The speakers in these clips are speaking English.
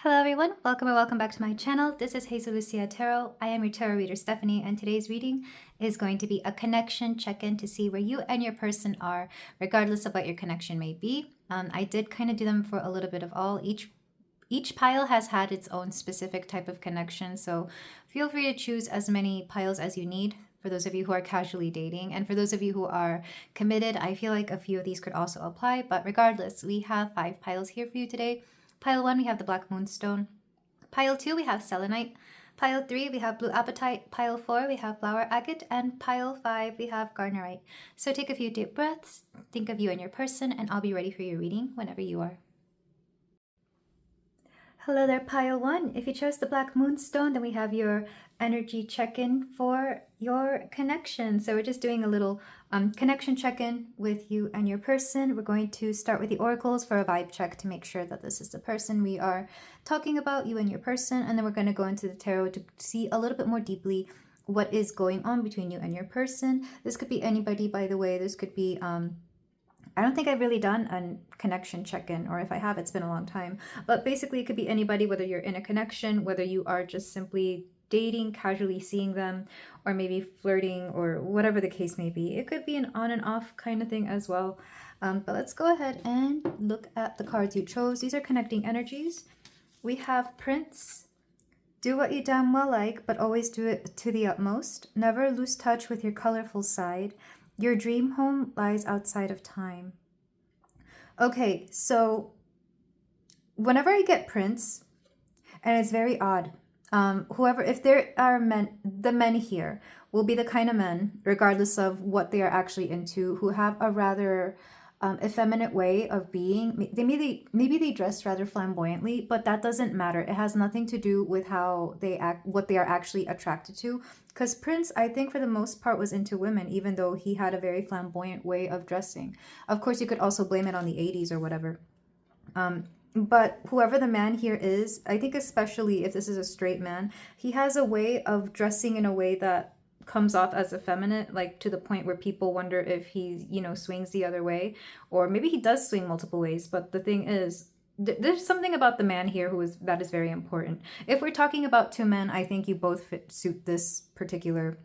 Hello everyone, welcome or welcome back to my channel. This is Hazel Lucia Tarot. I am your tarot reader Stephanie, and today's reading is going to be a connection check-in to see where you and your person are, regardless of what your connection may be. I did kind of do them for a little bit of all. Each pile has had its own specific type of connection, so feel free to choose as many piles as you need for those of you who are casually dating. And for those of you who are committed, I feel like a few of these could also apply, but regardless, we have 5 piles here for you today. Pile 1, we have the black moonstone. Pile 2, we have selenite. Pile 3, we have blue apatite. Pile 4, we have flower agate. And pile 5, we have garnierite. So take a few deep breaths, think of you and your person, and I'll be ready for your reading whenever you are. Hello there, pile 1. If you chose the black moonstone, then we have your energy check-in for your connection. So we're just doing a little connection check-in with you and your person. We're going to start with the oracles for a vibe check to make sure that this is the person we are talking about, you and your person. And then we're going to go into the tarot to see a little bit more deeply what is going on between you and your person. This could be anybody, by the way. This could be I don't think I've really done a connection check-in, or if I have, it's been a long time. But basically, it could be anybody, whether you're in a connection, whether you are just simply dating, casually seeing them, or maybe flirting, or whatever the case may be. It could be an on and off kind of thing as well. But let's go ahead and look at the cards you chose. These are connecting energies. We have Prince. Do what you damn well like, but always do it to the utmost. Never lose touch with your colorful side. Your dream home lies outside of time. Okay, so whenever I get Prince, and it's very odd, if there are men, the men here will be the kind of men, regardless of what they are actually into, who have a rather effeminate way of being. Maybe they dress rather flamboyantly, but that doesn't matter. It has nothing to do with how they act, what they are actually attracted to. Because Prince, I think for the most part, was into women, even though he had a very flamboyant way of dressing. Of course, you could also blame it on the 80s or whatever. But whoever the man here is, I think especially if this is a straight man, he has a way of dressing in a way that comes off as effeminate, like to the point where people wonder if he, swings the other way, or maybe he does swing multiple ways. But the thing is, there's something about the man here that is very important. If we're talking about 2 men, I think you both suit this particular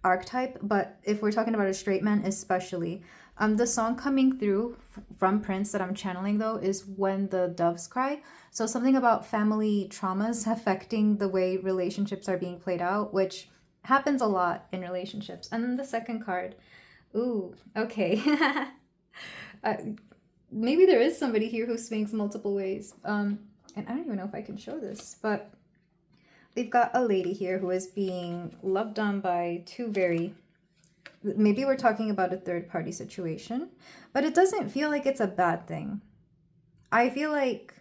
archetype. But if we're talking about a straight man especially, the song coming through from Prince that I'm channeling, though, is When the Doves Cry. So something about family traumas affecting the way relationships are being played out, which happens a lot in relationships. And then the second card. Ooh, okay. Maybe there is somebody here who swings multiple ways. And I don't even know if I can show this, but we've got a lady here who is being loved on by 2 very... Maybe we're talking about a third-party situation, but it doesn't feel like it's a bad thing. I feel like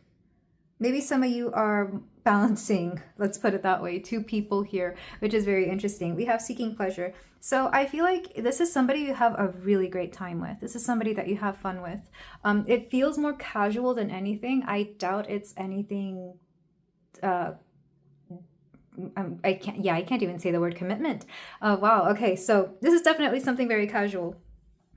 maybe some of you are balancing, let's put it that way, 2 people here, which is very interesting. We have seeking pleasure. So I feel like this is somebody you have a really great time with. This is somebody that you have fun with. It feels more casual than anything. I doubt it's anything... I can't even say the word commitment. Wow. Okay. So this is definitely something very casual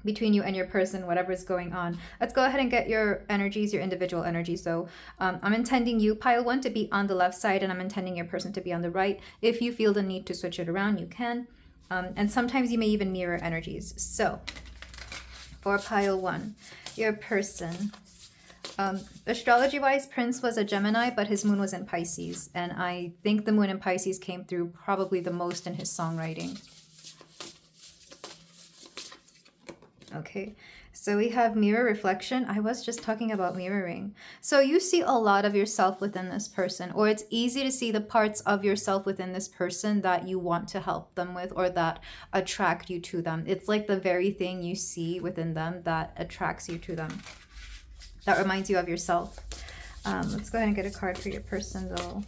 between you and your person, whatever's going on. Let's go ahead and get your energies, your individual energies. So I'm intending you, pile 1, to be on the left side, and I'm intending your person to be on the right. If you feel the need to switch it around, you can. And sometimes you may even mirror energies. So for pile 1, your person... astrology-wise, Prince was a Gemini, but his moon was in Pisces. And I think the moon in Pisces came through probably the most in his songwriting. Okay, so we have mirror reflection. I was just talking about mirroring. So you see a lot of yourself within this person, or it's easy to see the parts of yourself within this person that you want to help them with, or that attract you to them. It's like the very thing you see within them that attracts you to them, that reminds you of yourself. Let's go ahead and get a card for your person, though.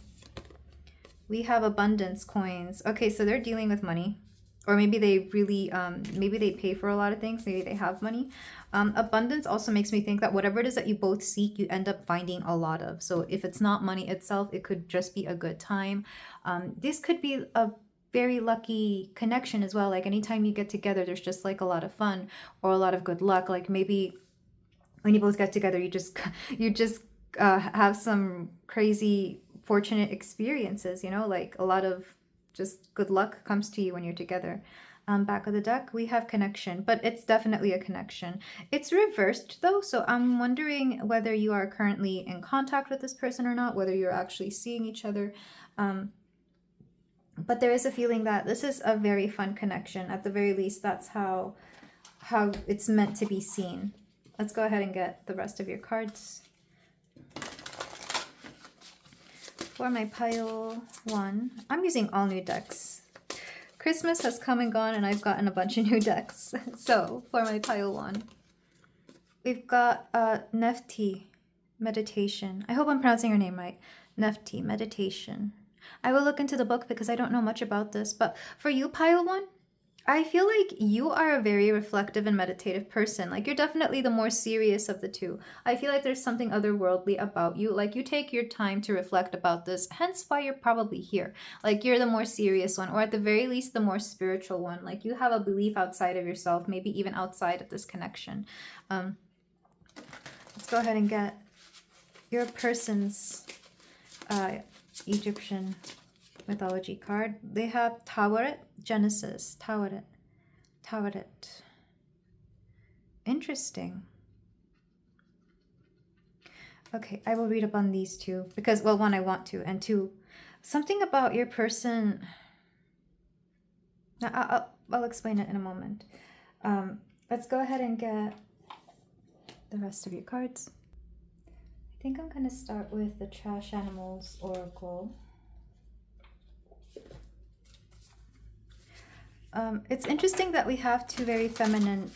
We have abundance coins. Okay, so they're dealing with money. Or maybe they really, maybe they pay for a lot of things. Maybe they have money. Abundance also makes me think that whatever it is that you both seek, you end up finding a lot of. So if it's not money itself, it could just be a good time. This could be a very lucky connection as well. Like anytime you get together, there's just like a lot of fun or a lot of good luck. Like maybe when you both get together, you just have some crazy fortunate experiences, you know, like a lot of just good luck comes to you when you're together. Back of the deck, we have connection, but it's definitely a connection. It's reversed though, so I'm wondering whether you are currently in contact with this person or not, whether you're actually seeing each other. But there is a feeling that this is a very fun connection. At the very least, that's how it's meant to be seen. Let's go ahead and get the rest of your cards. For my pile 1, I'm using all new decks. Christmas has come and gone and I've gotten a bunch of new decks. So for my pile 1, we've got Nefti, meditation. I hope I'm pronouncing her name right. Nefti, meditation. I will look into the book because I don't know much about this. But for you, pile 1, I feel like you are a very reflective and meditative person. Like, you're definitely the more serious of the two. I feel like there's something otherworldly about you. Like, you take your time to reflect about this, hence why you're probably here. Like, you're the more serious one, or at the very least, the more spiritual one. Like, you have a belief outside of yourself, maybe even outside of this connection. Let's go ahead and get your person's Egyptian mythology card. They have Taweret, Genesis, Taweret. Interesting. Okay, I will read up on these two because, well, 1, I want to, and 2, something about your person. I'll explain it in a moment. Let's go ahead and get the rest of your cards. I think I'm going to start with the Trash Animals Oracle. It's interesting that we have two very feminine,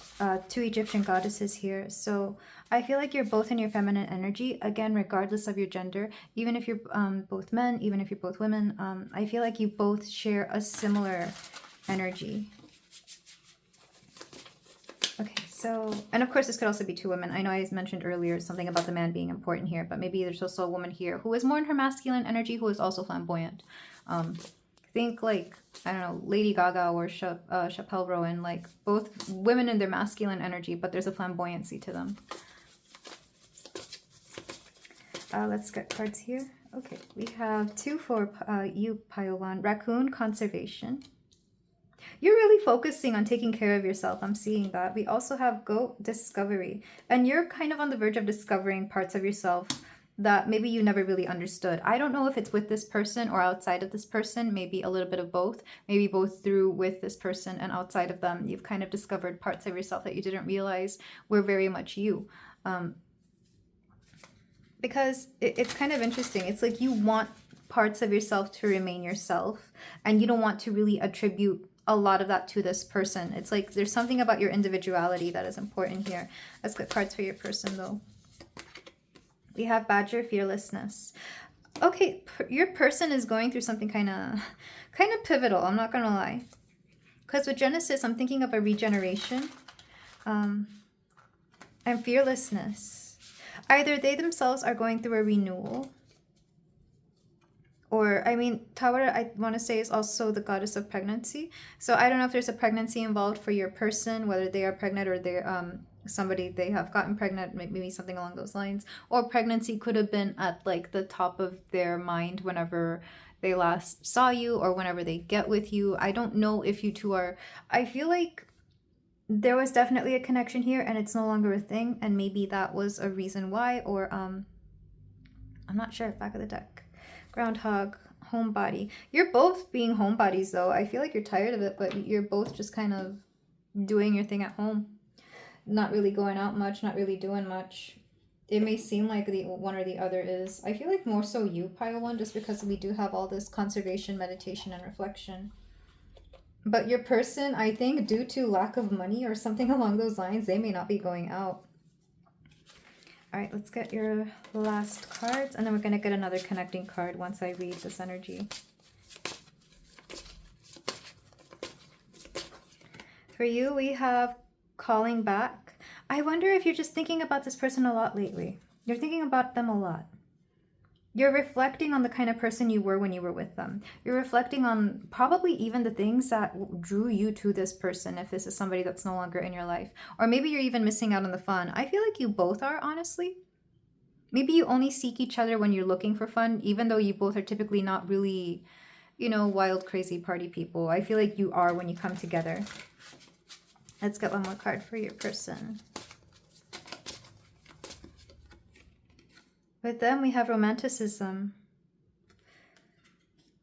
two Egyptian goddesses here. So I feel like you're both in your feminine energy, again, regardless of your gender. Even if you're both men, even if you're both women, I feel like you both share a similar energy. Okay, so, and of course this could also be 2 women. I know I mentioned earlier something about the man being important here, but maybe there's also a woman here who is more in her masculine energy, who is also flamboyant. Think like, I don't know, Lady Gaga or Chappelle Rowan, like both women in their masculine energy, but there's a flamboyancy to them. Let's get cards here. Okay, we have 2 for you, pile 1. Raccoon, conservation. You're really focusing on taking care of yourself. I'm seeing that. We also have goat, discovery. And you're kind of on the verge of discovering parts of yourself that maybe you never really understood. I don't know if it's with this person or outside of this person, maybe a little bit of both, maybe both through with this person and outside of them. You've kind of discovered parts of yourself that you didn't realize were very much you. Because it's kind of interesting. It's like you want parts of yourself to remain yourself, and you don't want to really attribute a lot of that to this person. It's like there's something about your individuality that is important here. Let's get cards for your person though. We have Badger, fearlessness. Okay, your person is going through something kind of pivotal, I'm not gonna lie. Because with Genesis, I'm thinking of a regeneration and fearlessness. Either they themselves are going through a renewal, or, I mean, Tower, I want to say, is also the goddess of pregnancy. So I don't know if there's a pregnancy involved for your person, whether they are pregnant or they're somebody they have gotten pregnant, maybe something along those lines. Or pregnancy could have been at like the top of their mind whenever they last saw you or whenever they get with you. I don't know if you two are, I feel like there was definitely a connection here and it's no longer a thing, and maybe that was a reason why, or I'm not sure. Back of the deck. Groundhog, homebody. You're both being homebodies though. I feel like you're tired of it, but you're both just kind of doing your thing at home. Not really going out much, not really doing much. It may seem like the one or the other is. I feel like more so you, pile 1, just because we do have all this conservation, meditation, and reflection. But your person, I think, due to lack of money or something along those lines, they may not be going out. All right, let's get your last cards, and then we're going to get another connecting card once I read this energy. For you, we have calling back. I wonder if you're just thinking about this person a lot lately. You're thinking about them a lot. You're reflecting on the kind of person you were when you were with them. You're reflecting on probably even the things that drew you to this person, if this is somebody that's no longer in your life. Or maybe you're even missing out on the fun. I feel like you both are, honestly. Maybe you only seek each other when you're looking for fun, even though you both are typically not really, wild, crazy party people. I feel like you are when you come together. Let's get one more card for your person. With them, we have romanticism.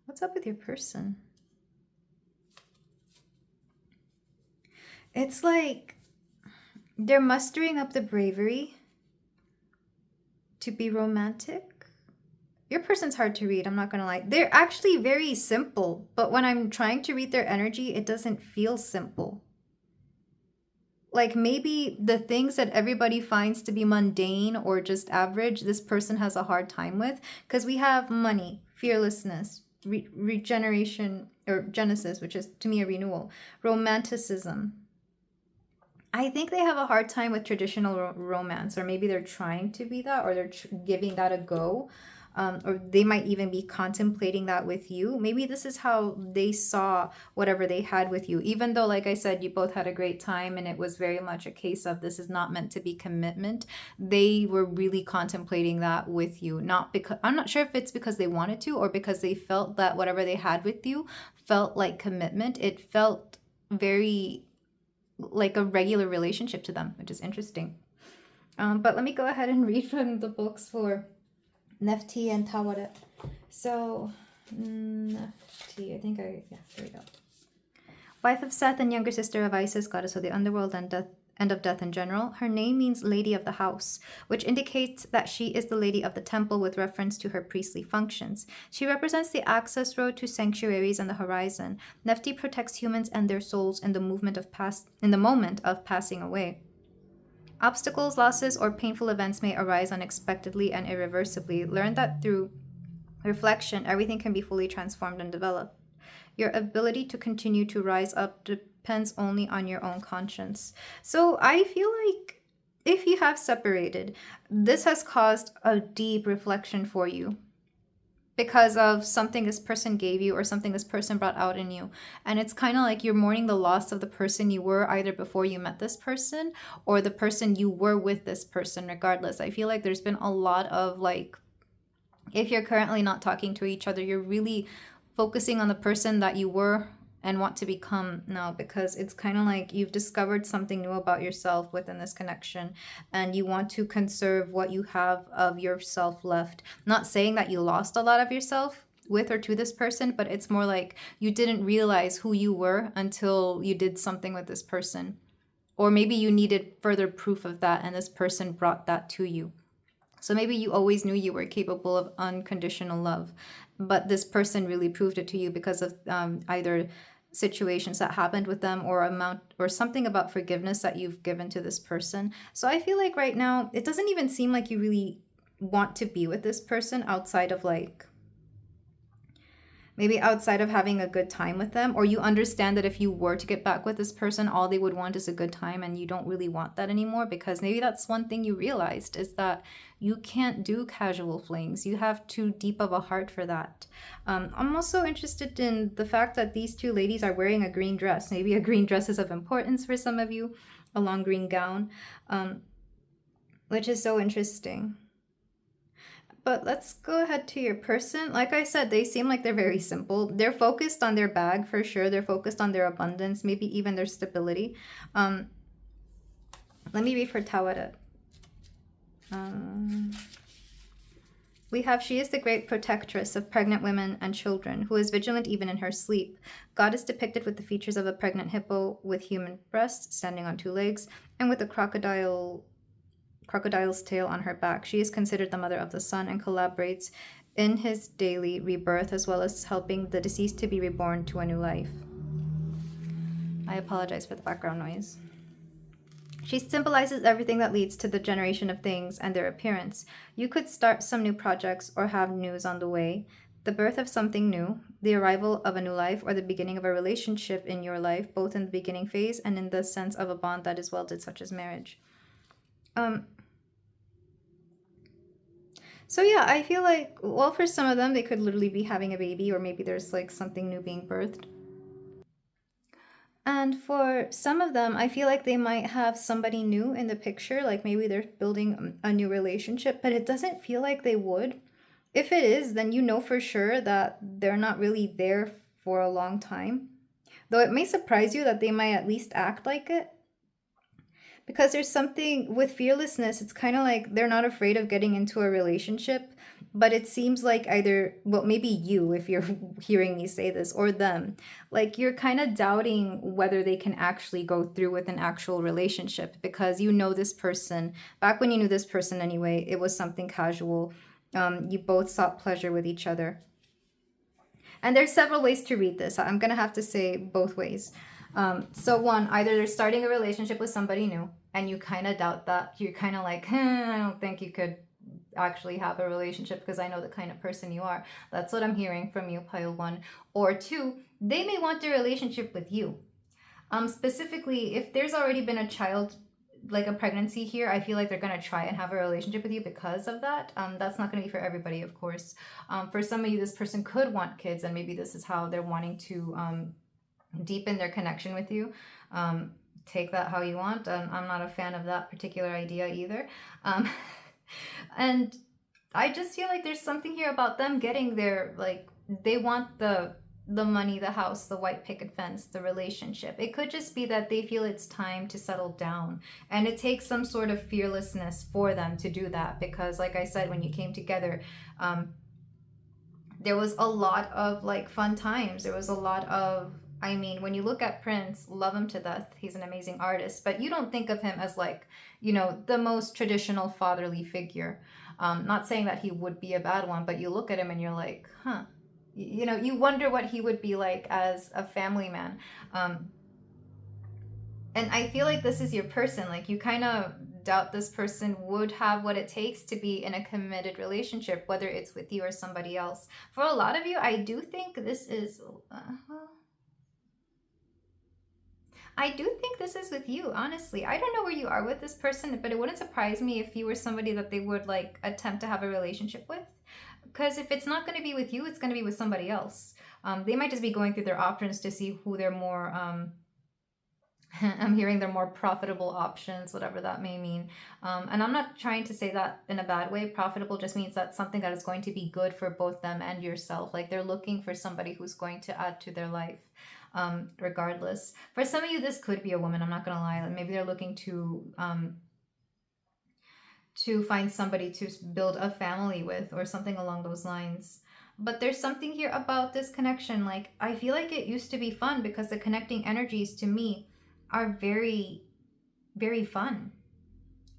What's up with your person? It's like they're mustering up the bravery to be romantic. Your person's hard to read, I'm not gonna lie. They're actually very simple, but when I'm trying to read their energy, it doesn't feel simple. Like maybe the things that everybody finds to be mundane or just average, this person has a hard time with, because we have money, fearlessness, regeneration, or genesis, which is to me a renewal, romanticism. I think they have a hard time with traditional romance, or maybe they're trying to be that, or they're giving that a go. Or they might even be contemplating that with you. Maybe this is how they saw whatever they had with you. Even though, like I said, you both had a great time and it was very much a case of this is not meant to be commitment. They were really contemplating that with you. Not because, I'm not sure if it's because they wanted to or because they felt that whatever they had with you felt like commitment. It felt very like a regular relationship to them, which is interesting. But let me go ahead and read from the books for Nefti and Tawaret. So, Nefti, yeah, there we go. Wife of Seth and younger sister of Isis, goddess of the underworld and of death in general. Her name means lady of the house, which indicates that she is the lady of the temple with reference to her priestly functions. She represents the access road to sanctuaries and the horizon. Nefti protects humans and their souls in the moment of passing away. Obstacles, losses, or painful events may arise unexpectedly and irreversibly. Learn that through reflection, everything can be fully transformed and developed. Your ability to continue to rise up depends only on your own conscience. So I feel like if you have separated, this has caused a deep reflection for you because of something this person gave you or something this person brought out in you. And it's kind of like you're mourning the loss of the person you were either before you met this person or the person you were with this person, regardless. I feel like there's been a lot of like, if you're currently not talking to each other, you're really focusing on the person that you were and want to become now, because it's kind of like you've discovered something new about yourself within this connection and you want to conserve what you have of yourself left. Not saying that you lost a lot of yourself with or to this person, but it's more like you didn't realize who you were until you did something with this person. Or maybe you needed further proof of that and this person brought that to you. So maybe you always knew you were capable of unconditional love, but this person really proved it to you because of either situations that happened with them or something about forgiveness that you've given to this person. So I feel like right now it doesn't even seem like you really want to be with this person outside of like maybe outside of having a good time with them, or you understand that if you were to get back with this person, all they would want is a good time and you don't really want that anymore, because maybe that's one thing you realized is that you can't do casual flings. You have too deep of a heart for that. I'm also interested in the fact that these two ladies are wearing a green dress. Maybe a green dress is of importance for some of you, a long green gown, which is so interesting. But let's go ahead to your person. Like I said, they seem like they're very simple. They're focused on their bag for sure. They're focused on their abundance, maybe even their stability. Let me read for Tawaret. We have, she is the great protectress of pregnant women and children, who is vigilant even in her sleep. God is depicted with the features of a pregnant hippo with human breasts, standing on two legs, and with a crocodile's tail on her back. She is considered the mother of the sun and collaborates in his daily rebirth, as well as helping the deceased to be reborn to a new life. I apologize for the background noise. She symbolizes everything that leads to the generation of things and their appearance. You could start some new projects or have news on the way, the birth of something new, the arrival of a new life, or the beginning of a relationship in your life, both in the beginning phase and in the sense of a bond that is welded, such as marriage. So yeah, I feel like, well, for some of them, they could literally be having a baby, or maybe there's like something new being birthed. And for some of them, I feel like they might have somebody new in the picture, like maybe they're building a new relationship, but it doesn't feel like they would. If it is, then you know for sure that they're not really there for a long time. Though it may surprise you that they might at least act like it. Because there's something with fearlessness, it's kind of like they're not afraid of getting into a relationship, but it seems like either, well, maybe you, if you're hearing me say this, or them, like you're kind of doubting whether they can actually go through with an actual relationship because you know this person. Back when you knew this person anyway, it was something casual. You both sought pleasure with each other. And there's several ways to read this. I'm going to have to say both ways. So one, either they're starting a relationship with somebody new and you kind of doubt that. You're kind of like, I don't think you could actually have a relationship because I know the kind of person you are. That's what I'm hearing from you, pile one. Or two, they may want a relationship with you. Specifically, if there's already been a child, like a pregnancy here, I feel like they're going to try and have a relationship with you because of that. That's not going to be for everybody, of course. For some of you, this person could want kids, and maybe this is how they're wanting to deepen their connection with you. Take that how you want. I'm not a fan of that particular idea either. And I just feel like there's something here about them getting there. Like they want the money, the house, the white picket fence, the relationship. It could just be that they feel it's time to settle down. And it takes some sort of fearlessness for them to do that. Because like I said, when you came together, there was a lot of like fun times. There was a lot of, I mean, when you look at Prince, love him to death. He's an amazing artist, but you don't think of him as like, you know, the most traditional fatherly figure. Not saying that he would be a bad one, but you look at him and you're like, huh. You know, you wonder what he would be like as a family man. And I feel like this is your person. Like you kind of doubt this person would have what it takes to be in a committed relationship, whether it's with you or somebody else. For a lot of you, I do think this is I do think this is with you, honestly. I don't know where you are with this person, but it wouldn't surprise me if you were somebody that they would like attempt to have a relationship with. Because if it's not going to be with you, it's going to be with somebody else. They might just be going through their options to see who they're more I'm hearing they're more profitable options, whatever that may mean. And I'm not trying to say that in a bad way. Profitable just means that's something that is going to be good for both them and yourself. Like they're looking for somebody who's going to add to their life, regardless. For some of you, this could be a woman. I'm not going to lie. Maybe they're looking to find somebody to build a family with or something along those lines. But there's something here about this connection. Like, I feel like it used to be fun because the connecting energies to me are very, very fun.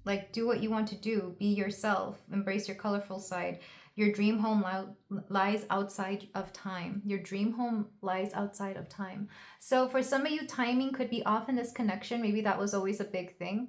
Like, do what you want to do, be yourself, embrace your colorful side. Your dream home lies outside of time. Your dream home lies outside of time. So for some of you, timing could be off in this connection. Maybe that was always a big thing.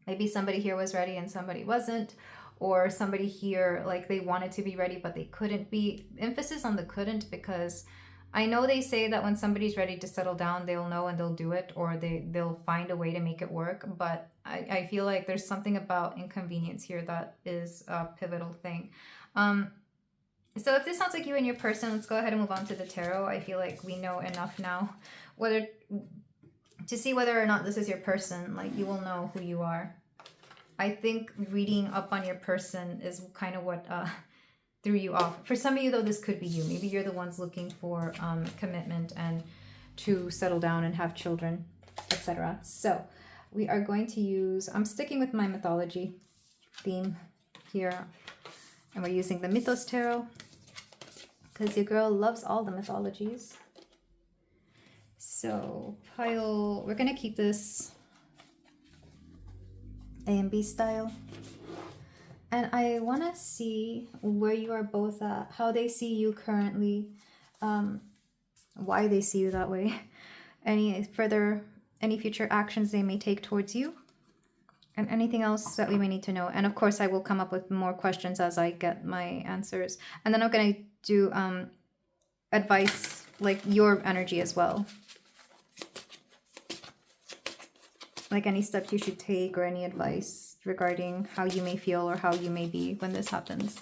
Maybe somebody here was ready and somebody wasn't, or somebody here, like they wanted to be ready, but they couldn't be. Emphasis on the couldn't, because I know they say that when somebody's ready to settle down, they'll know and they'll do it, or they'll find a way to make it work. But I feel like there's something about inconvenience here that is a pivotal thing. So if this sounds like you and your person, let's go ahead and move on to the tarot. I feel like we know enough now whether to see whether or not this is your person. Like, you will know who you are. I think reading up on your person is kind of what threw you off. For some of you, though, this could be you. Maybe you're the ones looking for commitment and to settle down and have children, etc. So we are going to use, I'm sticking with my mythology theme here. And we're using the Mythos Tarot because your girl loves all the mythologies. So we're going to keep this A and B style. And I want to see where you are both at, how they see you currently, why they see you that way, any future actions they may take towards you, and anything else that we may need to know. And of course, I will come up with more questions as I get my answers. And then I'm going to do advice, like your energy as well. Like any steps you should take or any advice regarding how you may feel or how you may be when this happens.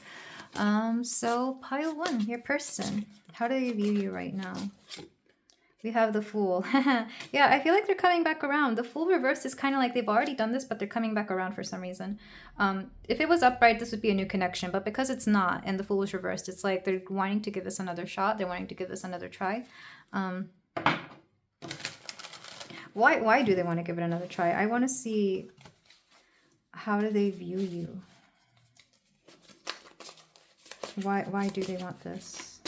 So pile one, your person. How do they view you right now? We have the Fool. Yeah, I feel like they're coming back around. The Fool reverse is kind of like they've already done this, but they're coming back around for some reason. If it was upright, this would be a new connection, but because it's not and the Fool is reversed, it's like they're wanting to give this another shot. They're wanting to give this another try. Why do they want to give it another try? I want to see, how do they view you? Why do they want this?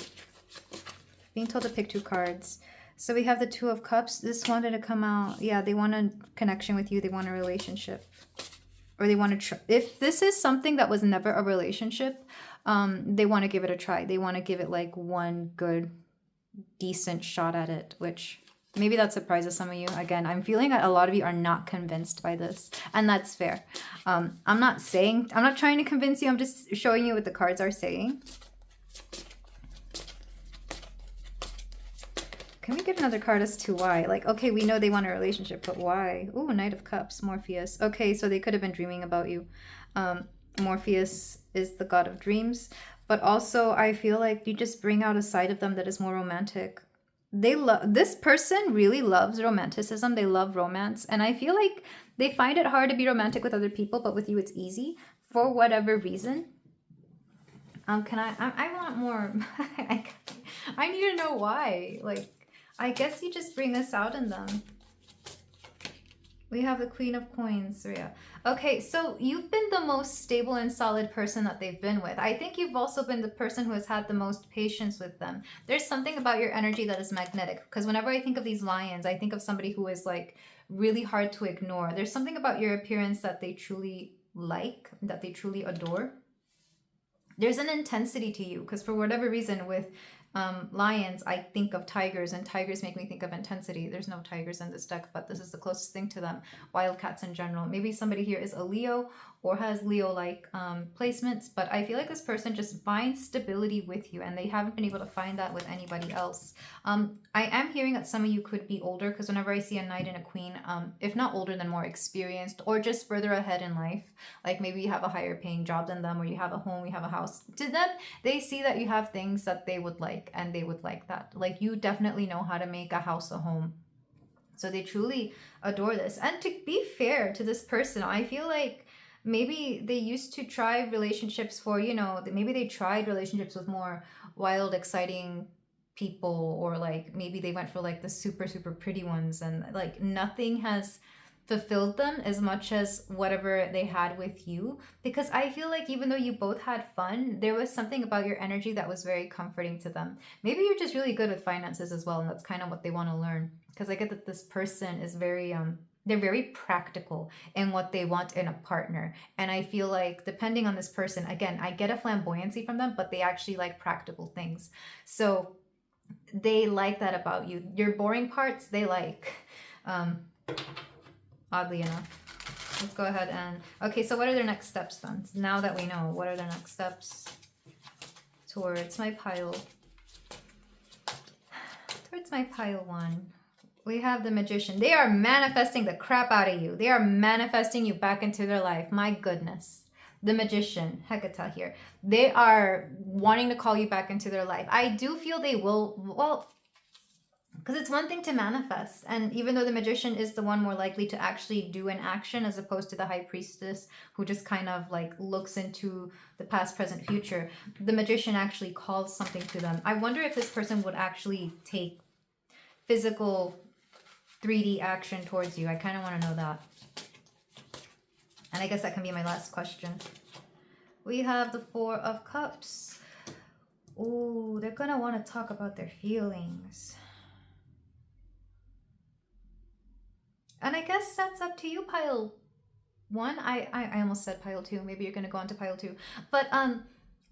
Being told to pick 2 cards. So we have the Two of Cups. This wanted to come out. Yeah, they want a connection with you. They want a relationship. Or they want to... If this is something that was never a relationship, they want to give it a try. They want to give it like one good, decent shot at it, which... Maybe that surprises some of you. Again, I'm feeling that a lot of you are not convinced by this. And that's fair. I'm not trying to convince you. I'm just showing you what the cards are saying. Can we get another card as to why? Like, okay, we know they want a relationship, but why? Ooh, Knight of Cups, Morpheus. Okay, so they could have been dreaming about you. Morpheus is the god of dreams. But also, I feel like you just bring out a side of them that is more romantic. This person really loves romanticism. They love romance, and I feel like they find it hard to be romantic with other people, but with you it's easy for whatever reason. I want more. I need to know why. Like, I guess you just bring this out in them. We have the Queen of Coins, Surya. Okay, so you've been the most stable and solid person that they've been with. I think you've also been the person who has had the most patience with them. There's something about your energy that is magnetic, because whenever I think of these lions, I think of somebody who is like really hard to ignore. There's something about your appearance that they truly like, that they truly adore. There's an intensity to you, because for whatever reason with lions, I think of tigers, and tigers make me think of intensity. There's no tigers in this deck, but this is the closest thing to them. Wildcats in general. Maybe somebody here is a Leo or has Leo-like placements, but I feel like this person just finds stability with you, and they haven't been able to find that with anybody else. I am hearing that some of you could be older, because whenever I see a knight and a queen, if not older, then more experienced, or just further ahead in life. Like maybe you have a higher paying job than them, or you have a home, you have a house. To them, they see that you have things that they would like, and they would like that. Like, you definitely know how to make a house a home. So they truly adore this. And to be fair to this person, I feel like maybe they used to try relationships for, you know, maybe they tried relationships with more wild, exciting people, or like maybe they went for like the super, super pretty ones, and like nothing has fulfilled them as much as whatever they had with you. Because I feel like even though you both had fun, there was something about your energy that was very comforting to them. Maybe you're just really good with finances as well, and that's kind of what they want to learn. Because I get that this person is very they're very practical in what they want in a partner. And I feel like depending on this person, again, I get a flamboyancy from them, but they actually like practical things. So they like that about you. Your boring parts, they like. Oddly enough. Let's go ahead and... Okay, so what are their next steps then? Now that we know, what are their next steps towards my pile? Towards my pile 1. We have the Magician. They are manifesting the crap out of you. They are manifesting you back into their life. My goodness. The Magician, Hecate here. They are wanting to call you back into their life. I do feel they will... Well... Because it's one thing to manifest, and even though the Magician is the one more likely to actually do an action as opposed to the High Priestess, who just kind of like looks into the past, present, future, the Magician actually calls something to them. I wonder if this person would actually take physical 3D action towards you. I kind of want to know that. And I guess that can be my last question. We have the Four of Cups. Ooh, they're going to want to talk about their feelings. And I guess that's up to you, pile 1. I almost said pile 2. Maybe you're going to go on to pile 2. But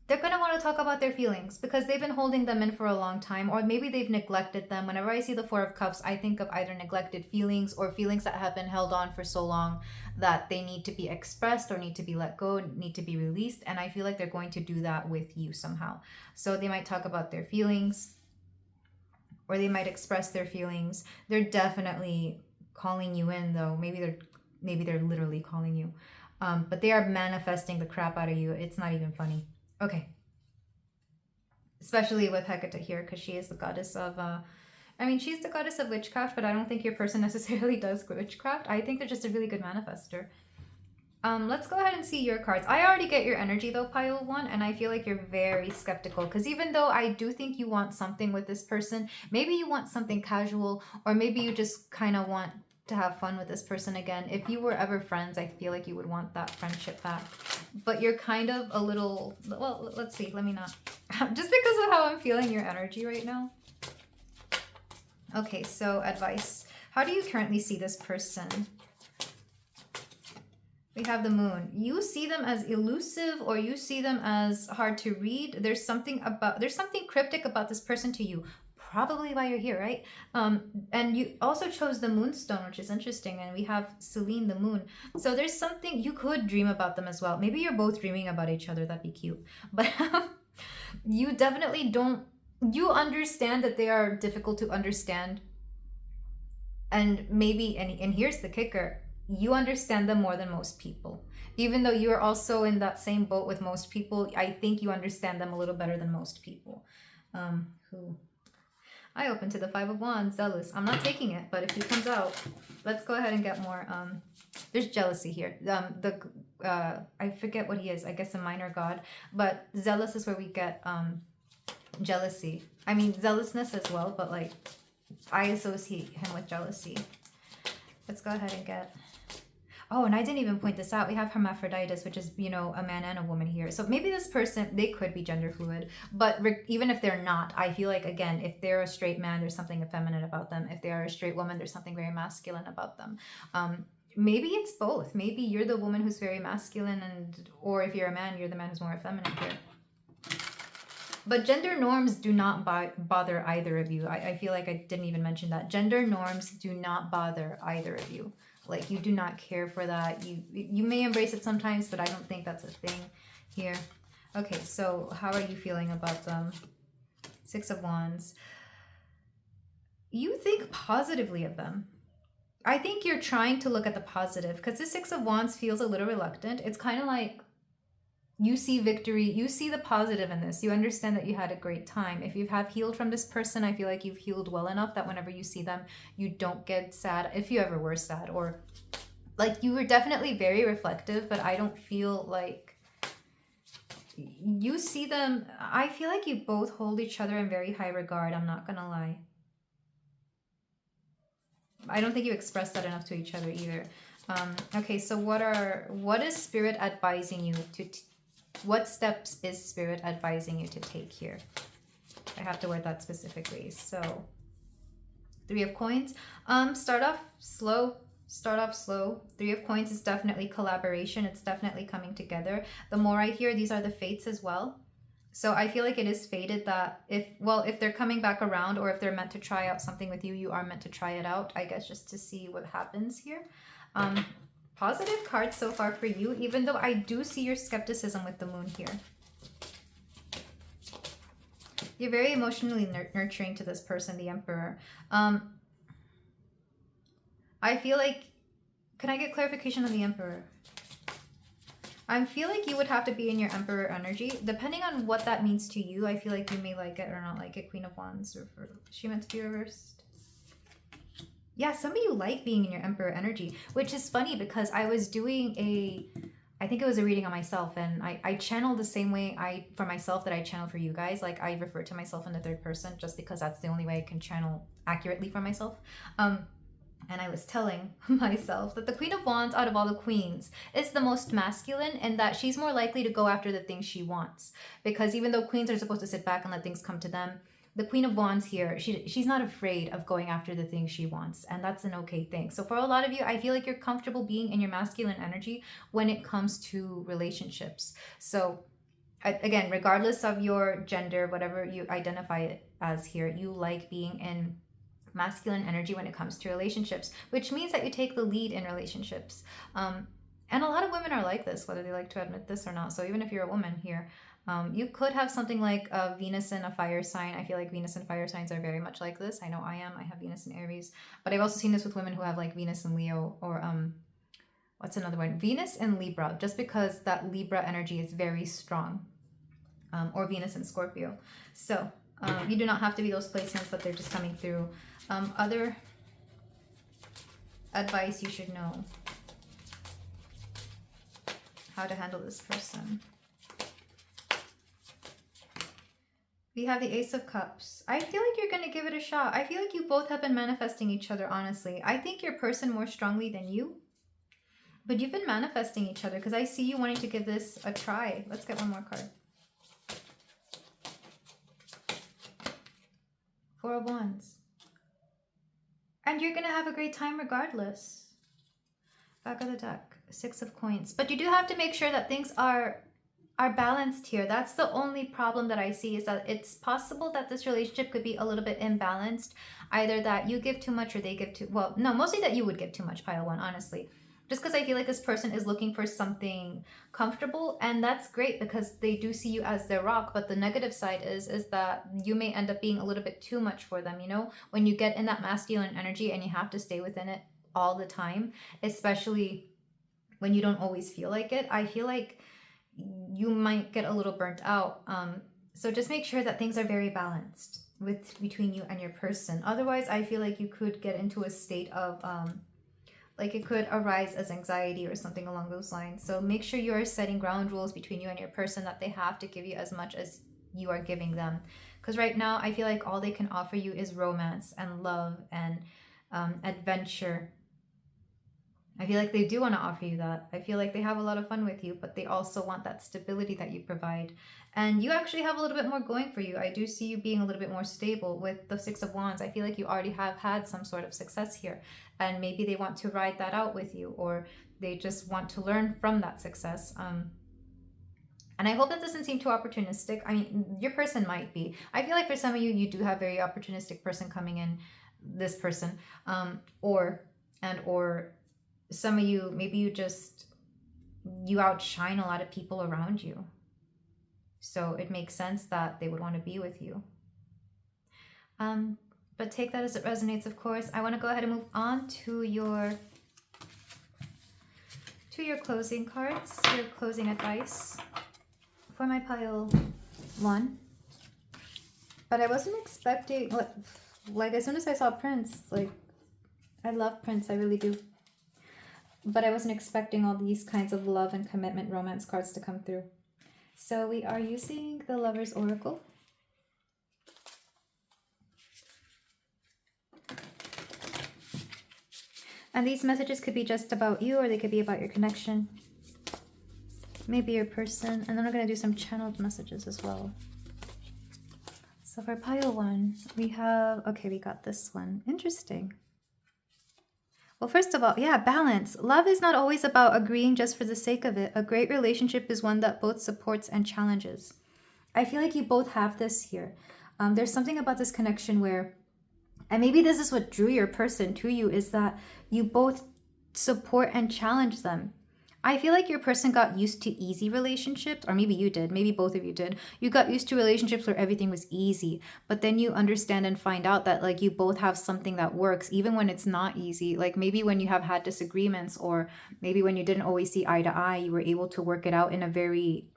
they're going to want to talk about their feelings because they've been holding them in for a long time, or maybe they've neglected them. Whenever I see the Four of Cups, I think of either neglected feelings or feelings that have been held on for so long that they need to be expressed or need to be let go, need to be released. And I feel like they're going to do that with you somehow. So they might talk about their feelings, or they might express their feelings. They're definitely calling you in, though. Maybe they're literally calling you, but they are manifesting the crap out of you. It's not even funny. Okay, especially with Hecate here, because she is the goddess of I mean, she's the goddess of witchcraft, but I don't think your person necessarily does witchcraft. I think they're just a really good manifester. Let's go ahead and see your cards. I already get your energy though, pile one, and I feel like you're very skeptical because even though I do think you want something with this person, maybe you want something casual, or maybe you just kind of want to have fun with this person again. If you were ever friends, I feel like you would want that friendship back. But you're kind of a little, well, let's see, let me not. Just because of how I'm feeling your energy right now. Okay, so advice. How do you currently see this person? We have the moon. You see them as elusive, or you see them as hard to read. There's something cryptic about this person to you. Probably why you're here, right? And you also chose the moonstone, which is interesting. And we have Selene, the moon. So there's something, you could dream about them as well. Maybe you're both dreaming about each other. That'd be cute. But you definitely don't, you understand that they are difficult to understand. And maybe, and here's the kicker, you understand them more than most people. Even though you're also in that same boat with most people, I think you understand them a little better than most people. Who? I open to the Five of Wands, zealous. I'm not taking it, but if he comes out, let's go ahead and get more. There's jealousy here. I forget what he is. I guess a minor god, but zealous is where we get jealousy. I mean zealousness as well, but like I associate him with jealousy. Let's go ahead and get. Oh, and I didn't even point this out. We have hermaphroditus, which is, you know, a man and a woman here. So maybe this person, they could be gender fluid. But even if they're not, I feel like, again, if they're a straight man, there's something effeminate about them. If they are a straight woman, there's something very masculine about them. Maybe it's both. Maybe you're the woman who's very masculine, or if you're a man, you're the man who's more effeminate here. But gender norms do not bother either of you. I feel like I didn't even mention that. Gender norms do not bother either of you. Like, you do not care for that. You may embrace it sometimes, but I don't think that's a thing here. Okay, so how are you feeling about them? Six of Wands. You think positively of them. I think you're trying to look at the positive, because the Six of Wands feels a little reluctant. It's kind of like you see victory, you see the positive in this. You understand that you had a great time. If you have healed from this person, I feel like you've healed well enough that whenever you see them, you don't get sad, if you ever were sad. Or like, you were definitely very reflective, but I don't feel like you see them. I feel like you both hold each other in very high regard. I'm not gonna lie. I don't think you express that enough to each other either. Okay, so what is Spirit advising you to what steps is Spirit advising you to take here? I have to word that specifically. So, Three of Coins. Start off slow. Three of Coins is definitely collaboration. It's definitely coming together. The more I hear, these are the fates as well. So I feel like it is fated that if they're coming back around, or if they're meant to try out something with you, you are meant to try it out, I guess, just to see what happens here. Positive cards so far for you, even though I do see your skepticism with the moon here. You're very emotionally nurturing to this person, the Emperor. I feel like, can I get clarification on the Emperor? I feel like you would have to be in your Emperor energy. Depending on what that means to you, I feel like you may like it or not like it. Queen of Wands, is she meant to be reversed? Yeah, some of you like being in your Emperor energy, which is funny because I was doing I think it was a reading on myself, and I channel the same way for myself that I channel for you guys. Like, I refer to myself in the third person just because that's the only way I can channel accurately for myself. And I was telling myself that the Queen of Wands, out of all the queens, is the most masculine, and that she's more likely to go after the things she wants. Because even though queens are supposed to sit back and let things come to them, the Queen of Wands here, she's not afraid of going after the things she wants, and that's an okay thing. So for a lot of you, I feel like you're comfortable being in your masculine energy when it comes to relationships. So again, regardless of your gender, whatever you identify it as here, you like being in masculine energy when it comes to relationships, which means that you take the lead in relationships. And a lot of women are like this, whether they like to admit this or not. So even if you're a woman here, you could have something like a Venus and a fire sign. I feel like Venus and fire signs are very much like this. I know I am. I have Venus in Aries. But I've also seen this with women who have like Venus and Leo, or what's another one? Venus and Libra, just because that Libra energy is very strong. Or Venus and Scorpio. So You do not have to be those placements, but they're just coming through. Other advice you should know. How to handle this person. We have the Ace of Cups. I feel like you're going to give it a shot. I feel like you both have been manifesting each other, honestly. I think your person more strongly than you. But you've been manifesting each other because I see you wanting to give this a try. Let's get one more card. Four of Wands. And you're going to have a great time regardless. Back of the deck. Six of Coins. But you do have to make sure that things are balanced here. That's the only problem that I see, is that it's possible that this relationship could be a little bit imbalanced. Either that you give too much or they give too, well, no, mostly that you would give too much, pile one, honestly. Just because I feel like this person is looking for something comfortable, and that's great because they do see you as their rock. But the negative side is that you may end up being a little bit too much for them, you know? When you get in that masculine energy and you have to stay within it all the time, especially when you don't always feel like it, I feel like you might get a little burnt out. So just make sure that things are very balanced between you and your person. Otherwise, I feel like you could get into a state of like it could arise as anxiety or something along those lines. So make sure you are setting ground rules between you and your person, that they have to give you as much as you are giving them. Because right now, I feel like all they can offer you is romance and love and adventure. I feel like they do want to offer you that. I feel like they have a lot of fun with you, but they also want that stability that you provide. And you actually have a little bit more going for you. I do see you being a little bit more stable with the Six of Wands. I feel like you already have had some sort of success here. And maybe they want to ride that out with you, or they just want to learn from that success. And I hope that doesn't seem too opportunistic. I mean, your person might be. I feel like for some of you, you do have very opportunistic person coming in, this person. Or some of you, maybe you outshine a lot of people around you. So it makes sense that they would want to be with you. But take that as it resonates, of course. I want to go ahead and move on to your closing cards, your closing advice for my pile one. But I wasn't expecting, like as soon as I saw Prince, like I love Prince, I really do. But I wasn't expecting all these kinds of love and commitment romance cards to come through. So we are using the Lover's Oracle. And these messages could be just about you, or they could be about your connection. Maybe your person. And then we're going to do some channeled messages as well. So for pile one, we have, okay, we got this one. Interesting. Well, first of all, yeah, balance. Love is not always about agreeing just for the sake of it. A great relationship is one that both supports and challenges. I feel like you both have this here. There's something about this connection where, and maybe this is what drew your person to you, is that you both support and challenge them. I feel like your person got used to easy relationships, or maybe you did, maybe both of you did. You got used to relationships where everything was easy, but then you understand and find out that like you both have something that works, even when it's not easy. Like maybe when you have had disagreements, or maybe when you didn't always see eye to eye, you were able to work it out in a very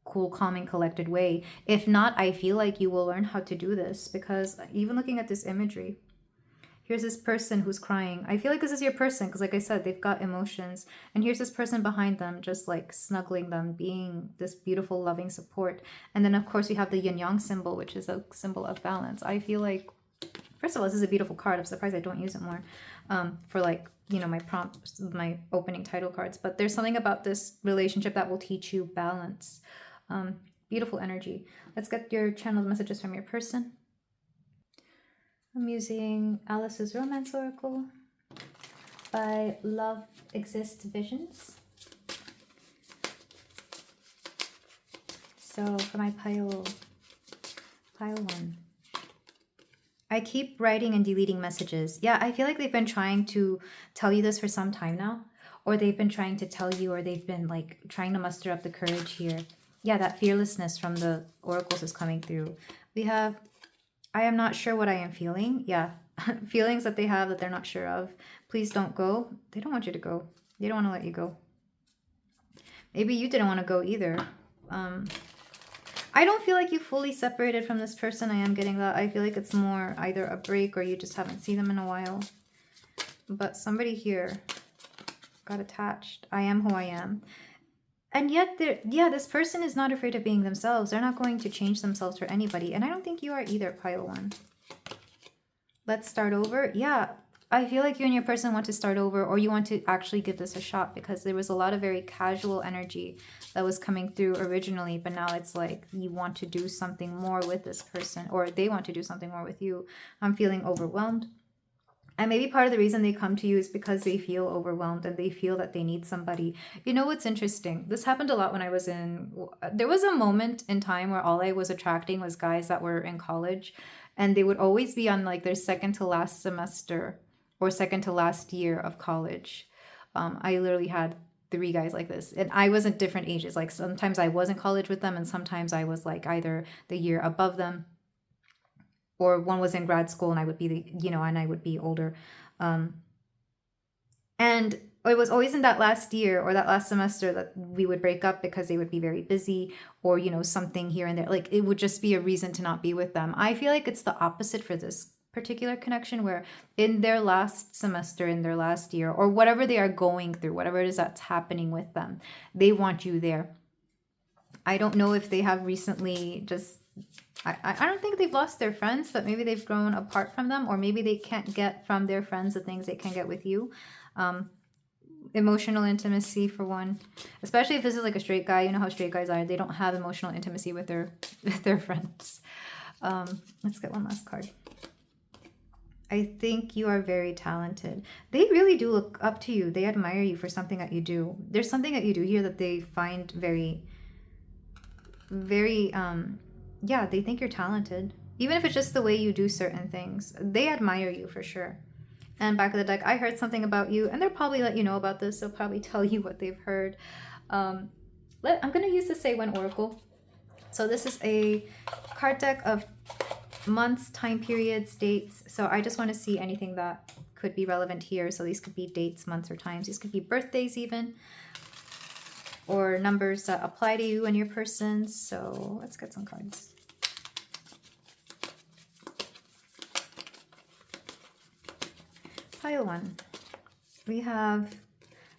cool, calm, and collected way. If not, I feel like you will learn how to do this, because even looking at this imagery, here's this person who's crying. I feel like this is your person because, like I said, they've got emotions. And here's this person behind them, just like snuggling them, being this beautiful, loving support. And then, of course, we have the yin-yang symbol, which is a symbol of balance. I feel like, first of all, this is a beautiful card. I'm surprised I don't use it more for like, you know, my prompts, my opening title cards. But there's something about this relationship that will teach you balance. Beautiful energy. Let's get your channeled messages from your person. I'm using Alice's Romance Oracle by Love Exists Visions. So for my pile one. I keep writing and deleting messages. Yeah, I feel like they've been trying to tell you this for some time now. Or they've been trying to tell you, or they've been like trying to muster up the courage here. Yeah, that fearlessness from the oracles is coming through. We have, I am not sure what I am feeling. Yeah, feelings that they have that they're not sure of. Please don't go. They don't want you to go. They don't want to let you go. Maybe you didn't want to go either. I don't feel like you fully separated from this person. I am getting that. I feel like it's more either a break or you just haven't seen them in a while. But somebody here got attached. I am who I am. And yet, yeah, this person is not afraid of being themselves. They're not going to change themselves for anybody. And I don't think you are either, pile one. Let's start over. Yeah, I feel like you and your person want to start over, or you want to actually give this a shot, because there was a lot of very casual energy that was coming through originally. But now it's like you want to do something more with this person, or they want to do something more with you. I'm feeling overwhelmed. And maybe part of the reason they come to you is because they feel overwhelmed and they feel that they need somebody. You know what's interesting? This happened a lot when I was there was a moment in time where all I was attracting was guys that were in college, and they would always be on like their second to last semester or second to last year of college. I literally had 3 guys like this, and I was at different ages. Like sometimes I was in college with them, and sometimes I was like either the year above them, or one was in grad school and I would be and I would be older. And it was always in that last year or that last semester that we would break up because they would be very busy, or, something here and there. Like it would just be a reason to not be with them. I feel like it's the opposite for this particular connection, where in their last semester, in their last year, or whatever they are going through, whatever it is that's happening with them, they want you there. I don't know if they have recently just I don't think they've lost their friends, but maybe they've grown apart from them, or maybe they can't get from their friends the things they can get with you. Emotional intimacy for one, especially if this is like a straight guy. You know how straight guys are. They don't have emotional intimacy with their friends. Let's get one last card. I think you are very talented. They really do look up to you. They admire you for something that you do. There's something that you do here that they find very, very, yeah, they think you're talented. Even if it's just the way you do certain things, they admire you for sure. And back of the deck, I heard something about you, and they'll probably let you know about this. They'll probably tell you what they've heard. I'm going to use the Say When Oracle. So this is a card deck of months, time periods, dates. So I just want to see anything that could be relevant here. So these could be dates, months, or times. These could be birthdays even, or numbers that apply to you and your person. So let's get some cards. Pile one. We have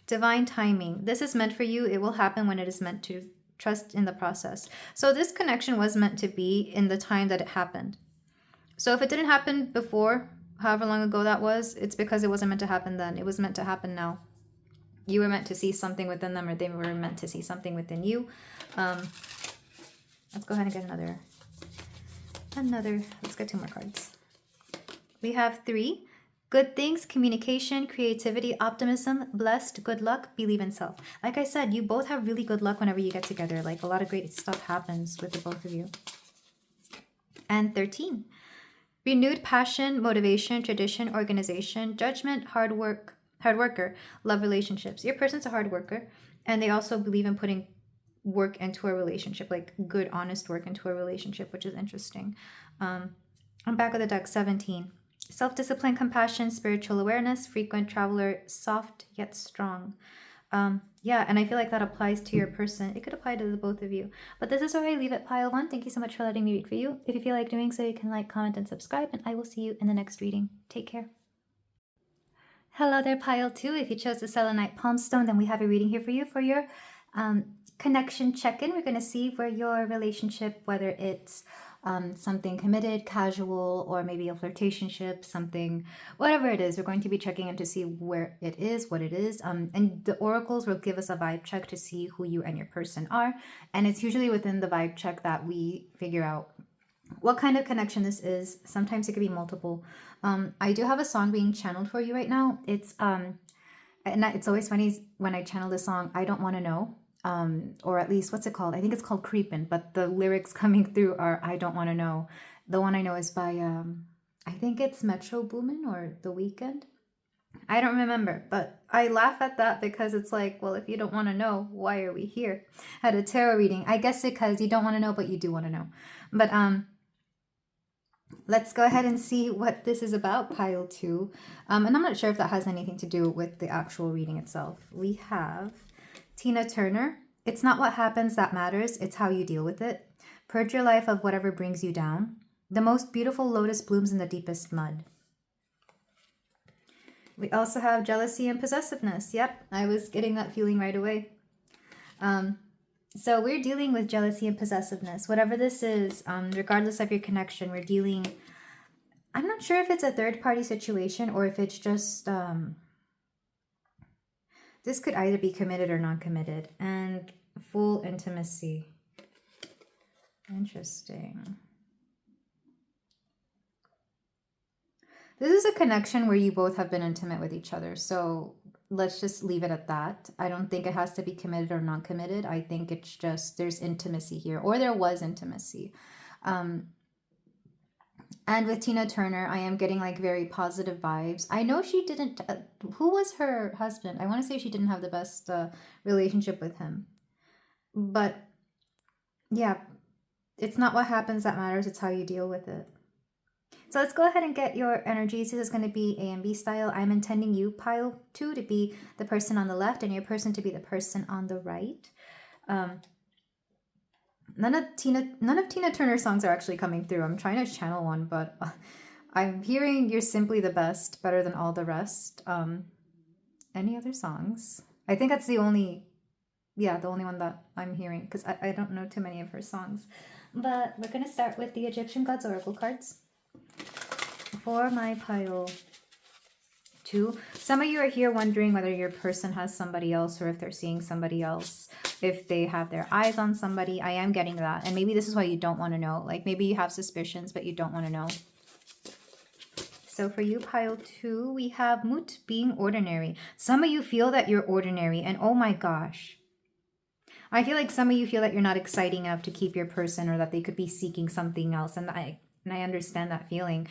divine timing. This is meant for you. It will happen when it is meant to. Trust in the process. So this connection was meant to be in the time that it happened. So if it didn't happen before, however long ago that was, it's because it wasn't meant to happen then. It was meant to happen now. You were meant to see something within them, or they were meant to see something within you. Let's go ahead and get another. Let's get 2 more cards. We have 3. Good things, communication, creativity, optimism, blessed, good luck, believe in self. Like I said, you both have really good luck whenever you get together. Like a lot of great stuff happens with the both of you. And 13. Renewed passion, motivation, tradition, organization, judgment, hard worker, love relationships. Your person's a hard worker, and they also believe in putting work into a relationship, like good, honest work into a relationship, which is interesting. On back of the deck, 17. Self-discipline, compassion, spiritual awareness, frequent traveler, soft yet strong. Yeah, and I feel like that applies to your person. It could apply to the both of you. But this is where I leave it, pile one. Thank you so much for letting me read for you. If you feel like doing so, you can like, comment, and subscribe, and I will see you in the next reading. Take care. Hello there, pile two. If you chose the selenite palm stone, then we have a reading here for you for your connection check-in. We're going to see where your relationship, whether it's something committed, casual, or maybe a flirtationship, something, whatever it is, we're going to be checking in to see where it is, what it is. And the oracles will give us a vibe check to see who you and your person are. And it's usually within the vibe check that we figure out what kind of connection this is. Sometimes it could be multiple. I do have a song being channeled for you right now. It's and it's always funny when I channel this song, I Don't Want to Know. Or at least, what's it called? I think it's called Creepin', but the lyrics coming through are I Don't Want to Know. The one I know is by, I think it's Metro Boomin or The Weeknd. I don't remember, but I laugh at that because it's like, well, if you don't want to know, why are we here at a tarot reading? I guess because you don't want to know, but you do want to know. But let's go ahead and see what this is about, pile two. And I'm not sure if that has anything to do with the actual reading itself. We have Tina Turner. It's not what happens that matters, it's how you deal with it. Purge your life of whatever brings you down. The most beautiful lotus blooms in the deepest mud. We also have jealousy and possessiveness. Yep, I was getting that feeling right away. So we're dealing with jealousy and possessiveness. Whatever this is, regardless of your connection, we're dealing... I'm not sure if it's a third-party situation or if it's just... this could either be committed or non-committed. And full intimacy. Interesting. This is a connection where you both have been intimate with each other. So let's just leave it at that. I don't think it has to be committed or non-committed. I think it's just there's intimacy here, or there was intimacy. And with Tina Turner, I am getting like very positive vibes. I know she didn't... who was her husband? I want to say she didn't have the best relationship with him. But yeah, it's not what happens that matters. It's how you deal with it. So let's go ahead and get your energies. This is going to be A and B style. I'm intending you, pile 2, to be the person on the left and your person to be the person on the right. None of Tina Turner's songs are actually coming through. I'm trying to channel one, but I'm hearing You're Simply the Best, better than all the rest. Any other songs? I think that's the only one that I'm hearing, because I don't know too many of her songs. But we're going to start with the Egyptian Gods Oracle cards. For my pile 2, some of you are here wondering whether your person has somebody else or if they're seeing somebody else, if they have their eyes on somebody. I am getting that. And maybe this is why you don't want to know. Like maybe you have suspicions, but you don't want to know. So for you, pile 2, we have Mut, being ordinary. Some of you feel that you're ordinary, and oh my gosh. I feel like some of you feel that you're not exciting enough to keep your person, or that they could be seeking something else. And I understand that feeling.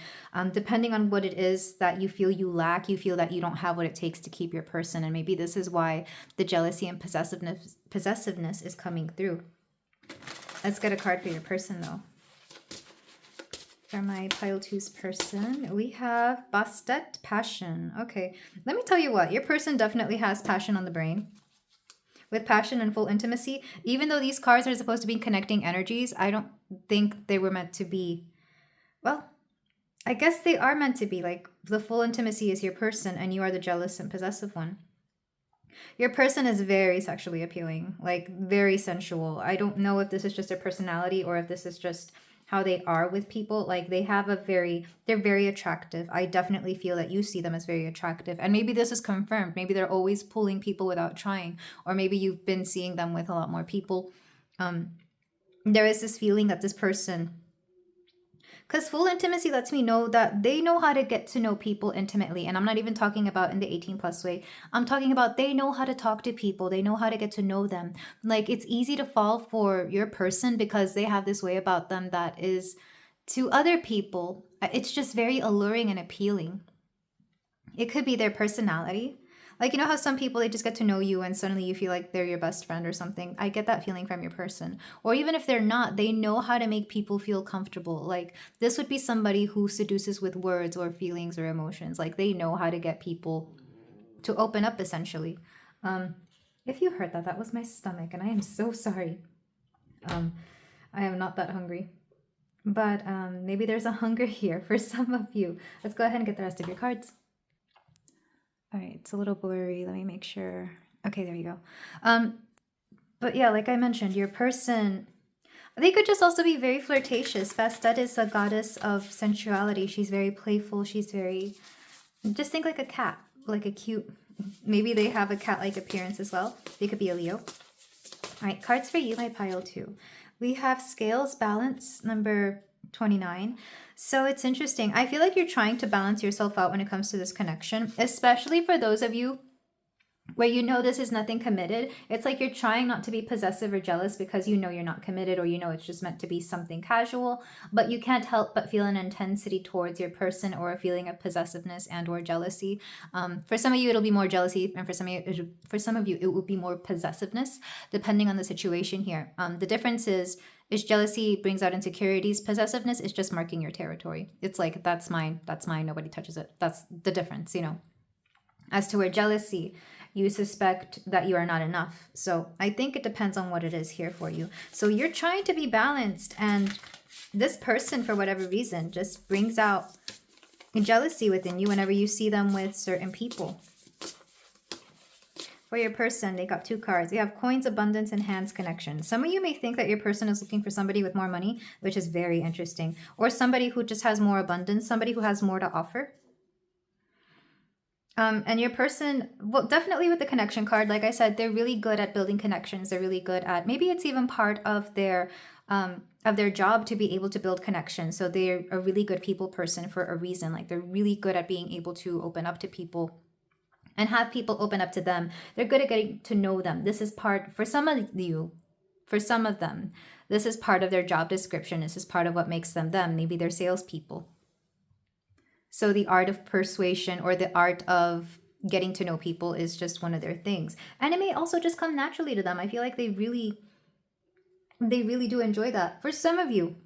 Depending on what it is that you feel you lack, you feel that you don't have what it takes to keep your person. And maybe this is why the jealousy and possessiveness is coming through. Let's get a card for your person, though. For my pile 2's person, we have Bastet, passion. Okay, let me tell you what. Your person definitely has passion on the brain. With passion and full intimacy, even though these cards are supposed to be connecting energies, I don't think they were meant to be. Well, I guess they are meant to be. Like, the full intimacy is your person, and you are the jealous and possessive one. Your person is very sexually appealing, like very sensual. I don't know if this is just their personality or if this is just how they are with people. Like, they're very attractive. I definitely feel that you see them as very attractive. And maybe this is confirmed. Maybe they're always pulling people without trying. Or maybe you've been seeing them with a lot more people. There is this feeling that this person... Because full intimacy lets me know that they know how to get to know people intimately. And I'm not even talking about in the 18+ way. I'm talking about they know how to talk to people. They know how to get to know them. Like, it's easy to fall for your person because they have this way about them that is, to other people, it's just very alluring and appealing. It could be their personality. Like, you know how some people, they just get to know you and suddenly you feel like they're your best friend or something. I get that feeling from your person. Or even if they're not, they know how to make people feel comfortable. Like, this would be somebody who seduces with words or feelings or emotions. Like, they know how to get people to open up, essentially. If you heard that, that was my stomach, and I am so sorry. I am not that hungry. But maybe there's a hunger here for some of you. Let's go ahead and get the rest of your cards. All right, it's a little blurry. Let me make sure. Okay, there you go. But yeah, like I mentioned, your person, they could just also be very flirtatious. Bastet is a goddess of sensuality. She's very playful. She's very, just think like a cat, like a cute, maybe they have a cat-like appearance as well. They could be a Leo. All right, cards for you, my pile 2. We have Scales, balance, number 29. So it's interesting. I feel like you're trying to balance yourself out when it comes to this connection, especially for those of you where you know this is nothing committed. It's like you're trying not to be possessive or jealous because you know you're not committed, or you know it's just meant to be something casual, but you can't help but feel an intensity towards your person, or a feeling of possessiveness and or jealousy. For some of you, it'll be more jealousy, and for some of you, it will be more possessiveness, depending on the situation here. The difference is jealousy brings out insecurities. Possessiveness is just marking your territory. It's like, that's mine, nobody touches it. That's the difference, you know. As to where jealousy you suspect that you are not enough. So I think it depends on what it is here for you. So you're trying to be balanced, and this person, for whatever reason, just brings out jealousy within you whenever you see them with certain people. For your person, they got 2 cards. We have coins, abundance, and hands connection. Some of you may think that your person is looking for somebody with more money, which is very interesting. Or somebody who just has more abundance, somebody who has more to offer. And your person, well, definitely with the connection card, like I said, they're really good at building connections. They're really good at, maybe it's even part of their job to be able to build connections. So they're a really good people person for a reason. Like they're really good at being able to open up to people and have people open up to them. They're good at getting to know them. This is part, for some of you, for some of them, this is part of their job description. This is part of what makes them them. Maybe they're salespeople. So the art of persuasion or the art of getting to know people is just one of their things. And it may also just come naturally to them. I feel like they really do enjoy that. For some of you,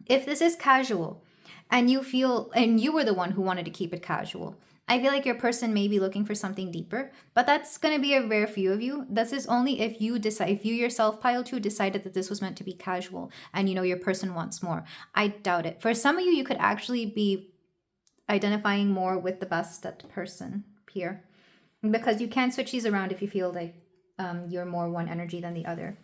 if this is casual and you feel, and you were the one who wanted to keep it casual, I feel like your person may be looking for something deeper, but that's going to be a rare few of you. This is only if you decide, if you yourself, pile 2, decided that this was meant to be casual and you know your person wants more. I doubt it. For some of you, you could actually be identifying more with the best person here, because you can switch these around if you feel like you're more one energy than the other.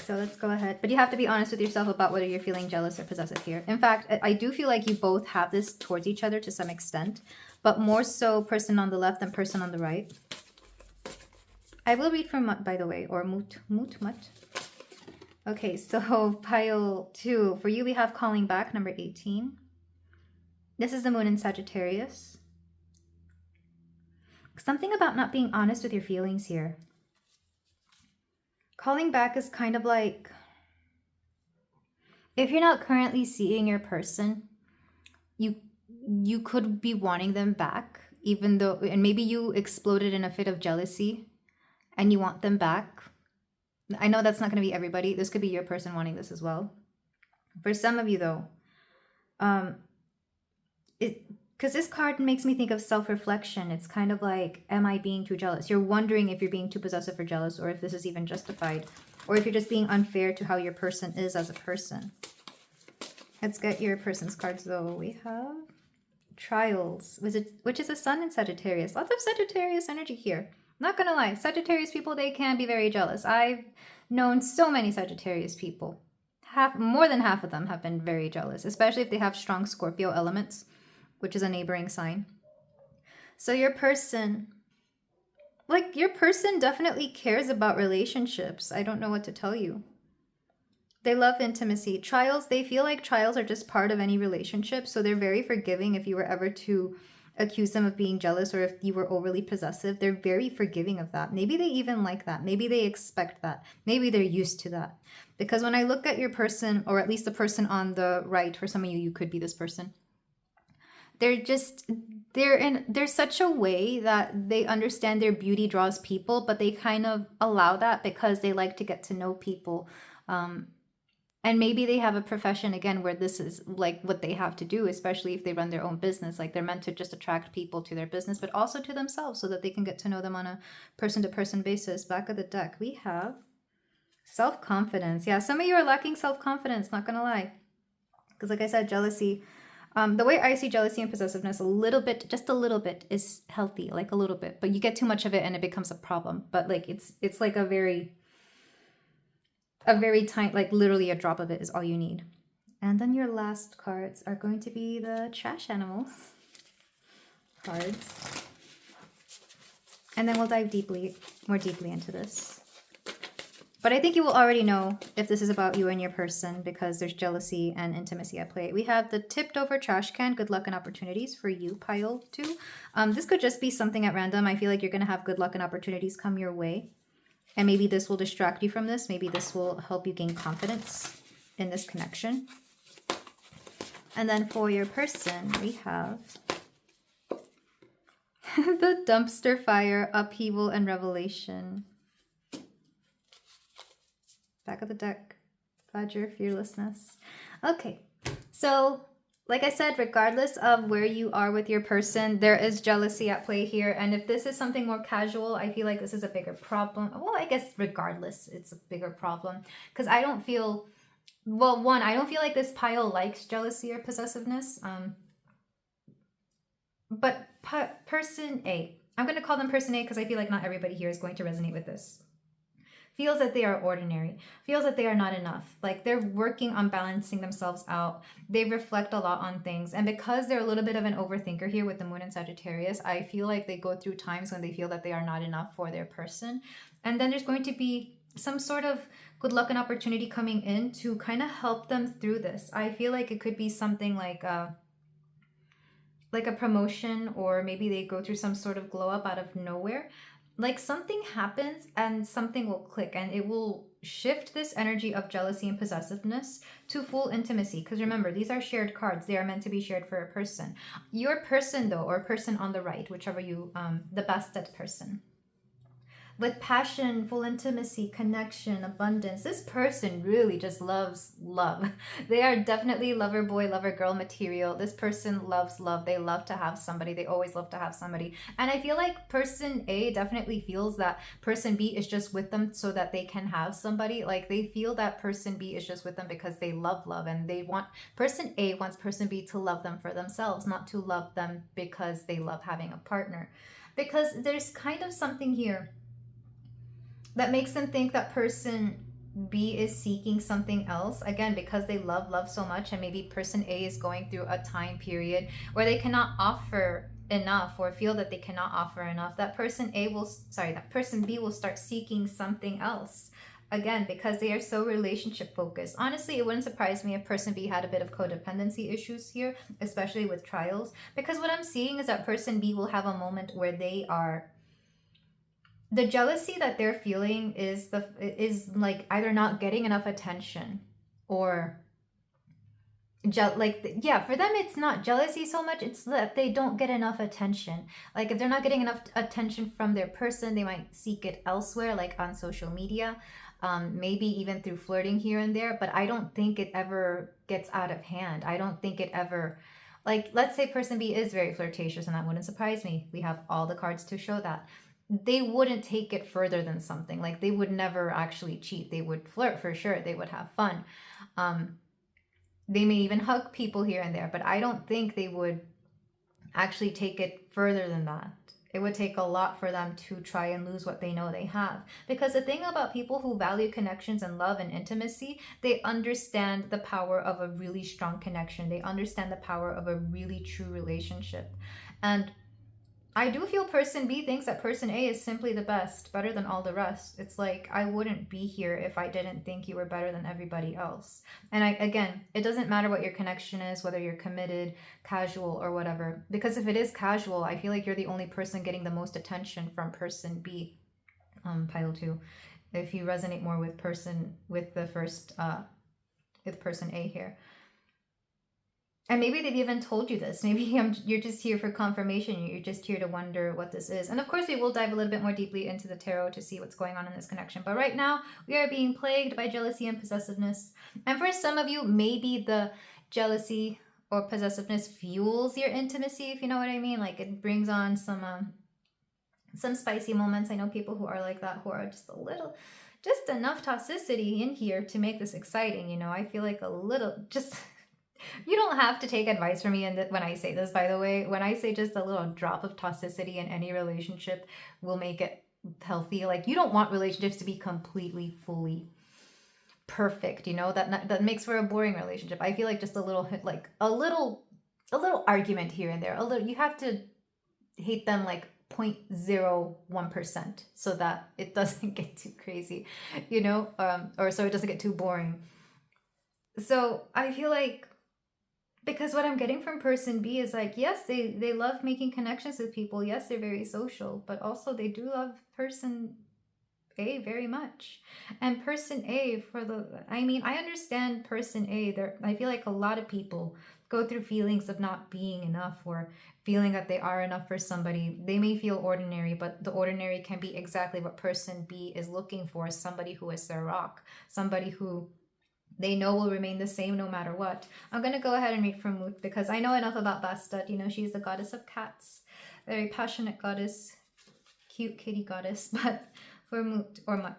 So let's go ahead. But you have to be honest with yourself about whether you're feeling jealous or possessive here. In fact, I do feel like you both have this towards each other to some extent, but more so person on the left than person on the right. I will read from Mut, by the way, or Mut. Okay, so pile 2. For you, we have calling back, number 18. This is the moon in Sagittarius. Something about not being honest with your feelings here. Calling back is kind of like, if you're not currently seeing your person, you could be wanting them back, even though, and maybe you exploded in a fit of jealousy and you want them back. I know that's not going to be everybody. This could be your person wanting this as well. For some of you though, because this card makes me think of self-reflection. It's kind of like, am I being too jealous? You're wondering if you're being too possessive or jealous, or if this is even justified, or if you're just being unfair to how your person is as a person. Let's get your person's cards though. We have Trials, which is a sun in Sagittarius. Lots of Sagittarius energy here. Not gonna lie, Sagittarius people, they can be very jealous. I've known so many Sagittarius people. More than half of them have been very jealous, especially if they have strong Scorpio elements, which is a neighboring sign. So your person definitely cares about relationships. I don't know what to tell you. They love intimacy. Trials, they feel like trials are just part of any relationship. So they're very forgiving if you were ever to accuse them of being jealous, or if you were overly possessive. They're very forgiving of that. Maybe they even like that. Maybe they expect that. Maybe they're used to that. Because when I look at your person, or at least the person on the right, for some of you, you could be this person. There's such a way that they understand their beauty draws people, but they kind of allow that because they like to get to know people. And maybe they have a profession, again, where this is like what they have to do, especially if they run their own business. Like they're meant to just attract people to their business, but also to themselves so that they can get to know them on a person-to-person basis. Back of the deck, we have self-confidence. Yeah, some of you are lacking self-confidence, not going to lie. Because like I said, jealousy, the way I see jealousy and possessiveness, just a little bit is healthy, like a little bit. But you get too much of it and it becomes a problem. But like it's like a very tiny, like literally a drop of it is all you need. And then your last cards are going to be the trash animals cards. And then we'll dive more deeply into this. But I think you will already know if this is about you and your person, because there's jealousy and intimacy at play. We have the tipped over trash can, good luck and opportunities for you, pile 2. This could just be something at random. I feel like you're going to have good luck and opportunities come your way. And maybe this will distract you from this. Maybe this will help you gain confidence in this connection. And then for your person, we have the dumpster fire, upheaval, and revelation. Back of the deck, Badger, fearlessness. Okay, so Like I said, regardless of where you are with your person, there is jealousy at play here. And if this is something more casual, I feel like this is a bigger problem. Well, I guess regardless, it's a bigger problem. Because I don't feel, well, one, I don't feel like this pile likes jealousy or possessiveness. But person A, I'm going to call them person A because I feel like not everybody here is going to resonate with this, feels that they are ordinary, feels that they are not enough. Like they're working on balancing themselves out. They reflect a lot on things. And because they're a little bit of an overthinker here with the moon in Sagittarius, I feel like they go through times when they feel that they are not enough for their person. And then there's going to be some sort of good luck and opportunity coming in to kind of help them through this. I feel like it could be something like a promotion, or maybe they go through some sort of glow up out of nowhere. Like something happens and something will click and it will shift this energy of jealousy and possessiveness to full intimacy. Because remember, these are shared cards. They are meant to be shared for a person. Your person though, or person on the right, whichever you the best at person, with passion, full intimacy, connection, abundance. This person really just loves love. They are definitely lover boy, lover girl material. This person loves love. They love to have somebody. They always love to have somebody. And I feel like person A definitely feels that person B is just with them so that they can have somebody. Like they feel that person B is just with them because they love love, and they want, person A wants person B to love them for themselves, not to love them because they love having a partner. Because there's kind of something here that makes them think that person B is seeking something else, again because they love love so much, and maybe person A is going through a time period where they cannot offer enough, or feel that they cannot offer enough. That person A will, sorry, that person B will start seeking something else, again because they are so relationship focused. Honestly, it wouldn't surprise me if person B had a bit of codependency issues here, especially with trials, because what I'm seeing is that person B will have a moment where they are, the jealousy that they're feeling is like either not getting enough attention, or yeah, for them it's not jealousy so much, it's that they don't get enough attention. Like if they're not getting enough attention from their person, they might seek it elsewhere, like on social media, maybe even through flirting here and there. But I don't think it ever gets out of hand. I don't think it ever, like let's say person B is very flirtatious, and that wouldn't surprise me. We have all the cards to show that. They wouldn't take it further than something. Like they would never actually cheat. They would flirt for sure. They would have fun. They may even hug people here and there, but I don't think they would actually take it further than that. It would take a lot for them to try and lose what they know they have. Because the thing about people who value connections and love and intimacy, they understand the power of a really strong connection. They understand the power of a really true relationship. And I do feel person B thinks that person A is simply the best, better than all the rest. It's like, I wouldn't be here if I didn't think you were better than everybody else. And again, it doesn't matter what your connection is, whether you're committed, casual, or whatever. Because if it is casual, I feel like you're the only person getting the most attention from person B, pile two. If you resonate more with the first, with person A here. And maybe they've even told you this. Maybe you're just here for confirmation. You're just here to wonder what this is. And of course, we will dive a little bit more deeply into the tarot to see what's going on in this connection. But right now, we are being plagued by jealousy and possessiveness. And for some of you, maybe the jealousy or possessiveness fuels your intimacy, if you know what I mean. Like it brings on some spicy moments. I know people who are like that, who are just enough toxicity in here to make this exciting. You know, I feel like a little just... You don't have to take advice from me when I say this, by the way. When I say just a little drop of toxicity in any relationship will make it healthy. Like you don't want relationships to be completely, fully perfect. You know, that makes for a boring relationship. I feel like just a little argument here and there. A little, you have to hate them like 0.01% so that it doesn't get too crazy, you know, or so it doesn't get too boring. So I feel like, because what I'm getting from person B is like, yes, they love making connections with people. Yes, they're very social, but also they do love person A very much. And person A I understand person A. I feel like a lot of people go through feelings of not being enough, or feeling that they are enough for somebody. They may feel ordinary, but the ordinary can be exactly what person B is looking for. Somebody who is their rock, somebody who they know will remain the same no matter what. I'm going to go ahead and read from Mut because I know enough about Bastet. You know, she's the goddess of cats, very passionate goddess, cute kitty goddess. But for Mut, or Mut,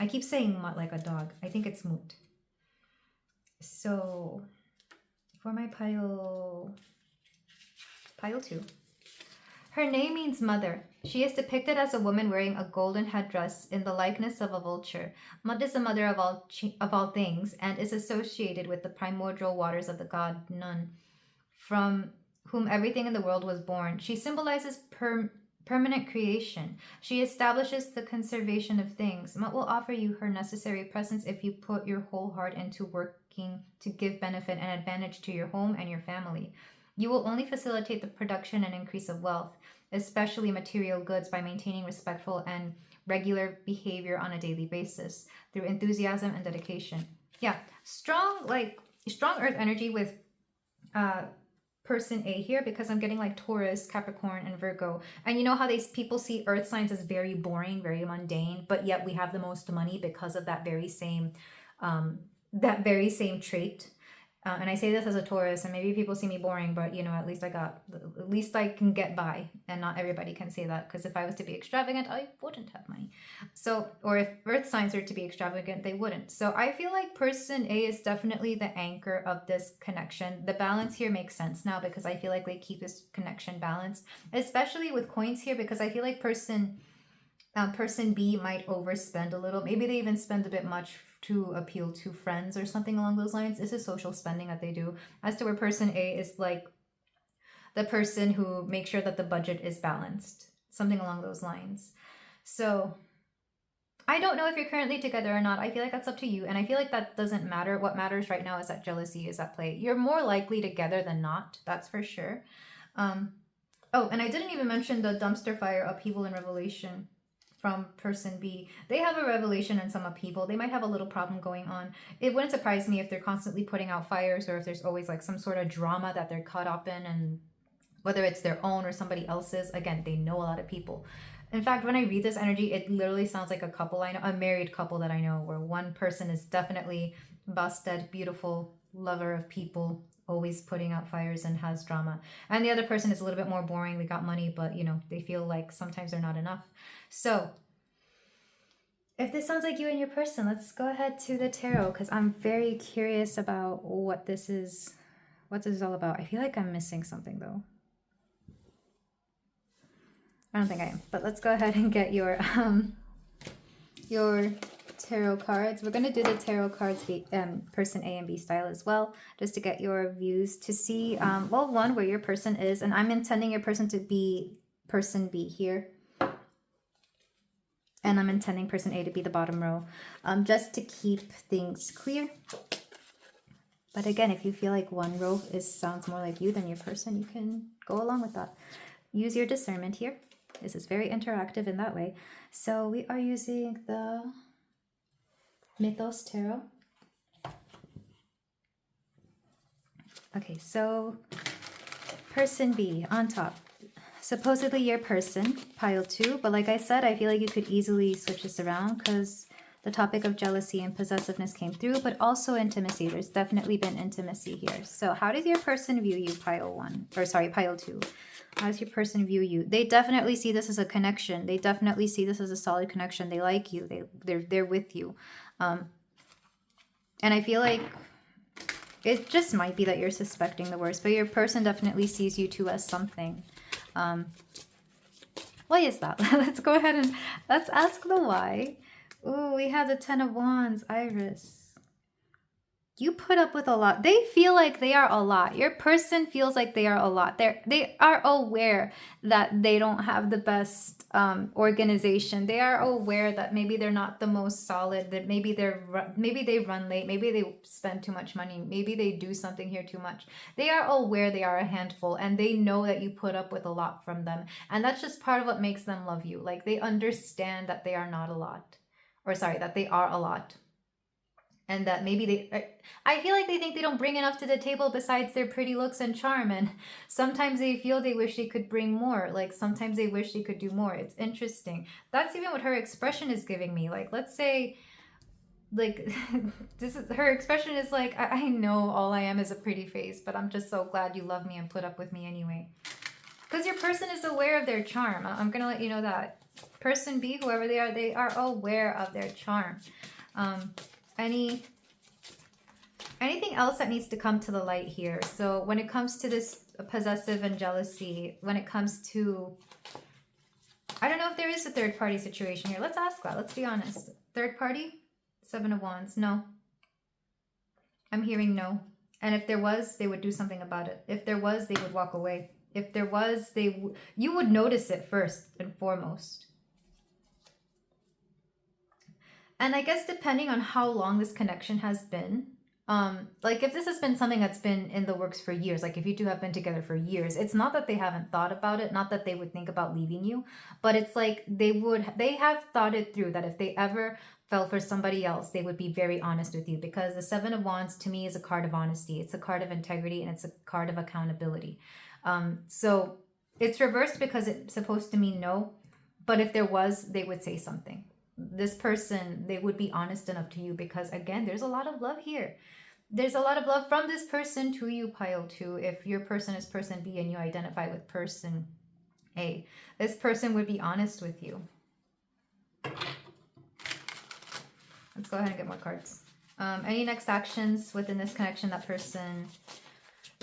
I keep saying Mut like a dog. I think it's Mut. So for my pile 2. Her name means mother. She is depicted as a woman wearing a golden headdress in the likeness of a vulture. Mud is the mother of all things and is associated with the primordial waters of the god Nun, from whom everything in the world was born. She symbolizes permanent creation. She establishes the conservation of things. Mud will offer you her necessary presence if you put your whole heart into working to give benefit and advantage to your home and your family. You will only facilitate the production and increase of wealth, especially material goods, by maintaining respectful and regular behavior on a daily basis through enthusiasm and dedication. Yeah, strong earth energy with person A here, because I'm getting like Taurus, Capricorn, and Virgo. And you know how people see earth signs as very boring, very mundane, but yet we have the most money because of that very same trait. And I say this as a Taurus, and maybe people see me boring, but you know, at least I can get by, and not everybody can say that, because if I was to be extravagant, I wouldn't have money. So, or if earth signs are to be extravagant, they wouldn't. So I feel like person A is definitely the anchor of this connection. The balance here makes sense now, because I feel like they keep this connection balanced, especially with coins here, because I feel like person B might overspend a little. Maybe they even spend a bit much to appeal to friends or something along those lines. This is social spending that they do. As to where person A is like the person who makes sure that the budget is balanced. Something along those lines. So I don't know if you're currently together or not. I feel like that's up to you. And I feel like that doesn't matter. What matters right now is that jealousy is at play. You're more likely together than not. That's for sure. Oh, and I didn't even mention the dumpster fire upheaval and revelation from person B. They have a revelation and some upheaval. They might have a little problem going on. It wouldn't surprise me if they're constantly putting out fires, or if there's always like some sort of drama that they're caught up in, and whether it's their own or somebody else's. Again, they know a lot of people. In fact, when I read this energy, it literally sounds like a couple I know, a married couple that I know, where one person is definitely busted, beautiful, lover of people, always putting out fires and has drama. And the other person is a little bit more boring. They got money, but you know, they feel like sometimes they're not enough. So if this sounds like you and your person, let's go ahead to the tarot, because I'm very curious about what this is all about. I feel like I'm missing something though. I don't think I am, but let's go ahead and get your tarot cards. We're going to do the tarot cards person A and B style as well, just to get your views to see, well, one, where your person is, and I'm intending your person to be person B here. And I'm intending person A to be the bottom row, just to keep things clear. But again, if you feel like one row sounds more like you than your person, you can go along with that. Use your discernment here. This is very interactive in that way. So we are using the Mythos Tarot. Okay, so person B on top. Supposedly your person, pile 2. But like I said, I feel like you could easily switch this around, because the topic of jealousy and possessiveness came through, but also intimacy. There's definitely been intimacy here. So how does your person view you, pile 2? How does your person view you? They definitely see this as a connection. They definitely see this as a solid connection. They like you. They're with you. And I feel like it just might be that you're suspecting the worst, but your person definitely sees you two as something. Why is that? Let's go ahead and let's ask the why. Ooh, we have the 10 of Wands, Iris. You put up with a lot. They feel like they are a lot. Your person feels like they are a lot. They are aware that they don't have the best organization. They are aware that maybe they're not the most solid. That maybe they run late. Maybe they spend too much money. Maybe they do something here too much. They are aware they are a handful, and they know that you put up with a lot from them. And that's just part of what makes them love you. Like, they understand that they are not a lot. Or sorry, that they are a lot. And that maybe I feel like they think they don't bring enough to the table besides their pretty looks and charm. And sometimes they feel they wish they could bring more. Like, sometimes they wish they could do more. It's interesting. That's even what her expression is giving me. Like, let's say like this is her expression is like, I know all I am is a pretty face, but I'm just so glad you love me and put up with me anyway. Because your person is aware of their charm. I'm gonna let you know that. Person B, whoever they are aware of their charm. Anything else that needs to come to the light here? So when it comes to this possessive and jealousy, when it comes to, I don't know if there is a third party situation here. Let's ask that. Let's be honest. Third party? Seven of Wands. No. I'm hearing no. And if there was, they would do something about it. If there was, they would walk away. If there was, you would notice it first and foremost. And I guess depending on how long this connection has been, like if this has been something that's been in the works for years, like if you two have been together for years, it's not that they haven't thought about it, not that they would think about leaving you, but it's like they have thought it through, that if they ever fell for somebody else, they would be very honest with you, because the Seven of Wands to me is a card of honesty. It's a card of integrity, and it's a card of accountability. So it's reversed because it's supposed to mean no, but if there was, they would say something. This person, they would be honest enough to you, because again, there's a lot of love here. There's a lot of love from this person to you, pile 2. If your person is person B and you identify with person A, this person would be honest with you. Let's go ahead and get more cards. Any next actions within this connection that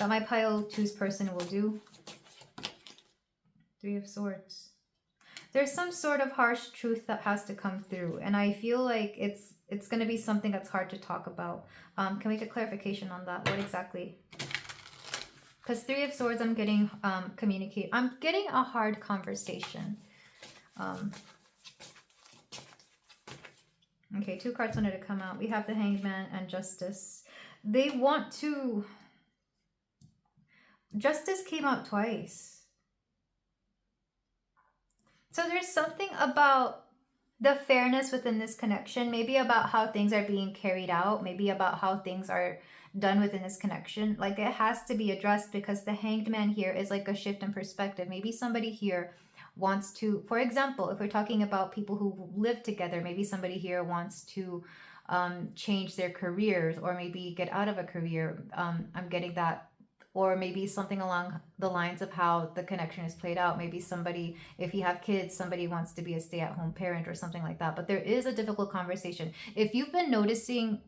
my pile 2's person will do? 3 of Swords. There's some sort of harsh truth that has to come through, and I feel like it's going to be something that's hard to talk about. Can we get clarification on that? What exactly? Because 3 of Swords, I'm getting communicate. I'm getting a hard conversation. Okay, 2 cards wanted to come out. We have the Hanged Man and Justice. They want to... Justice came out twice. So there's something about the fairness within this connection, maybe about how things are being carried out, maybe about how things are done within this connection. Like it has to be addressed, because the Hanged Man here is like a shift in perspective. Maybe somebody here wants to, for example, if we're talking about people who live together, maybe somebody here wants to change their careers, or maybe get out of a career. I'm getting that. Or maybe something along the lines of how the connection is played out. Maybe somebody, if you have kids, somebody wants to be a stay-at-home parent or something like that. But there is a difficult conversation. If you've been noticing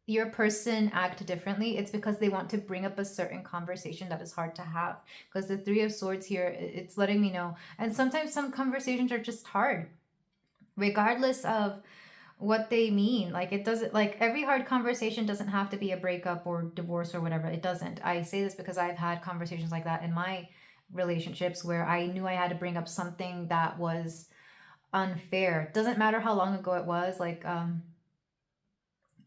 your person act differently, it's because they want to bring up a certain conversation that is hard to have. Because the 3 of Swords here, it's letting me know. And sometimes some conversations are just hard, regardless of what they mean. Like it doesn't, like every hard conversation doesn't have to be a breakup or divorce or whatever. It doesn't. I say this because I've had conversations like that in my relationships, where I knew I had to bring up something that was unfair. Doesn't matter how long ago it was. Like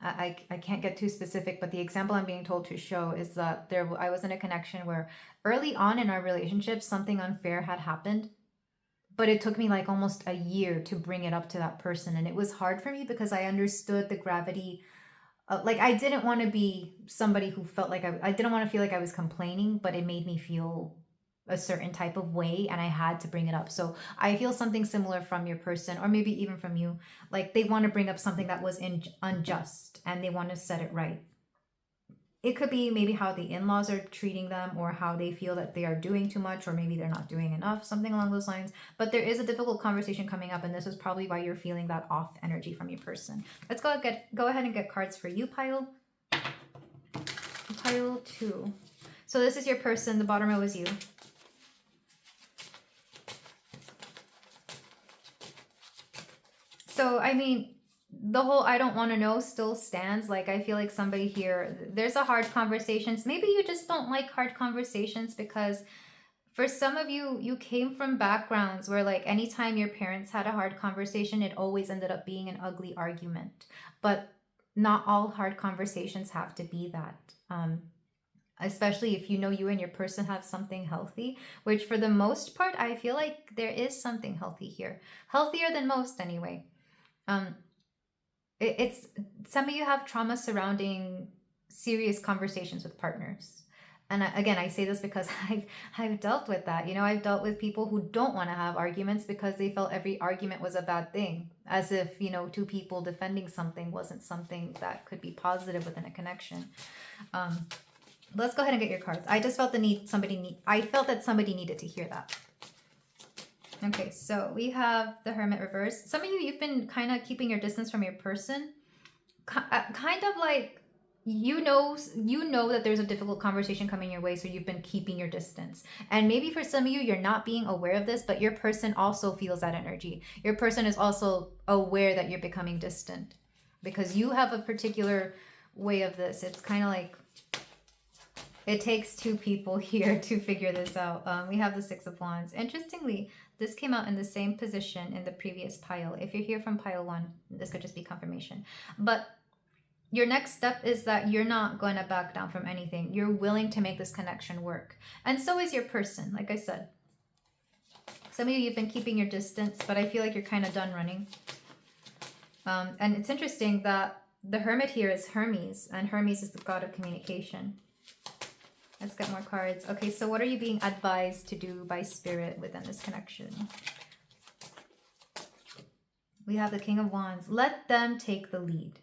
I can't get too specific, but the example I'm being told to show is that I was in a connection where early on in our relationship something unfair had happened. But it took me like almost a year to bring it up to that person. And it was hard for me because I understood the gravity. Like I didn't want to be somebody who felt like I didn't want to feel like I was complaining, but it made me feel a certain type of way, and I had to bring it up. So I feel something similar from your person, or maybe even from you. Like they want to bring up something that was unjust, and they want to set it right. It could be maybe how the in-laws are treating them, or how they feel that they are doing too much, or maybe they're not doing enough, something along those lines. But there is a difficult conversation coming up, and this is probably why you're feeling that off energy from your person. Let's go ahead and get cards for you, pile 2. So this is your person. The bottom row is you. So, I mean, the whole I don't want to know still stands. Like I feel like somebody here, there's a hard conversations. Maybe you just don't like hard conversations, because for some of you, you came from backgrounds where like anytime your parents had a hard conversation, it always ended up being an ugly argument. But not all hard conversations have to be that. Especially if you know you and your person have something healthy, which for the most part, I feel like there is something healthy here. Healthier than most anyway. It's some of you have trauma surrounding serious conversations with partners. And again, I say this because I've dealt with that. You know, I've dealt with people who don't want to have arguments because they felt every argument was a bad thing, as if, you know, two people defending something wasn't something that could be positive within a connection. Let's go ahead and get your cards. I just felt the need, I felt that somebody needed to hear that. Okay, so we have the Hermit reverse. Some of you, you've been kind of keeping your distance from your person. Kind of like, you know that there's a difficult conversation coming your way, so you've been keeping your distance. And maybe for some of you, you're not being aware of this, but your person also feels that energy. Your person is also aware that you're becoming distant because you have a particular way of this. It's kind of like, it takes two people here to figure this out. We have the Six of Wands. Interestingly, this came out in the same position in the previous pile. If you're here from pile 1, this could just be confirmation. But your next step is that you're not going to back down from anything. You're willing to make this connection work. And so is your person, like I said. Some of you, you've been keeping your distance, but I feel like you're kind of done running. And it's interesting that the Hermit here is Hermes, and Hermes is the god of communication. Let's get more cards. Okay, so what are you being advised to do by Spirit within this connection? We have the King of Wands. Let them take the lead.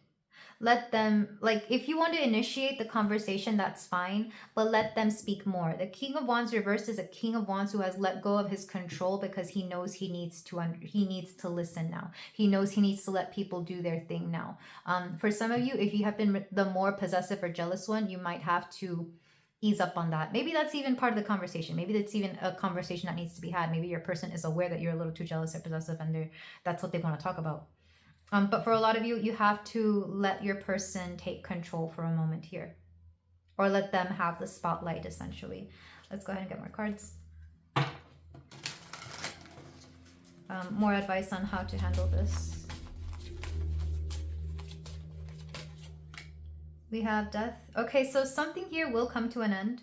Let them, like, if you want to initiate the conversation, that's fine, but let them speak more. The King of Wands reversed is a King of Wands who has let go of his control because he knows he needs to listen now. He knows he needs to let people do their thing now. For some of you, if you have been the more possessive or jealous one, you might have to ease up on that. Maybe that's even part of the conversation. Maybe that's even a conversation that needs to be had. Maybe your person is aware that you're a little too jealous or possessive and that's what they want to talk about. But for a lot of you, you have to let your person take control for a moment here. Or let them have the spotlight, essentially. Let's go ahead and get more cards. More advice on how to handle this. We have Death. Okay, so something here will come to an end.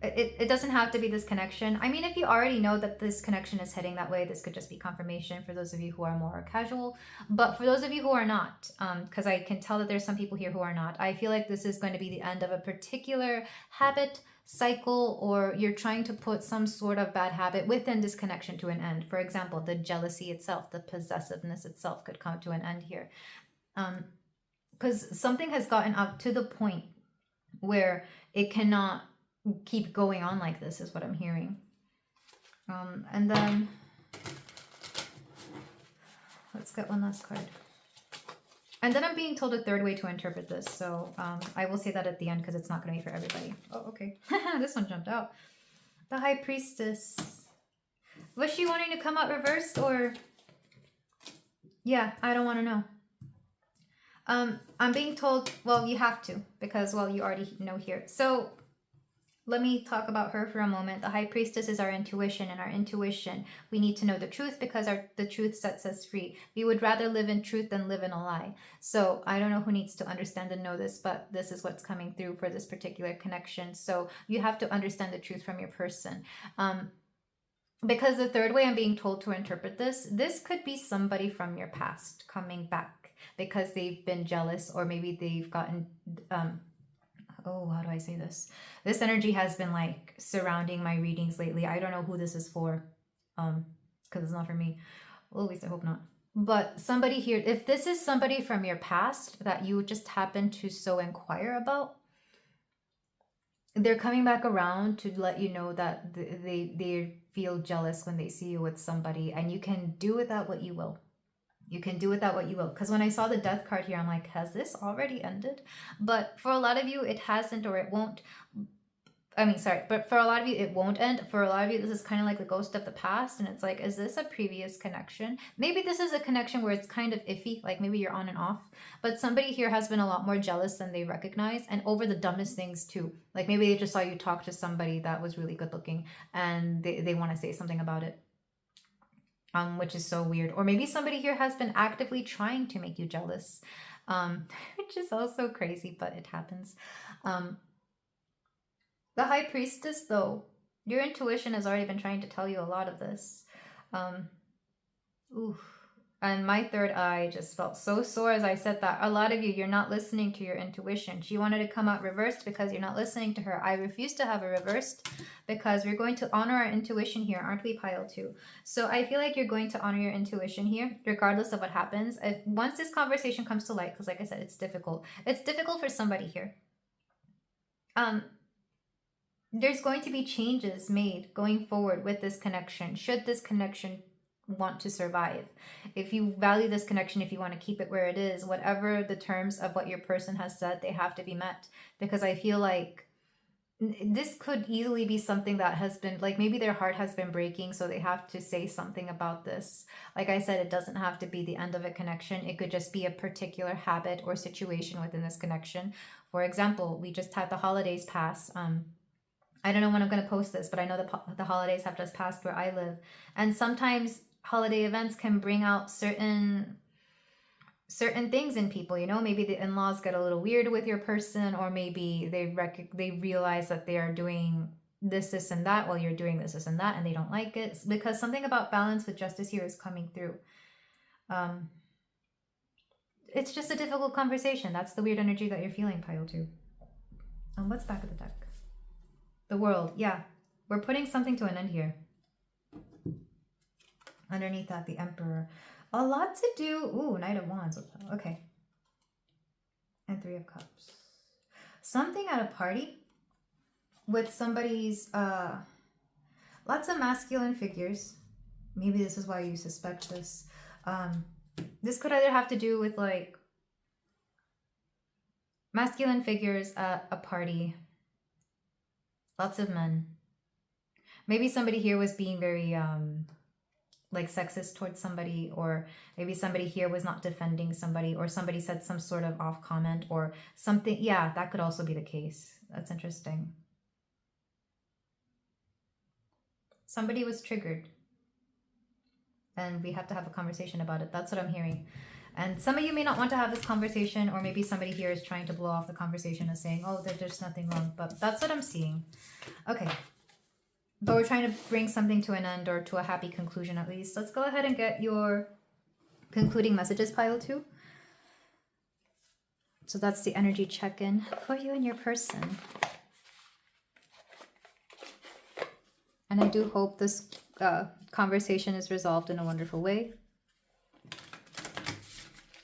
It doesn't have to be this connection. I mean, if you already know that this connection is heading that way, this could just be confirmation for those of you who are more casual. But for those of you who are not, because I can tell that there's some people here who are not, I feel like this is going to be the end of a particular habit, cycle, or you're trying to put some sort of bad habit within this connection to an end. For example, the jealousy itself, the possessiveness itself could come to an end here. Because something has gotten up to the point where it cannot keep going on like this, is what I'm hearing. And then let's get one last card. And then I'm being told a third way to interpret this, so I will say that at the end because it's not going to be for everybody. Oh, okay. This one jumped out. The High Priestess. Was she wanting to come out reversed, or? Yeah, I don't want to know. I'm being told, well, you have to, because, well, you already know here. So let me talk about her for a moment. The High Priestess is our intuition, and our intuition, we need to know the truth because the truth sets us free. We would rather live in truth than live in a lie. So I don't know who needs to understand and know this, but this is what's coming through for this particular connection. So you have to understand the truth from your person. Because the third way I'm being told to interpret this could be somebody from your past coming back because they've been jealous, or maybe they've gotten... oh, how do I say this? This energy has been like surrounding my readings lately. I don't know who this is for, because it's not for me. Well, at least I hope not. But somebody here, if this is somebody from your past that you just happen to so inquire about, they're coming back around to let you know that they feel jealous when they see you with somebody, and you can do with that what you will. You can do with that what you will. Because when I saw the Death card here, I'm like, has this already ended? But for a lot of you, it hasn't, or it won't. But for a lot of you, it won't end. For a lot of you, this is kind of like the ghost of the past. And it's like, is this a previous connection? Maybe this is a connection where it's kind of iffy. Like maybe you're on and off. But somebody here has been a lot more jealous than they recognize. And over the dumbest things too. Like maybe they just saw you talk to somebody that was really good looking. And they want to say something about it. Which is so weird. Or maybe somebody here has been actively trying to make you jealous, which is also crazy, but it happens. The High Priestess, though, your intuition has already been trying to tell you a lot of this. And my third eye just felt so sore as I said that. A lot of you, you're not listening to your intuition. She wanted to come out reversed because you're not listening to her. I refuse to have a reversed because we're going to honor our intuition here, aren't we, pile 2? So I feel like you're going to honor your intuition here, regardless of what happens. Once this conversation comes to light, because like I said, it's difficult. It's difficult for somebody here. There's going to be changes made going forward with this connection, should this connection want to survive. If you value this connection, if you want to keep it where it is, whatever the terms of what your person has said, they have to be met. Because I feel like this could easily be something that has been, like, maybe their heart has been breaking, so they have to say something about this. Like I said, it doesn't have to be the end of a connection. It could just be a particular habit or situation within this connection. For example, we just had the holidays pass. I don't know when I'm going to post this, but I know the holidays have just passed where I live. And sometimes holiday events can bring out certain things in people, you know. Maybe the in-laws get a little weird with your person, or maybe they realize that they are doing this and that while you're doing this and that, and they don't like it, because something about balance with justice here is coming through. It's just a difficult conversation. That's the weird energy that you're feeling, pile 2. What's back of the deck? The World. Yeah, we're putting something to an end here. Underneath that, the Emperor. A lot to do. Ooh, Knight of Wands. Okay. And 3 of Cups. Something at a party with somebody's, lots of masculine figures. Maybe this is why you suspect this. This could either have to do with, like, masculine figures at a party. Lots of men. Maybe somebody here was being very, like, sexist towards somebody, or maybe somebody here was not defending somebody, or somebody said some sort of off comment or something. Yeah, that could also be the case. That's interesting. Somebody was triggered and we have to have a conversation about it. That's what I'm hearing. And some of you may not want to have this conversation, or maybe somebody here is trying to blow off the conversation and saying, oh, there's nothing wrong. But that's what I'm seeing. Okay. But we're trying to bring something to an end, or to a happy conclusion at least. Let's go ahead and get your concluding messages, pile 2. So that's the energy check-in for you and your person. And I do hope this conversation is resolved in a wonderful way.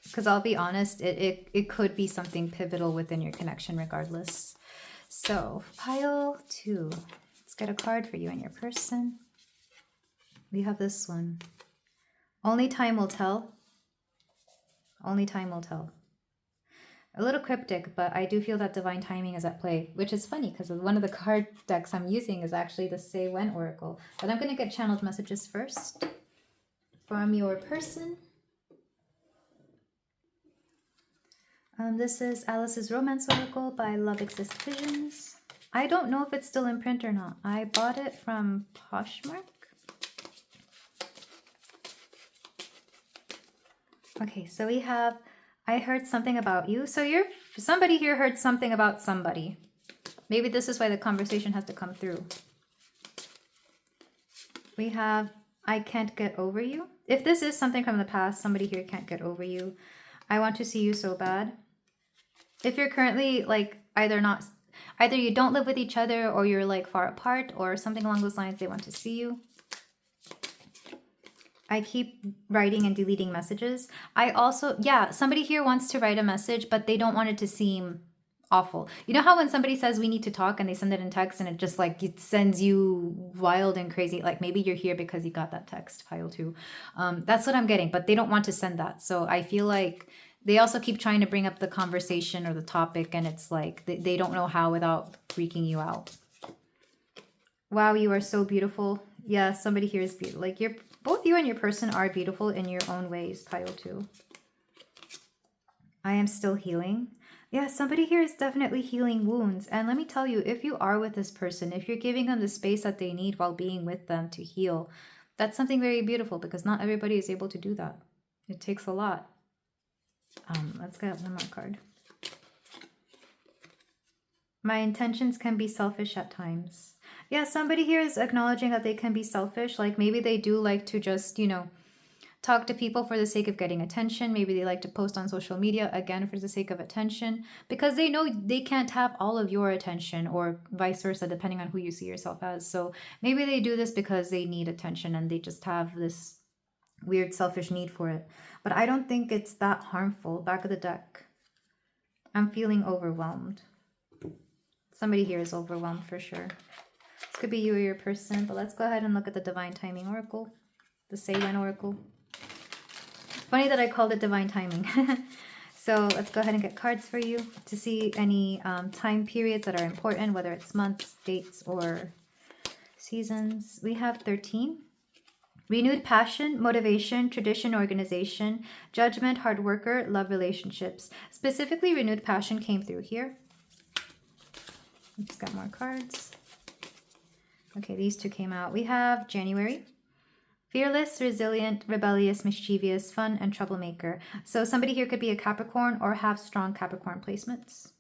Because I'll be honest, it could be something pivotal within your connection regardless. So, pile 2. Let's get a card for you and your person. We have this one. Only time will tell. Only time will tell. A little cryptic, but I do feel that divine timing is at play, which is funny because one of the card decks I'm using is actually the Say When Oracle. But I'm going to get channeled messages first from your person. This is Alice's Romance Oracle by Love Exists Visions. I don't know if it's still in print or not. I bought it from Poshmark. Okay, so we have, I heard something about you. So somebody here heard something about somebody. Maybe this is why the conversation has to come through. We have, I can't get over you. If this is something from the past, somebody here can't get over you. I want to see you so bad. If you're currently, like, either you don't live with each other, or you're, like, far apart, or something along those lines, they want to see you. I keep writing and deleting messages. I also, yeah, somebody here wants to write a message, but they don't want it to seem awful. You know how when somebody says we need to talk and they send it in text and it just, like, it sends you wild and crazy. Like, maybe you're here because you got that text, pile 2. That's what I'm getting, but they don't want to send that. So I feel like they also keep trying to bring up the conversation or the topic, and it's like they don't know how without freaking you out. Wow, you are so beautiful. Yeah, somebody here is beautiful. Like, both you and your person are beautiful in your own ways, pile 2. I am still healing. Yeah, somebody here is definitely healing wounds. And let me tell you, if you are with this person, if you're giving them the space that they need while being with them to heal, that's something very beautiful, because not everybody is able to do that. It takes a lot. Let's get one more card. My intentions can be selfish at times. Yeah, somebody here is acknowledging that they can be selfish. Like, maybe they do like to just, you know, talk to people for the sake of getting attention. Maybe they like to post on social media, again, for the sake of attention, because they know they can't have all of your attention, or vice versa, depending on who you see yourself as. So maybe they do this because they need attention and they just have this weird selfish need for it. But I don't think it's that harmful. Back of the deck. I'm feeling overwhelmed. Somebody here is overwhelmed for sure. This could be you or your person, but let's go ahead and look at the Divine Timing Oracle. The Say When Oracle. Funny that I called it Divine Timing. So let's go ahead and get cards for you to see any time periods that are important, whether it's months, dates, or seasons. We have 13. Renewed passion, motivation, tradition, organization, judgment, hard worker, love, relationships. Specifically, renewed passion came through here. Let's get more cards. Okay, these two came out. We have January. Fearless, resilient, rebellious, mischievous, fun, and troublemaker. So somebody here could be a Capricorn or have strong Capricorn placements.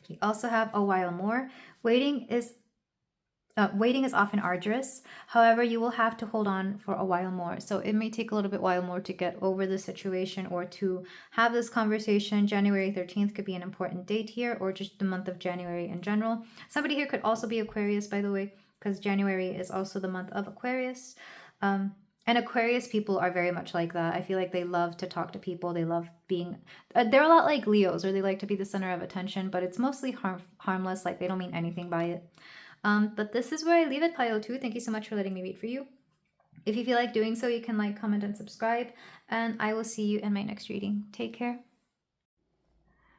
We also have a while more. Waiting is often arduous. However, you will have to hold on for a while more. So it may take a little bit while more to get over the situation or to have this conversation. January 13th could be an important date here, or just the month of January in general. Somebody here could also be Aquarius, by the way, because January is also the month of Aquarius. And Aquarius people are very much like that. I feel like they love to talk to people. They love being, they're a lot like Leos, or they like to be the center of attention, but it's mostly harmless. Like they don't mean anything by it. But this is where I leave it, Pile 2. Thank you so much for letting me read for you. If you feel like doing so, you can like, comment, and subscribe. And I will see you in my next reading. Take care.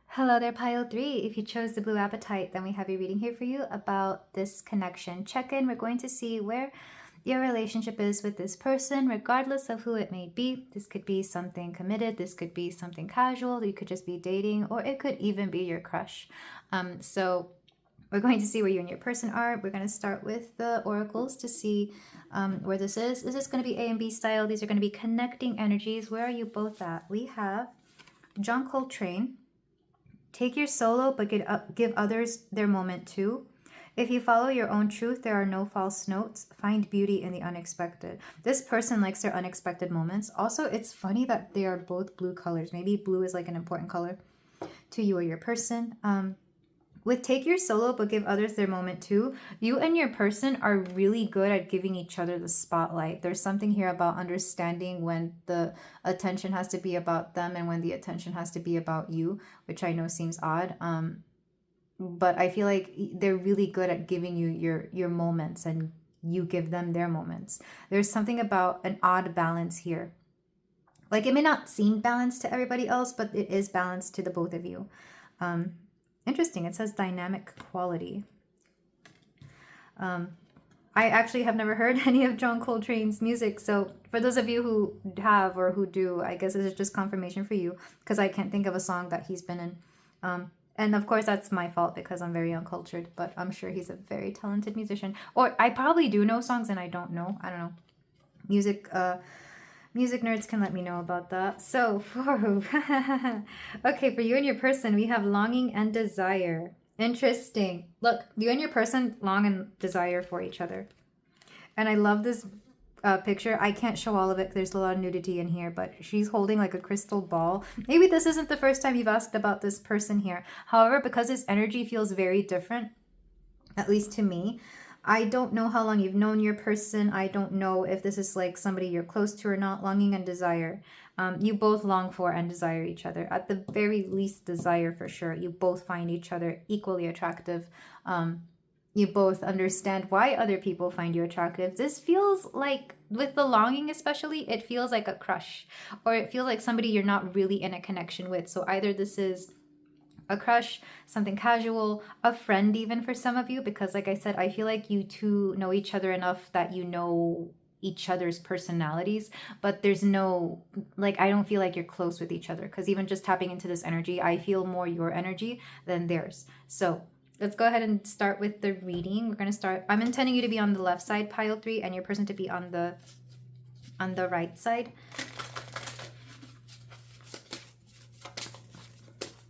Hello there, Pile 3. If you chose the blue apatite, then we have a reading here for you about this connection. Check in. We're going to see where your relationship is with this person, regardless of who it may be. This could be something committed. This could be something casual. You could just be dating, or it could even be your crush. So we're going to see where you and your person are. We're going to start with the oracles to see where this is. Is this going to be A and B style? These are going to be connecting energies. Where are you both at? We have John Coltrane. Take your solo, but give others their moment too. If you follow your own truth, there are no false notes. Find beauty in the unexpected. This person likes their unexpected moments. Also, it's funny that they are both blue colors. Maybe blue is like an important color to you or your person. With take your solo, but give others their moment too, you and your person are really good at giving each other the spotlight. There's something here about understanding when the attention has to be about them and when the attention has to be about you, which I know seems odd. But I feel like they're really good at giving you your moments, and you give them their moments. There's something about an odd balance here. Like it may not seem balanced to everybody else, but it is balanced to the both of you. Interesting. It says dynamic quality. I actually have never heard any of John Coltrane's music. So for those of you who have or who do, I guess this is just confirmation for you, because I can't think of a song that he's been in. And of course, that's my fault because I'm very uncultured, but I'm sure he's a very talented musician. Or I probably do know songs and I don't know. I don't know. Music nerds can let me know about that. So, okay, for you and your person, we have longing and desire. Interesting. Look, you and your person long and desire for each other. And I love this picture. I can't show all of it. There's a lot of nudity in here, but she's holding like a crystal ball. Maybe this isn't the first time you've asked about this person here. However, because his energy feels very different, at least to me, I don't know how long you've known your person. I don't know if this is like somebody you're close to or not. Longing and desire. You both long for and desire each other. At the very least, desire for sure. You both find each other equally attractive. You both understand why other people find you attractive. This feels like, with the longing especially, it feels like a crush. Or it feels like somebody you're not really in a connection with. So either this is a crush, something casual, a friend even for some of you, because like I said, I feel like you two know each other enough that you know each other's personalities, but there's no, like, I don't feel like you're close with each other, because even just tapping into this energy, I feel more your energy than theirs. So let's go ahead and start with the reading. We're going to start, I'm intending you to be on the left side, pile 3, and your person to be on the right side.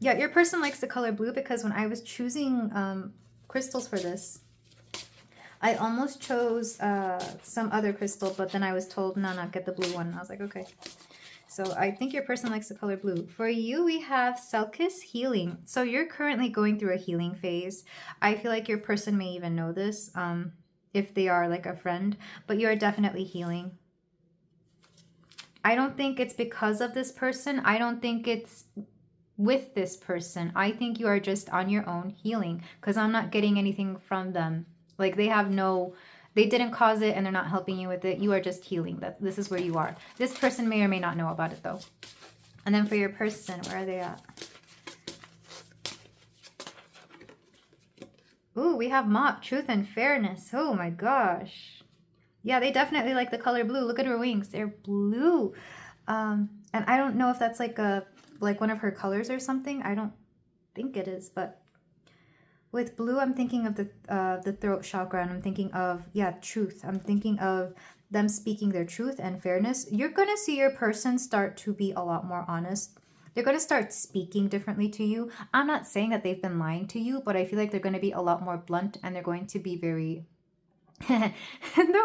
Yeah, your person likes the color blue, because when I was choosing crystals for this, I almost chose some other crystal, but then I was told, no, no, get the blue one. I was like, okay. So I think your person likes the color blue. For you, we have Selkis Healing. So you're currently going through a healing phase. I feel like your person may even know this if they are like a friend, but you are definitely healing. I don't think it's because of this person. I don't think it's with this person. I think you are just on your own healing because I'm not getting anything from them. Like they didn't cause it and they're not helping you with it. You are just healing. This is where you are. This person may or may not know about it though. And then for your person, where are they at? Ooh, we have Mop, Truth and Fairness. Oh my gosh. Yeah, they definitely like the color blue. Look at her wings. They're blue. And I don't know if that's like one of her colors or something. I don't think it is, but with blue, I'm thinking of the throat chakra, and I'm thinking of, yeah, truth. I'm thinking of them speaking their truth and fairness. You're going to see your person start to be a lot more honest. They're going to start speaking differently to you. I'm not saying that they've been lying to you, but I feel like they're going to be a lot more blunt, and they're going to be very... the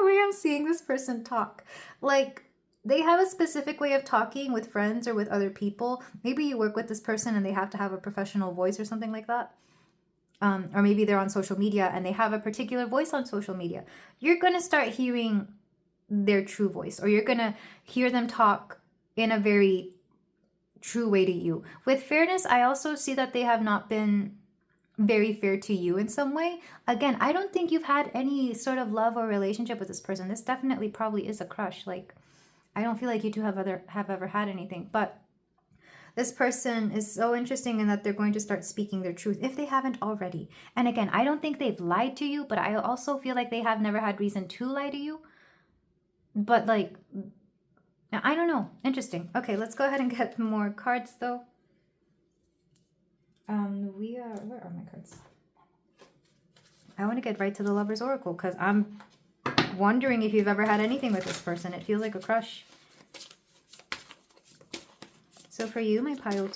way I'm seeing this person talk, like they have a specific way of talking with friends or with other people. Maybe you work with this person and they have to have a professional voice or something like that. Or maybe they're on social media and they have a particular voice on social media. You're going to start hearing their true voice, or you're going to hear them talk in a very true way to you. With fairness, I also see that they have not been very fair to you in some way. Again, I don't think you've had any sort of love or relationship with this person. This definitely probably is a crush. Like, I don't feel like you two have ever had anything, but this person is so interesting in that they're going to start speaking their truth if they haven't already. And again, I don't think they've lied to you, but I also feel like they have never had reason to lie to you. But like, I don't know. Interesting. Okay, let's go ahead and get more cards though. Where are my cards? I want to get right to the Lover's Oracle because I'm wondering if you've ever had anything with this person. It feels like a crush. So for you, my pile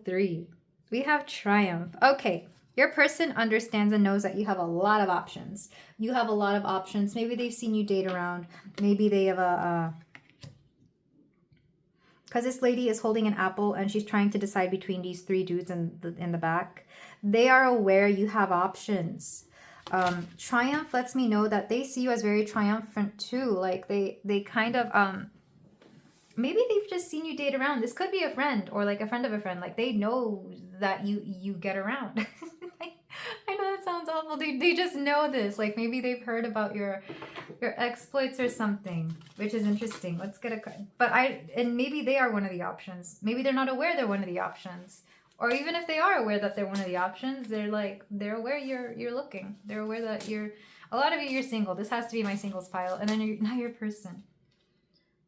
3, we have Triumph. Okay, your person understands and knows that you have a lot of options. You have a lot of options. Maybe they've seen you date around. Maybe they have because this lady is holding an apple and she's trying to decide between these 3 dudes in the back. They are aware you have options. Triumph lets me know that they see you as very triumphant too. Like they kind of maybe they've just seen you date around. This could be a friend or like a friend of a friend. Like they know that you get around. I know that sounds awful. They just know this. Like maybe they've heard about your exploits or something, which is interesting. Let's get a card. And maybe they are one of the options. Maybe they're not aware they're one of the options. Or even if they are aware that they're one of the options, they're aware you're looking. They're aware that a lot of you're single. This has to be my singles pile. And then now your person.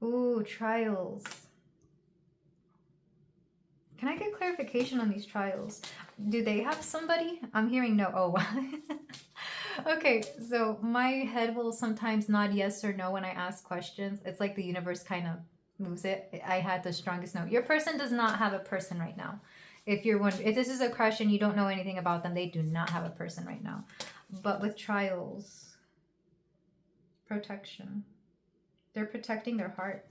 Ooh, trials. Can I get clarification on these trials? Do they have somebody? I'm hearing no. Oh, okay. So my head will sometimes nod yes or no when I ask questions. It's like the universe kind of moves it. I had the strongest no. Your person does not have a person right now. If this is a crush and you don't know anything about them, they do not have a person right now. But with trials, protection. They're protecting their heart.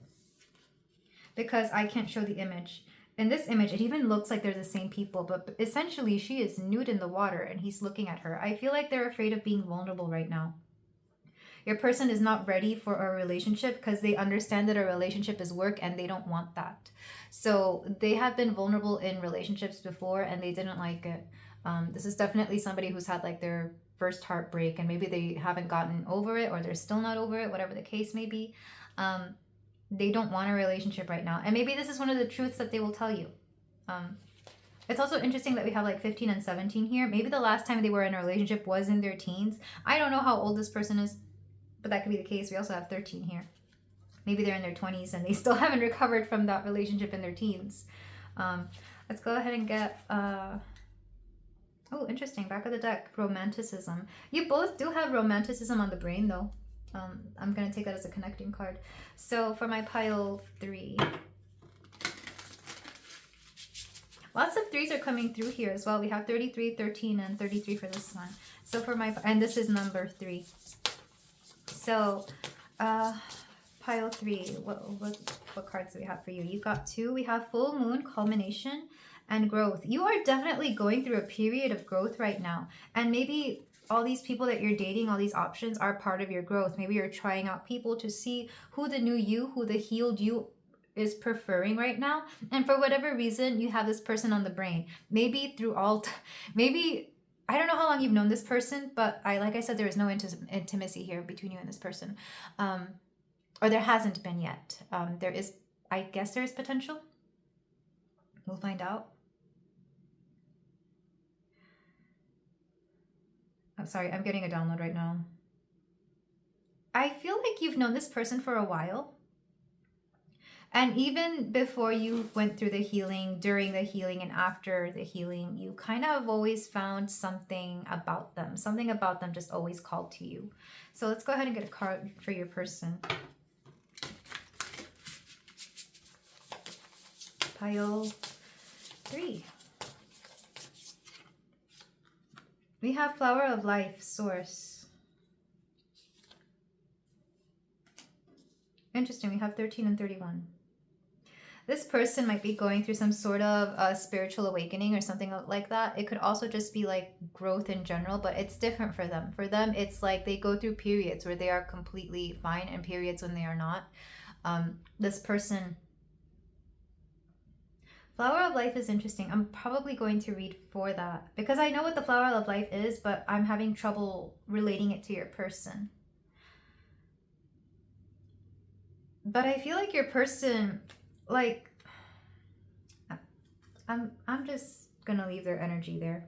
Because I can't show the image. In this image, it even looks like they're the same people, but essentially she is nude in the water and he's looking at her. I feel like they're afraid of being vulnerable right now. Your person is not ready for a relationship because they understand that a relationship is work and they don't want that. So they have been vulnerable in relationships before and they didn't like it. This is definitely somebody who's had like their first heartbreak and maybe they haven't gotten over it or they're still not over it, whatever the case may be. They don't want a relationship right now. And maybe this is one of the truths that they will tell you. It's also interesting that we have like 15 and 17 here. Maybe the last time they were in a relationship was in their teens. I don't know how old this person is, but that could be the case. We also have 13 here. Maybe they're in their 20s and they still haven't recovered from that relationship in their teens. Let's go ahead and get... oh, interesting. Back of the deck. Romanticism. You both do have romanticism on the brain, though. I'm going to take that as a connecting card. So for my pile 3... Lots of threes are coming through here as well. We have 33, 13, and 33 for this one. So for my, and this is number 3. So, pile 3, what cards do we have for you? You got 2. We have full moon, culmination, and growth. You are definitely going through a period of growth right now. And maybe all these people that you're dating, all these options are part of your growth. Maybe you're trying out people to see who the new you, who the healed you is preferring right now. And for whatever reason, you have this person on the brain. Maybe through maybe, I don't know how long you've known this person, but like I said, there is no intimacy here between you and this person. Or there hasn't been yet. There is, I guess there is potential. We'll find out. I'm sorry, I'm getting a download right now. I feel like you've known this person for a while. And even before you went through the healing, during the healing, and after the healing, you kind of always found something about them. Something about them just always called to you. So let's go ahead and get a card for your person. Pile 3. We have Flower of Life, Source. Interesting, we have 13 and 31. This person might be going through some sort of a spiritual awakening or something like that. It could also just be like growth in general, but it's different for them. For them, it's like they go through periods where they are completely fine and periods when they are not. This person... Flower of Life is interesting. I'm probably going to read for that because I know what the Flower of Life is, but I'm having trouble relating it to your person. But I feel like your person, like, I'm just gonna leave their energy there.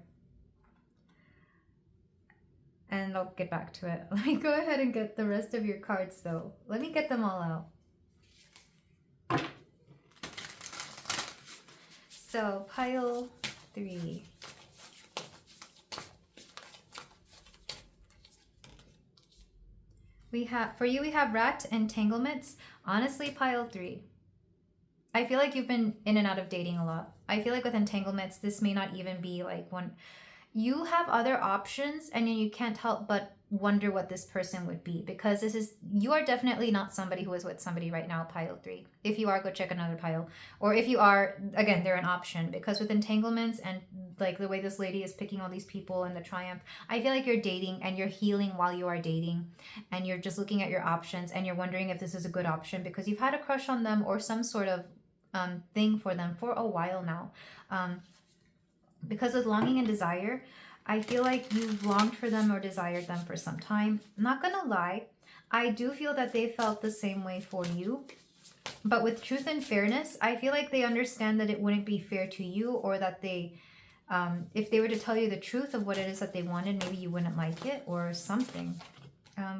And I'll get back to it. Let me go ahead and get the rest of your cards though. Let me get them all out. So, pile 3. For you, we have rat entanglements. Honestly, pile 3. I feel like you've been in and out of dating a lot. I feel like with entanglements, this may not even be like one. You have other options and you can't help but wonder what this person would be because you are definitely not somebody who is with somebody right now, pile 3. If you are, go check another pile. Or if you are, again, they're an option because with entanglements and like the way this lady is picking all these people and the triumph, I feel like you're dating and you're healing while you are dating and you're just looking at your options and you're wondering if this is a good option because you've had a crush on them or some sort of thing for them for a while now. Because with longing and desire, I feel like you've longed for them or desired them for some time. I'm not gonna lie, I do feel that they felt the same way for you. But with truth and fairness, I feel like they understand that it wouldn't be fair to you or that they, if they were to tell you the truth of what it is that they wanted, maybe you wouldn't like it or something.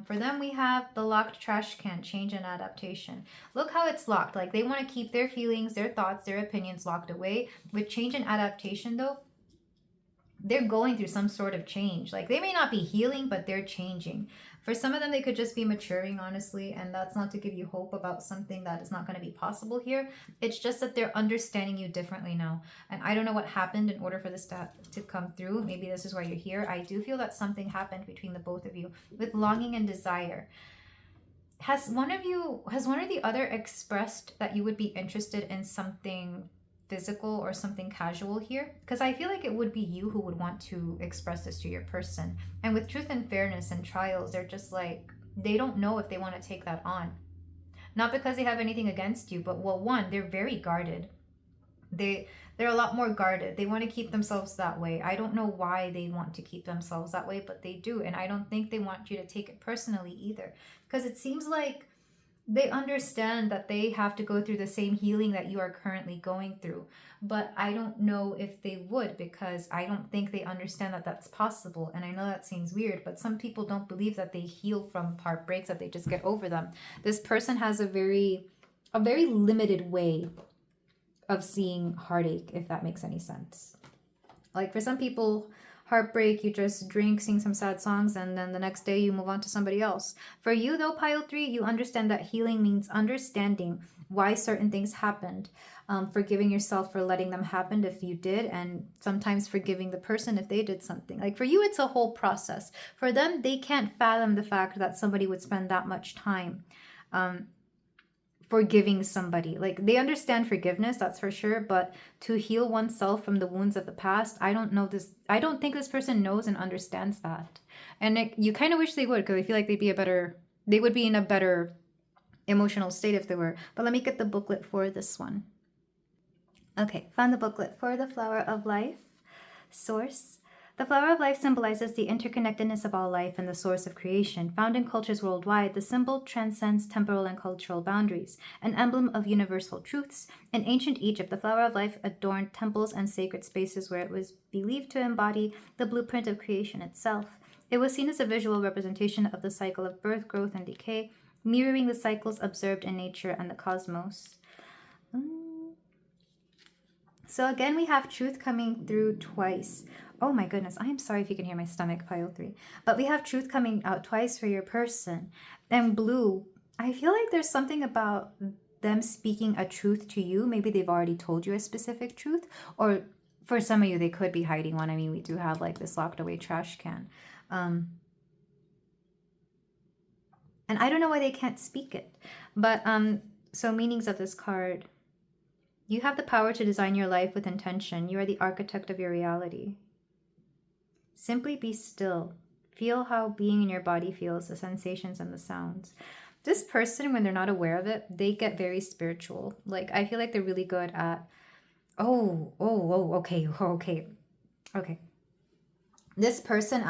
For them, we have the locked trash can, change and adaptation. Look how it's locked. Like they want to keep their feelings, their thoughts, their opinions locked away. With change and adaptation, though, they're going through some sort of change. Like they may not be healing, but they're changing. For some of them, they could just be maturing, honestly, and that's not to give you hope about something that is not going to be possible here. It's just that they're understanding you differently now. And I don't know what happened in order for this to come through. Maybe this is why you're here. I do feel that something happened between the both of you with longing and desire. Has one or the other expressed that you would be interested in something physical or something casual here? Because I feel like it would be you who would want to express this to your person. And with truth and fairness and trials, they're just like, they don't know if they want to take that on. Not because they have anything against you, but well, one, they're very guarded. They're a lot more guarded. They want to keep themselves that way. I don't know why they want to keep themselves that way, but they do. And I don't think they want you to take it personally either. Because it seems like they understand that they have to go through the same healing that you are currently going through. But I don't know if they would, because I don't think they understand that that's possible. And I know that seems weird, but some people don't believe that they heal from heartbreaks, that they just get over them. This person has a very limited way of seeing heartache, if that makes any sense. Like for some people, heartbreak, you just drink, sing some sad songs, and then the next day you move on to somebody else. For you though, pile 3, you understand that healing means understanding why certain things happened, forgiving yourself for letting them happen if you did, and sometimes forgiving the person if they did something. Like for you, it's a whole process. For them, they can't fathom the fact that somebody would spend that much time forgiving somebody. Like they understand forgiveness, that's for sure, but to heal oneself from the wounds of the past, I don't think this person knows and understands that. And you kind of wish they would, because I feel like they would be in a better emotional state if they were. But let me get the booklet for this one. Okay, found the booklet for the Flower of Life. Source. The flower of life symbolizes the interconnectedness of all life and the source of creation. Found in cultures worldwide, the symbol transcends temporal and cultural boundaries, an emblem of universal truths. In ancient Egypt, the flower of life adorned temples and sacred spaces where it was believed to embody the blueprint of creation itself. It was seen as a visual representation of the cycle of birth, growth, and decay, mirroring the cycles observed in nature and the cosmos. So again, we have truth coming through twice. Oh my goodness, I am sorry if you can hear my stomach, pile 3. But we have truth coming out twice for your person. And blue, I feel like there's something about them speaking a truth to you. Maybe they've already told you a specific truth. Or for some of you, they could be hiding one. I mean, we do have like this locked away trash can. And I don't know why they can't speak it. But so meanings of this card. You have the power to design your life with intention. You are the architect of your reality. Simply be still. Feel how being in your body feels, the sensations and the sounds. This person, when they're not aware of it, they get very spiritual. Like, I feel like they're really good at, okay. This person,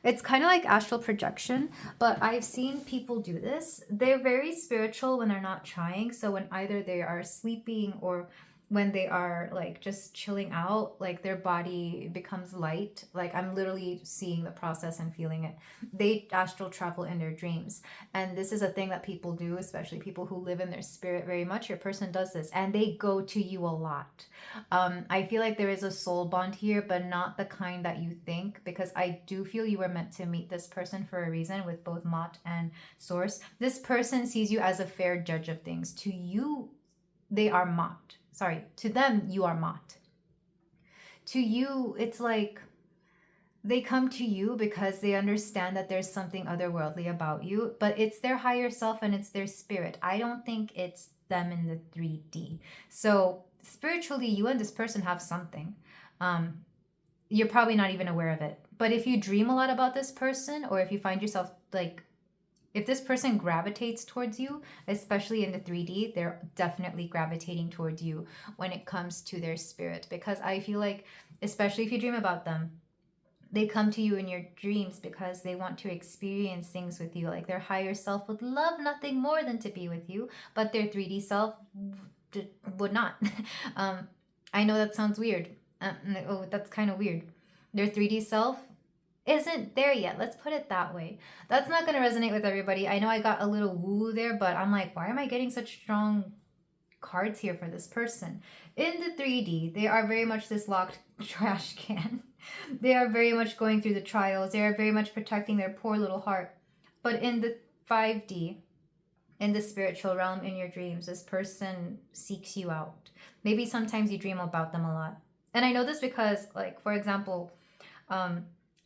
it's kind of like astral projection, but I've seen people do this. They're very spiritual when they're not trying. So when either they are sleeping or when they are like just chilling out, like their body becomes light. Like I'm literally seeing the process and feeling it. They astral travel in their dreams. And this is a thing that people do, especially people who live in their spirit very much. Your person does this and they go to you a lot. I feel like there is a soul bond here, but not the kind that you think, because I do feel you were meant to meet this person for a reason with both Mott and Source. This person sees you as a fair judge of things. To you, they are Mott. Sorry, to them, you are Mott. To you, it's like they come to you because they understand that there's something otherworldly about you, but it's their higher self and it's their spirit. I don't think it's them in the 3D. So spiritually, you and this person have something. You're probably not even aware of it. But if you dream a lot about this person, or if you find yourself like, if this person gravitates towards you, especially in the 3D, they're definitely gravitating towards you when it comes to their spirit. Because I feel like, especially if you dream about them, they come to you in your dreams because they want to experience things with you. Like their higher self would love nothing more than to be with you, but their 3D self would not. I know that sounds weird. That's kind of weird. Their 3D self isn't there yet. Let's put it that way. That's not going to resonate with everybody. I know I got a little woo there, but I'm like, why am I getting such strong cards here for this person? In the 3D, they are very much this locked trash can. They are very much going through the trials. They are very much protecting their poor little heart. But in the 5D, in the spiritual realm, in your dreams, this person seeks you out. Maybe sometimes you dream about them a lot. And I know this because, like, for example,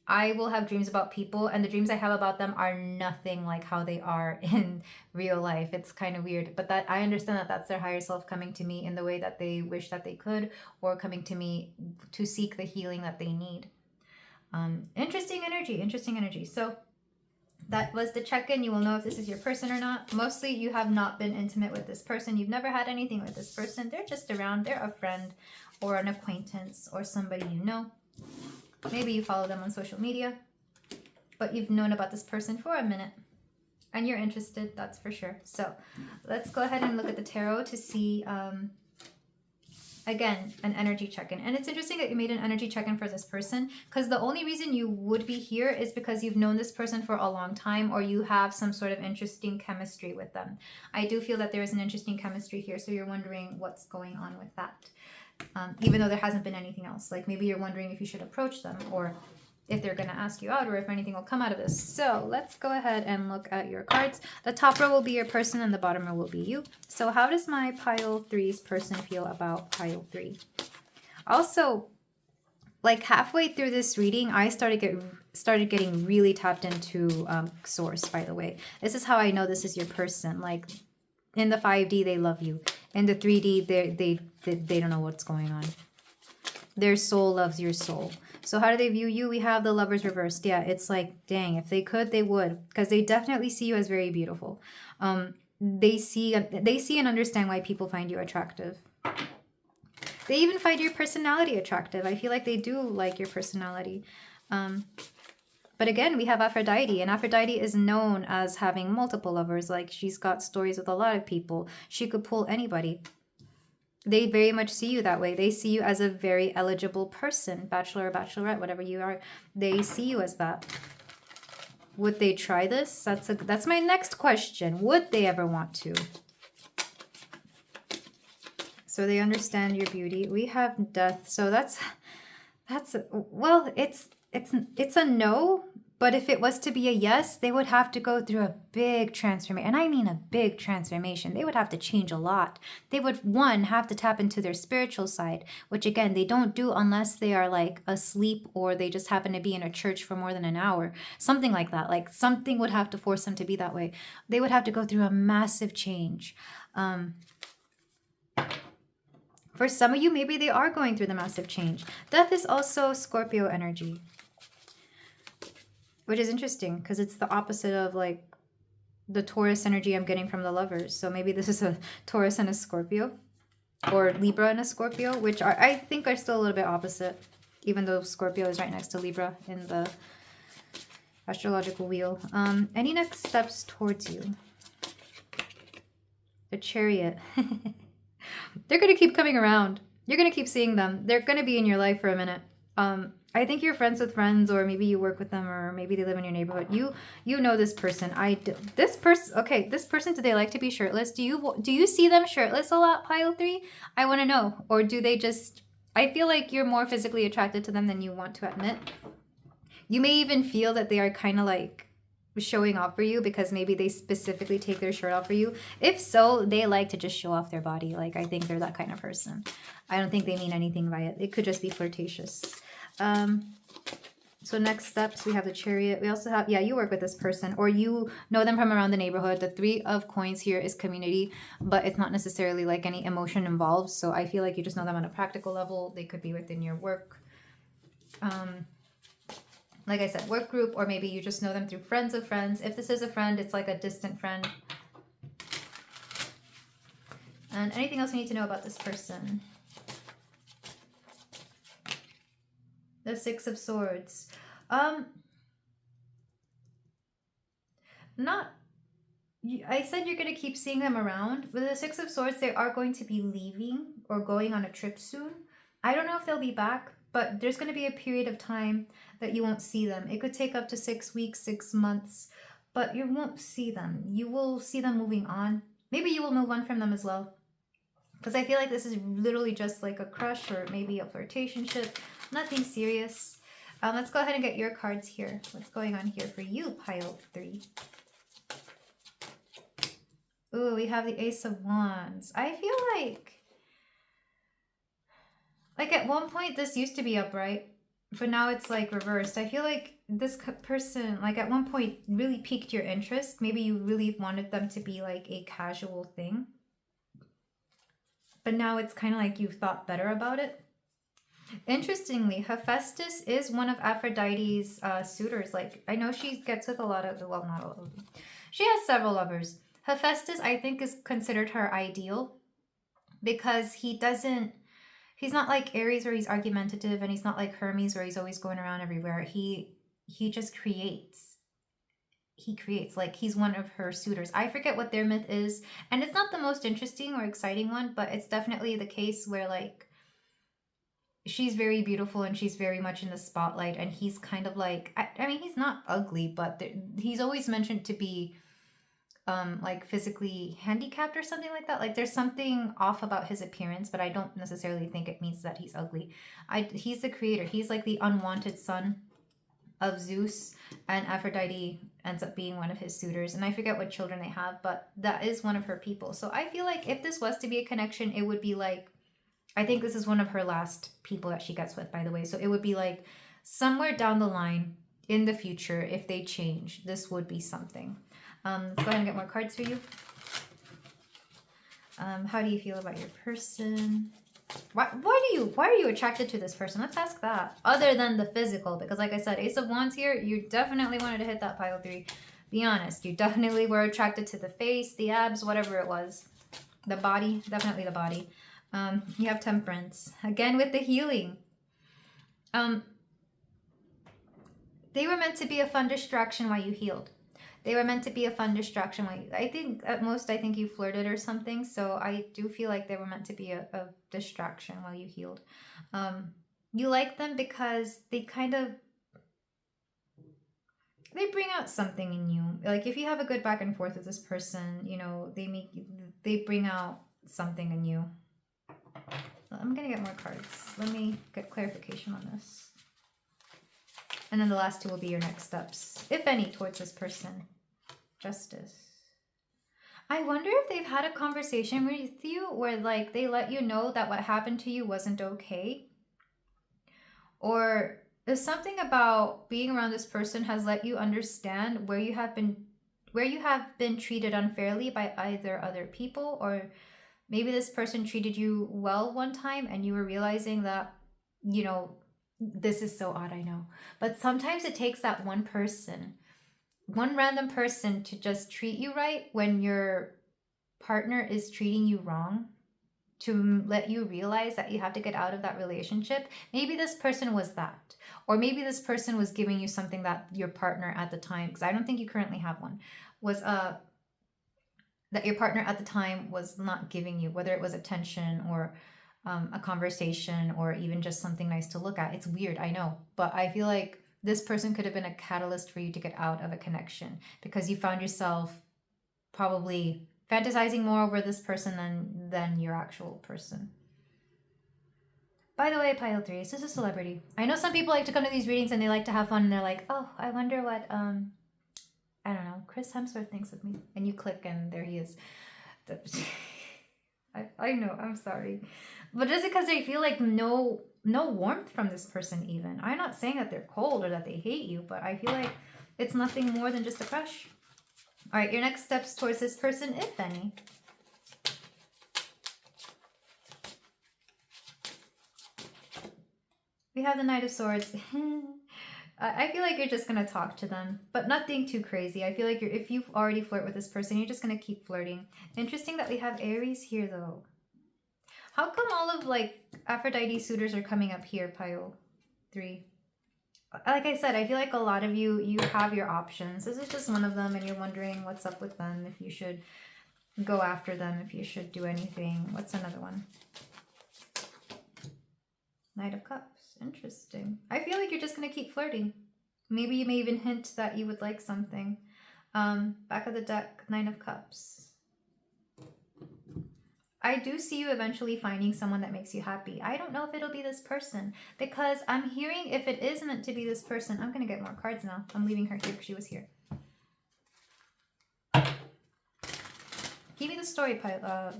I will have dreams about people, and the dreams I have about them are nothing like how they are in real life. It's kind of weird, but that I understand that that's their higher self coming to me in the way that they wish that they could, or coming to me to seek the healing that they need. Interesting energy. So that was the check-in. You will know if this is your person or not. Mostly you have not been intimate with this person. You've never had anything with this person. They're just around. They're a friend or an acquaintance or somebody you know. Maybe you follow them on social media, but you've known about this person for a minute and you're interested, that's for sure. So let's go ahead and look at the tarot to see, again, an energy check-in. And it's interesting that you made an energy check-in for this person, because the only reason you would be here is because you've known this person for a long time, or you have some sort of interesting chemistry with them. I do feel that there is an interesting chemistry here, so you're wondering what's going on with that. Even though there hasn't been anything else. Like maybe you're wondering if you should approach them, or if they're going to ask you out or if anything will come out of this. So let's go ahead and look at your cards. The top row will be your person and the bottom row will be you. So how does my pile 3's person feel about pile 3? Also, like halfway through this reading, I started getting really tapped into source, by the way. This is how I know this is your person. Like in the 5D, they love you. In the 3D, they don't know what's going on. Their soul loves your soul. So how do they view you? We have the Lovers reversed. Yeah, it's like, dang, if they could, they would. Because they definitely see you as very beautiful. They see and understand why people find you attractive. They even find your personality attractive. I feel like they do like your personality. But again, we have Aphrodite, and Aphrodite is known as having multiple lovers. Like, she's got stories with a lot of people. She could pull anybody. They very much see you that way. They see you as a very eligible person, bachelor or bachelorette, whatever you are. They see you as that. Would they try this? That's my next question. Would they ever want to? So they understand your beauty. We have death. So well, it's a no, but if it was to be a yes, they would have to go through a big transformation. And I mean a big transformation. They would have to change a lot. They would, one, have to tap into their spiritual side, which again, they don't do unless they are like asleep or they just happen to be in a church for more than an hour. Something like that. Like something would have to force them to be that way. They would have to go through a massive change. For some of you, maybe they are going through the massive change. Death is also Scorpio energy, which is interesting because it's the opposite of like the Taurus energy I'm getting from the Lovers. So maybe this is a Taurus and a Scorpio, or Libra and a Scorpio, which I think are still a little bit opposite, even though Scorpio is right next to Libra in the astrological wheel. Any next steps towards you? The Chariot. They're going to keep coming around. You're going to keep seeing them. They're going to be in your life for a minute. I think you're friends with friends, or maybe you work with them, or maybe they live in your neighborhood. You know this person. This person, do they like to be shirtless? Do you see them shirtless a lot, pile 3? I want to know. Or do they just, I feel like you're more physically attracted to them than you want to admit. You may even feel that they are kind of like showing off for you because maybe they specifically take their shirt off for you. If so, they like to just show off their body. Like, I think they're that kind of person. I don't think they mean anything by it. It could just be flirtatious. So next steps, we have the Chariot. We also have, yeah, you work with this person or you know them from around the neighborhood. The 3 of Coins here is community, but it's not necessarily like any emotion involved. So I feel like you just know them on a practical level. They could be within your work. Like I said, work group, or maybe you just know them through friends of friends. If this is a friend, it's like a distant friend. And anything else you need to know about this person? The 6 of Swords. I said you're going to keep seeing them around. With the 6 of Swords, they are going to be leaving or going on a trip soon. I don't know if they'll be back, but there's going to be a period of time that you won't see them. It could take up to 6 weeks, 6 months, but you won't see them. You will see them moving on. Maybe you will move on from them as well. Because I feel like this is literally just like a crush or maybe a flirtationship. Nothing serious. Let's go ahead and get your cards here. What's going on here for you, pile 3? Ooh, we have the Ace of Wands. I feel like at one point this used to be upright, but now it's like reversed. I feel like this person, like at one point, really piqued your interest. Maybe you really wanted them to be like a casual thing. But now it's kind of like you've thought better about it. Interestingly, Hephaestus is one of Aphrodite's suitors. Like, I know she gets with a lot of, well, not all of them. She has several lovers. Hephaestus, I think, is considered her ideal because he's not like Aries where he's argumentative, and he's not like Hermes where he's always going around everywhere. He just creates. He creates, like, he's one of her suitors. I forget what their myth is, and it's not the most interesting or exciting one, but it's definitely the case where, like, she's very beautiful and she's very much in the spotlight, and he's kind of like, I mean, he's not ugly, but he's always mentioned to be like physically handicapped or something like that. Like, there's something off about his appearance, but I don't necessarily think it means that he's ugly. He's the creator. He's like the unwanted son of Zeus, and Aphrodite ends up being one of his suitors. And I forget what children they have, but that is one of her people. So I feel like if this was to be a connection, it would be like, I think this is one of her last people that she gets with, by the way. So it would be like somewhere down the line in the future, if they change, this would be something. Let's go ahead and get more cards for you. How do you feel about your person? Why are you attracted to this person? Let's ask that. Other than the physical, because like I said, Ace of Wands here, you definitely wanted to hit that pile 3. Be honest, you definitely were attracted to the face, the abs, whatever it was. The body, definitely the body. You have Temperance. Again with the healing. They were meant to be a fun distraction while you healed. They were meant to be a fun distraction while you, I think at most, I think you flirted or something. So I do feel like they were meant to be a distraction while you healed. You like them because they kind of, they bring out something in you. Like if you have a good back and forth with this person, you know, they bring out something in you. I'm gonna get more cards. Let me get clarification on this. And then the last 2 will be your next steps, if any, towards this person. Justice. I wonder if they've had a conversation with you where like they let you know that what happened to you wasn't okay. Or there's something about being around this person has let you understand where you have been treated unfairly by either other people, or maybe this person treated you well one time and you were realizing that, you know, this is so odd, I know. But sometimes it takes that one person, one random person to just treat you right when your partner is treating you wrong, to let you realize that you have to get out of that relationship. Maybe this person was that. Or maybe this person was giving you something that your partner at the time, because I don't think you currently have one, was that your partner at the time was not giving you, whether it was attention or a conversation or even just something nice to look at. It's weird, I know, but I feel like this person could have been a catalyst for you to get out of a connection, because you found yourself probably fantasizing more over this person than your actual person. By the way, pile 3, is this a celebrity? I know some people like to come to these readings and they like to have fun and they're like, oh, I wonder what I don't know, Chris Hemsworth thinks of me. And you click and there he is. I know, I'm sorry. But just because I feel like no warmth from this person even. I'm not saying that they're cold or that they hate you, but I feel like it's nothing more than just a crush. All right, your next steps towards this person, if any. We have the Knight of Swords. I feel like you're just going to talk to them, but nothing too crazy. I feel like if you've already flirted with this person, you're just going to keep flirting. Interesting that we have Aries here, though. How come all of, like, Aphrodite suitors are coming up here, pile 3? Like I said, I feel like a lot of you have your options. This is just one of them, and you're wondering what's up with them, if you should go after them, if you should do anything. What's another one? Knight of Cups. Interesting. I feel like you're just going to keep flirting. Maybe you may even hint that you would like something. Back of the deck, Nine of Cups. I do see you eventually finding someone that makes you happy. I don't know if it'll be this person, because I'm hearing if it is meant to be this person. I'm going to get more cards now. I'm leaving her here because she was here. Give me the story,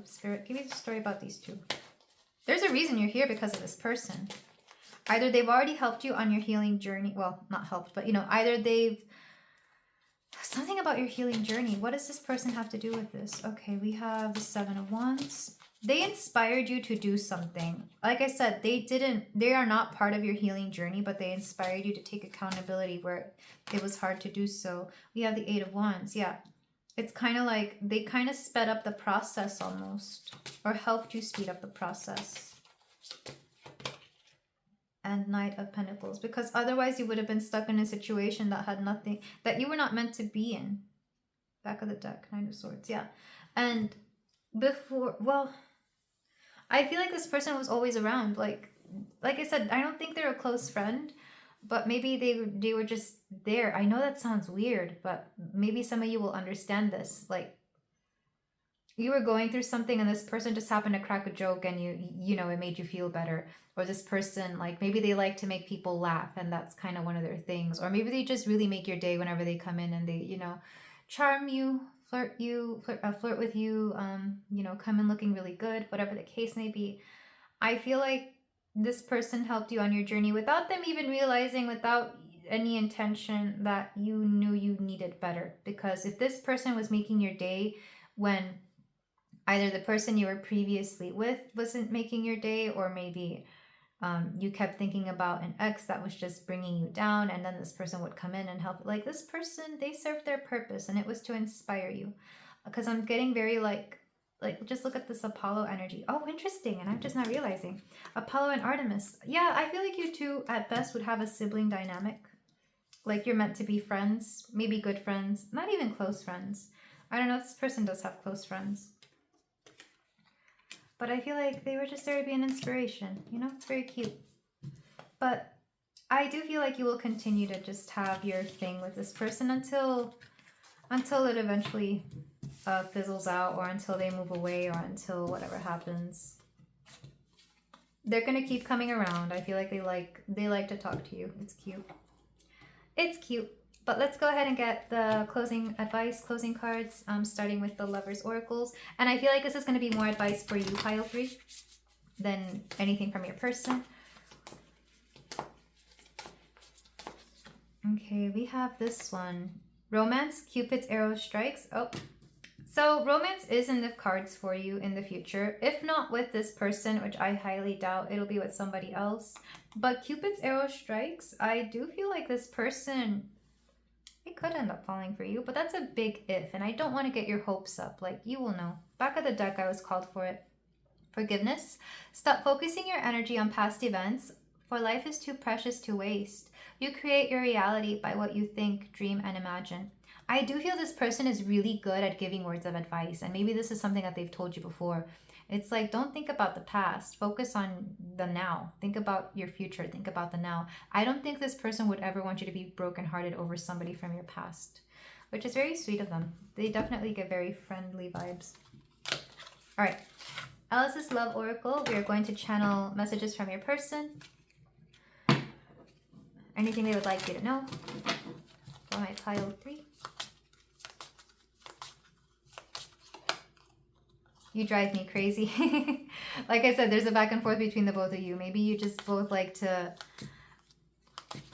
Spirit. Give me the story about these two. There's a reason you're here, because of this person. Either they've already helped you on your healing journey. Well, not helped, but, you know, either they've... Something about your healing journey. What does this person have to do with this? Okay, we have the Seven of Wands. They inspired you to do something. Like I said, they are not part of your healing journey, but they inspired you to take accountability where it was hard to do so. We have the Eight of Wands. Yeah. It's kind of like they kind of sped up the process almost, or helped you speed up the process. And Knight of Pentacles, because otherwise you would have been stuck in a situation that had nothing, that you were not meant to be in. Back of the deck, Knight of Swords, yeah. And before, well, I feel like this person was always around. Like I said, I don't think they're a close friend, but maybe they were just there. I know that sounds weird, but maybe some of you will understand this. Like, you were going through something and this person just happened to crack a joke and you know it made you feel better. Or this person, like maybe they like to make people laugh and that's kind of one of their things. Or maybe they just really make your day whenever they come in and they, you know, charm you, flirt with you, you know, come in looking really good, whatever the case may be. I feel like this person helped you on your journey without them even realizing, without any intention that you knew you needed better. Because if this person was making your day when either the person you were previously with wasn't making your day, or maybe you kept thinking about an ex that was just bringing you down, and then this person would come in and help. Like this person, they served their purpose and it was to inspire you. Because I'm getting very like just look at this Apollo energy. Oh, interesting. And I'm just not realizing. Apollo and Artemis. Yeah, I feel like you two at best would have a sibling dynamic. Like you're meant to be friends, maybe good friends, not even close friends. I don't know if this person does have close friends. But I feel like they were just there to be an inspiration. You know, it's very cute. But I do feel like you will continue to just have your thing with this person until it eventually fizzles out, or until they move away, or until whatever happens. They're gonna keep coming around. I feel like they like to talk to you. It's cute. It's cute. But let's go ahead and get the closing advice, closing cards, starting with the Lover's Oracles. And I feel like this is going to be more advice for you, pile 3, than anything from your person. Okay, we have this one. Romance, Cupid's arrow strikes. Oh, so romance is in the cards for you in the future. If not with this person, which I highly doubt, it'll be with somebody else. But Cupid's arrow strikes, I do feel like this person, it could end up falling for you, but that's a big if, and I don't want to get your hopes up. Like, you will know. Back of the deck, I was called for it. Forgiveness. Stop focusing your energy on past events, for life is too precious to waste. You create your reality by what you think, dream, and imagine. I do feel this person is really good at giving words of advice, and maybe this is something that they've told you before. It's like, don't think about the past. Focus on the now. Think about your future. Think about the now. I don't think this person would ever want you to be brokenhearted over somebody from your past, which is very sweet of them. They definitely give very friendly vibes. All right. Alice's Love Oracle. We are going to channel messages from your person. Anything they would like you to know. For my pile 3. You drive me crazy. Like I said, there's a back and forth between the both of you. Maybe you just both like to,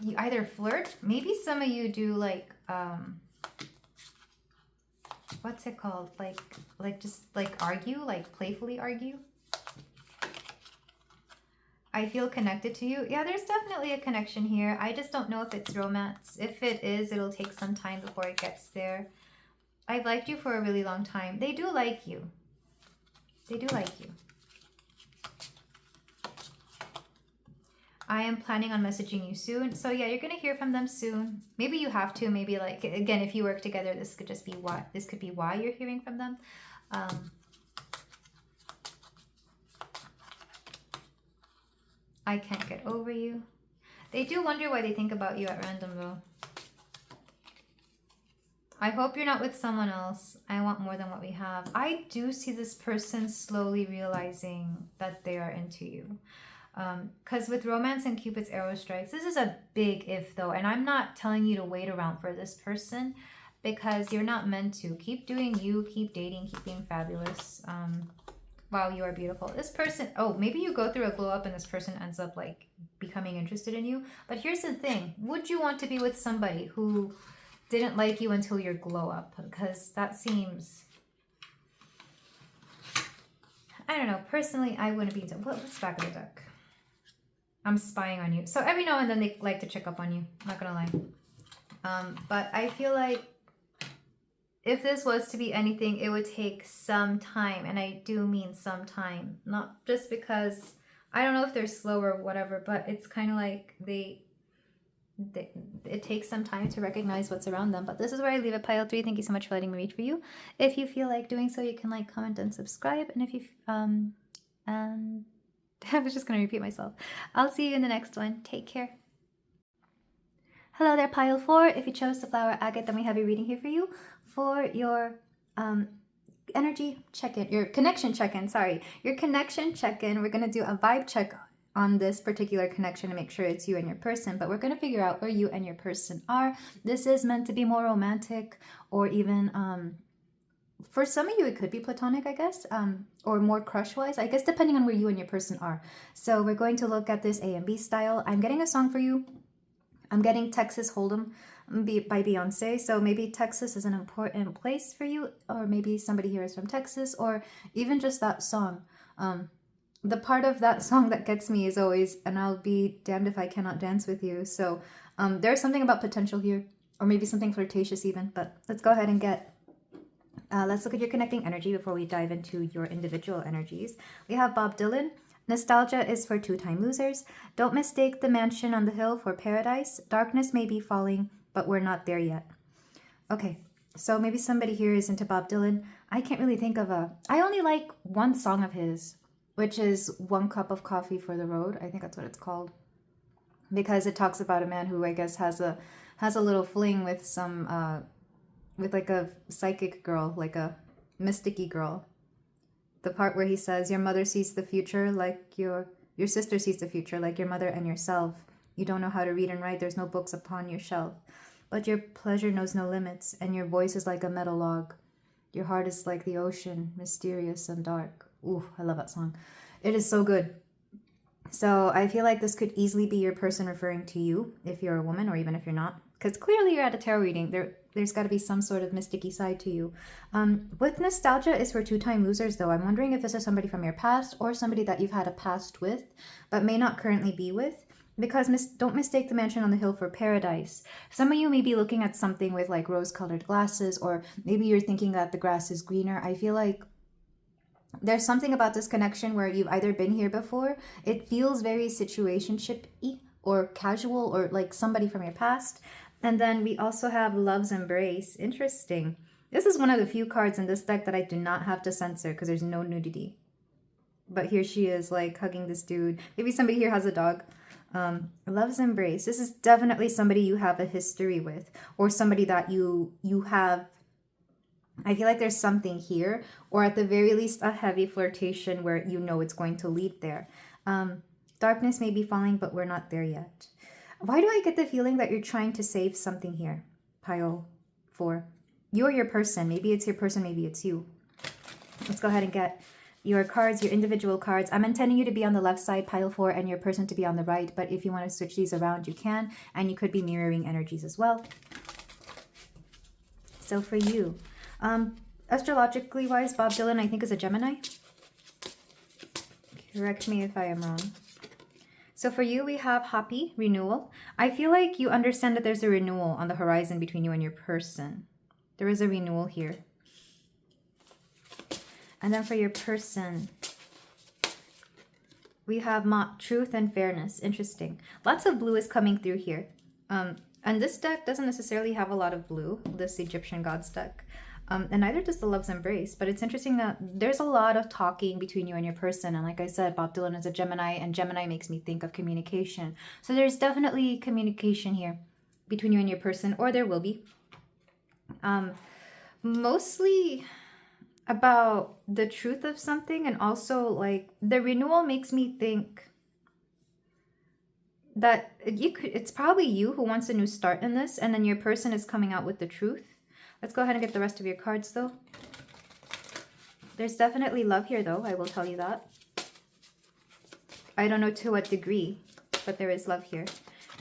you either flirt. Maybe some of you do like, what's it called? Like just like argue, like playfully argue. I feel connected to you. Yeah, there's definitely a connection here. I just don't know if it's romance. If it is, it'll take some time before it gets there. I've liked you for a really long time. They do like you. They do like you. I am planning on messaging you soon. So yeah, you're going to hear from them soon. Maybe you have to. Maybe like, again, if you work together, this could just be why. This could be why you're hearing from them. I can't get over you. They do wonder why they think about you at random though. I hope you're not with someone else. I want more than what we have. I do see this person slowly realizing that they are into you. Because with romance and Cupid's arrow strikes, this is a big if though. And I'm not telling you to wait around for this person, because you're not meant to. Keep doing you, keep dating, keep being fabulous. Wow, you are beautiful. This person, oh, maybe you go through a glow up and this person ends up like becoming interested in you. But here's the thing. Would you want to be with somebody who didn't like you until your glow up? Because that seems, I don't know. Personally, I wouldn't be into, what's back of the deck? I'm spying on you. So every now and then they like to check up on you. Not gonna lie. But I feel like if this was to be anything, it would take some time. And I do mean some time. Not just because, I don't know if they're slow or whatever, but it's kind of like it takes some time to recognize what's around them. But this is where I leave it, pile 3. Thank you so much for letting me read for you. If you feel like doing so, you can like, comment, and subscribe. And if you, and I was just going to repeat myself. I'll see you in the next one. Take care. Hello there, pile 4. If you chose the flower agate, then we have a reading here for you for your energy check-in, your connection check-in, sorry, your connection check-in. We're going to do a vibe check on this particular connection to make sure it's you and your person, but we're going to figure out where you and your person are. This is meant to be more romantic, or even for some of you it could be platonic, I guess, or more crush-wise, I guess, depending on where you and your person are. So we're going to look at this A and B style. I'm getting a song for you. I'm getting Texas Hold'em by Beyonce. So maybe Texas is an important place for you, or maybe somebody here is from Texas, or even just that song. The part of that song that gets me is always, and I'll be damned if I cannot dance with you. So there's something about potential here, or maybe something flirtatious even, but let's go ahead and let's look at your connecting energy before we dive into your individual energies. We have Bob Dylan. Nostalgia is for two-time losers. Don't mistake the mansion on the hill for paradise. Darkness may be falling, but we're not there yet. Okay, so maybe somebody here is into Bob Dylan. I can't really think of I only like one song of his, which is One Cup of Coffee for the Road. I think that's what it's called. Because it talks about a man who, I guess, has a little fling with some, with like a psychic girl, like a mysticky girl. The part where he says, your mother sees the future like your sister sees the future, like your mother and yourself. You don't know how to read and write. There's no books upon your shelf. But your pleasure knows no limits, and your voice is like a metal log. Your heart is like the ocean, mysterious and dark. Ooh, I love that song. It is so good. So I feel like this could easily be your person referring to you, if you're a woman, or even if you're not. Because clearly you're at a tarot reading. There's got to be some sort of mysticky side to you. With nostalgia is for two-time losers, though. I'm wondering if this is somebody from your past, or somebody that you've had a past with, but may not currently be with. Because don't mistake the mansion on the hill for paradise. Some of you may be looking at something with like rose-colored glasses, or maybe you're thinking that the grass is greener. I feel like there's something about this connection where you've either been here before. It feels very situationship-y or casual, or like somebody from your past. And then we also have Love's Embrace. Interesting. This is one of the few cards in this deck that I do not have to censor because there's no nudity. But here she is, like, hugging this dude. Maybe somebody here has a dog. Love's Embrace. This is definitely somebody you have a history with, or somebody that you have. I feel like there's something here, or at the very least a heavy flirtation where you know it's going to lead there. Darkness may be falling, but we're not there yet. Why do I get the feeling that you're trying to save something here, pile 4? You or your person. Maybe it's your person, maybe it's you. Let's go ahead and get your cards, your individual cards. I'm intending you to be on the left side, pile 4, and your person to be on the right. But if you want to switch these around, you can. And you could be mirroring energies as well. So for you, astrologically wise, Bob Dylan, I think, is a Gemini. Correct me if I am wrong. So for you, we have happy, renewal. I feel like you understand that there's a renewal on the horizon between you and your person. There is a renewal here. And then for your person, we have truth and fairness. Interesting. Lots of blue is coming through here. And this deck doesn't necessarily have a lot of blue, this Egyptian gods deck. And neither does the Love's Embrace. But it's interesting that there's a lot of talking between you and your person. And like I said, Bob Dylan is a Gemini, and Gemini makes me think of communication. So there's definitely communication here between you and your person, or there will be. Mostly about the truth of something, and also like the renewal makes me think that it's probably you who wants a new start in this, and then your person is coming out with the truth. Let's go ahead and get the rest of your cards though. There's definitely love here though, I will tell you that. I don't know to what degree, but there is love here.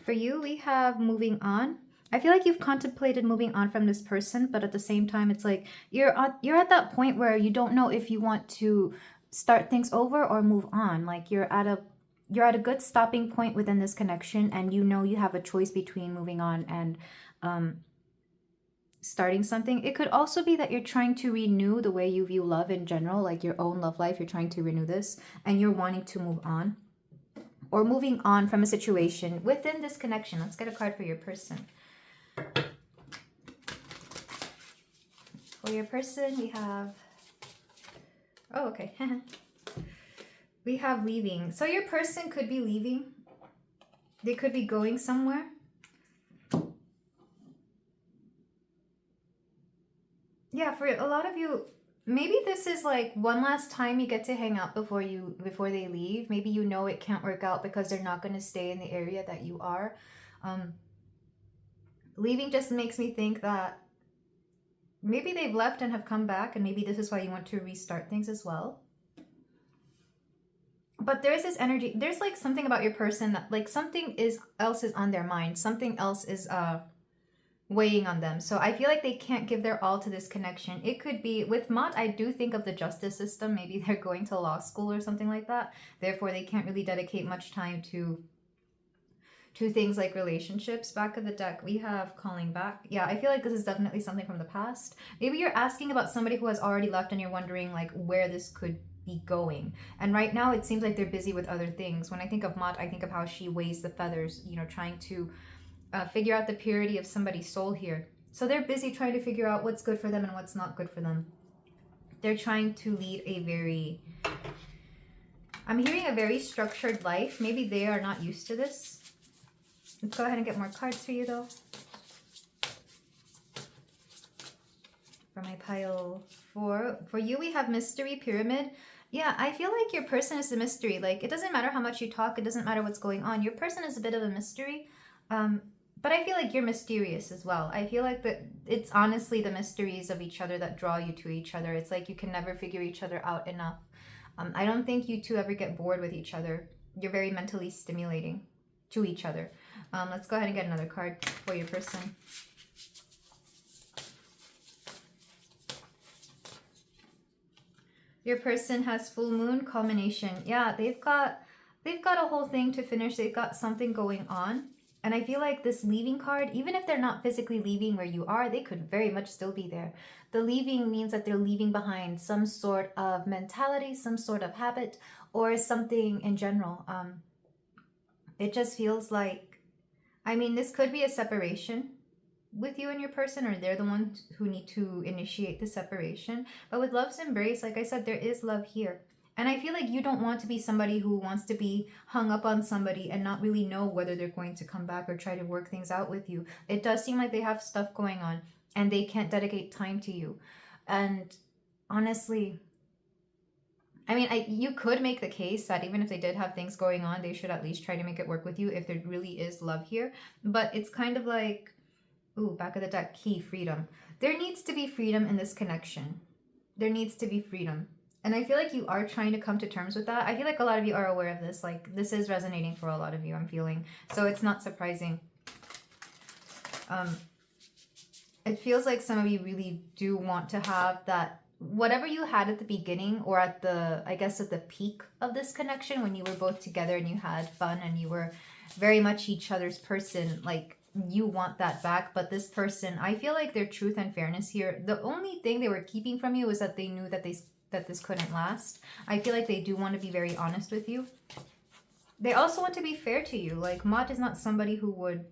For you, we have moving on. I feel like you've contemplated moving on from this person, but at the same time, it's like you're at that point where you don't know if you want to start things over or move on. Like you're at a good stopping point within this connection, and you know you have a choice between moving on and starting something. It could also be that you're trying to renew the way you view love in general, like your own love life. You're trying to renew this, and you're wanting to move on, or moving on from a situation within this connection. Let's get a card for your person. For your person, we have... Oh, okay. We have leaving. So your person could be leaving. They could be going somewhere. Yeah, for a lot of you, Maybe this is like one last time you get to hang out before they leave. Maybe you know it can't work out because they're not going to stay in the area that you are. Um, Leaving just makes me think that maybe they've left and have come back, and maybe this is why you want to restart things as well. But there's this energy. There's like something about your person that like something else is on their mind. Something else is weighing on them. So I feel like they can't give their all to this connection. It could be with Mott, I do think of the justice system. Maybe they're going to law school or something like that. Therefore, they can't really dedicate much time to things like relationships. Back of the deck, we have calling back. Yeah, I feel like this is definitely something from the past. Maybe you're asking about somebody who has already left and you're wondering like where this could be going. And right now it seems like they're busy with other things. When I think of Mott, I think of how she weighs the feathers, you know, trying to figure out the purity of somebody's soul here. So they're busy trying to figure out what's good for them and what's not good for them. They're trying to lead a very, I'm hearing a very structured life. Maybe they are not used to this. Let's go ahead and get more cards for you though. For my pile 4. For you, we have Mystery Pyramid. Yeah, I feel like your person is a mystery. Like, it doesn't matter how much you talk. It doesn't matter what's going on. Your person is a bit of a mystery. But I feel like you're mysterious as well. I feel like that it's honestly the mysteries of each other that draw you to each other. It's like you can never figure each other out enough. I don't think you two ever get bored with each other. You're very mentally stimulating to each other. Let's go ahead and get another card for your person. Your person has full moon culmination. Yeah, they've got a whole thing to finish. They've got something going on. And I feel like this leaving card, even if they're not physically leaving where you are, they could very much still be there. The leaving means that they're leaving behind some sort of mentality, some sort of habit, or something in general. It just feels like, I mean, this could be a separation with you and your person, or they're the ones who need to initiate the separation. But with love's embrace, like I said, there is love here. And I feel like you don't want to be somebody who wants to be hung up on somebody and not really know whether they're going to come back or try to work things out with you. It does seem like they have stuff going on and they can't dedicate time to you. And honestly, I mean, you could make the case that even if they did have things going on, they should at least try to make it work with you if there really is love here. But it's kind of like, ooh, back of the deck, key, freedom. There needs to be freedom in this connection. There needs to be freedom. And I feel like you are trying to come to terms with that. I feel like a lot of you are aware of this. Like, this is resonating for a lot of you, I'm feeling. So it's not surprising. It feels like some of you really do want to have that, whatever you had at the beginning or at the, I guess, at the peak of this connection when you were both together and you had fun and you were very much each other's person, like, you want that back. But this person, I feel like their truth and fairness here, the only thing they were keeping from you is that they knew that this couldn't last. I feel like they do want to be very honest with you. They also want to be fair to you. Like, Mott is not somebody who would,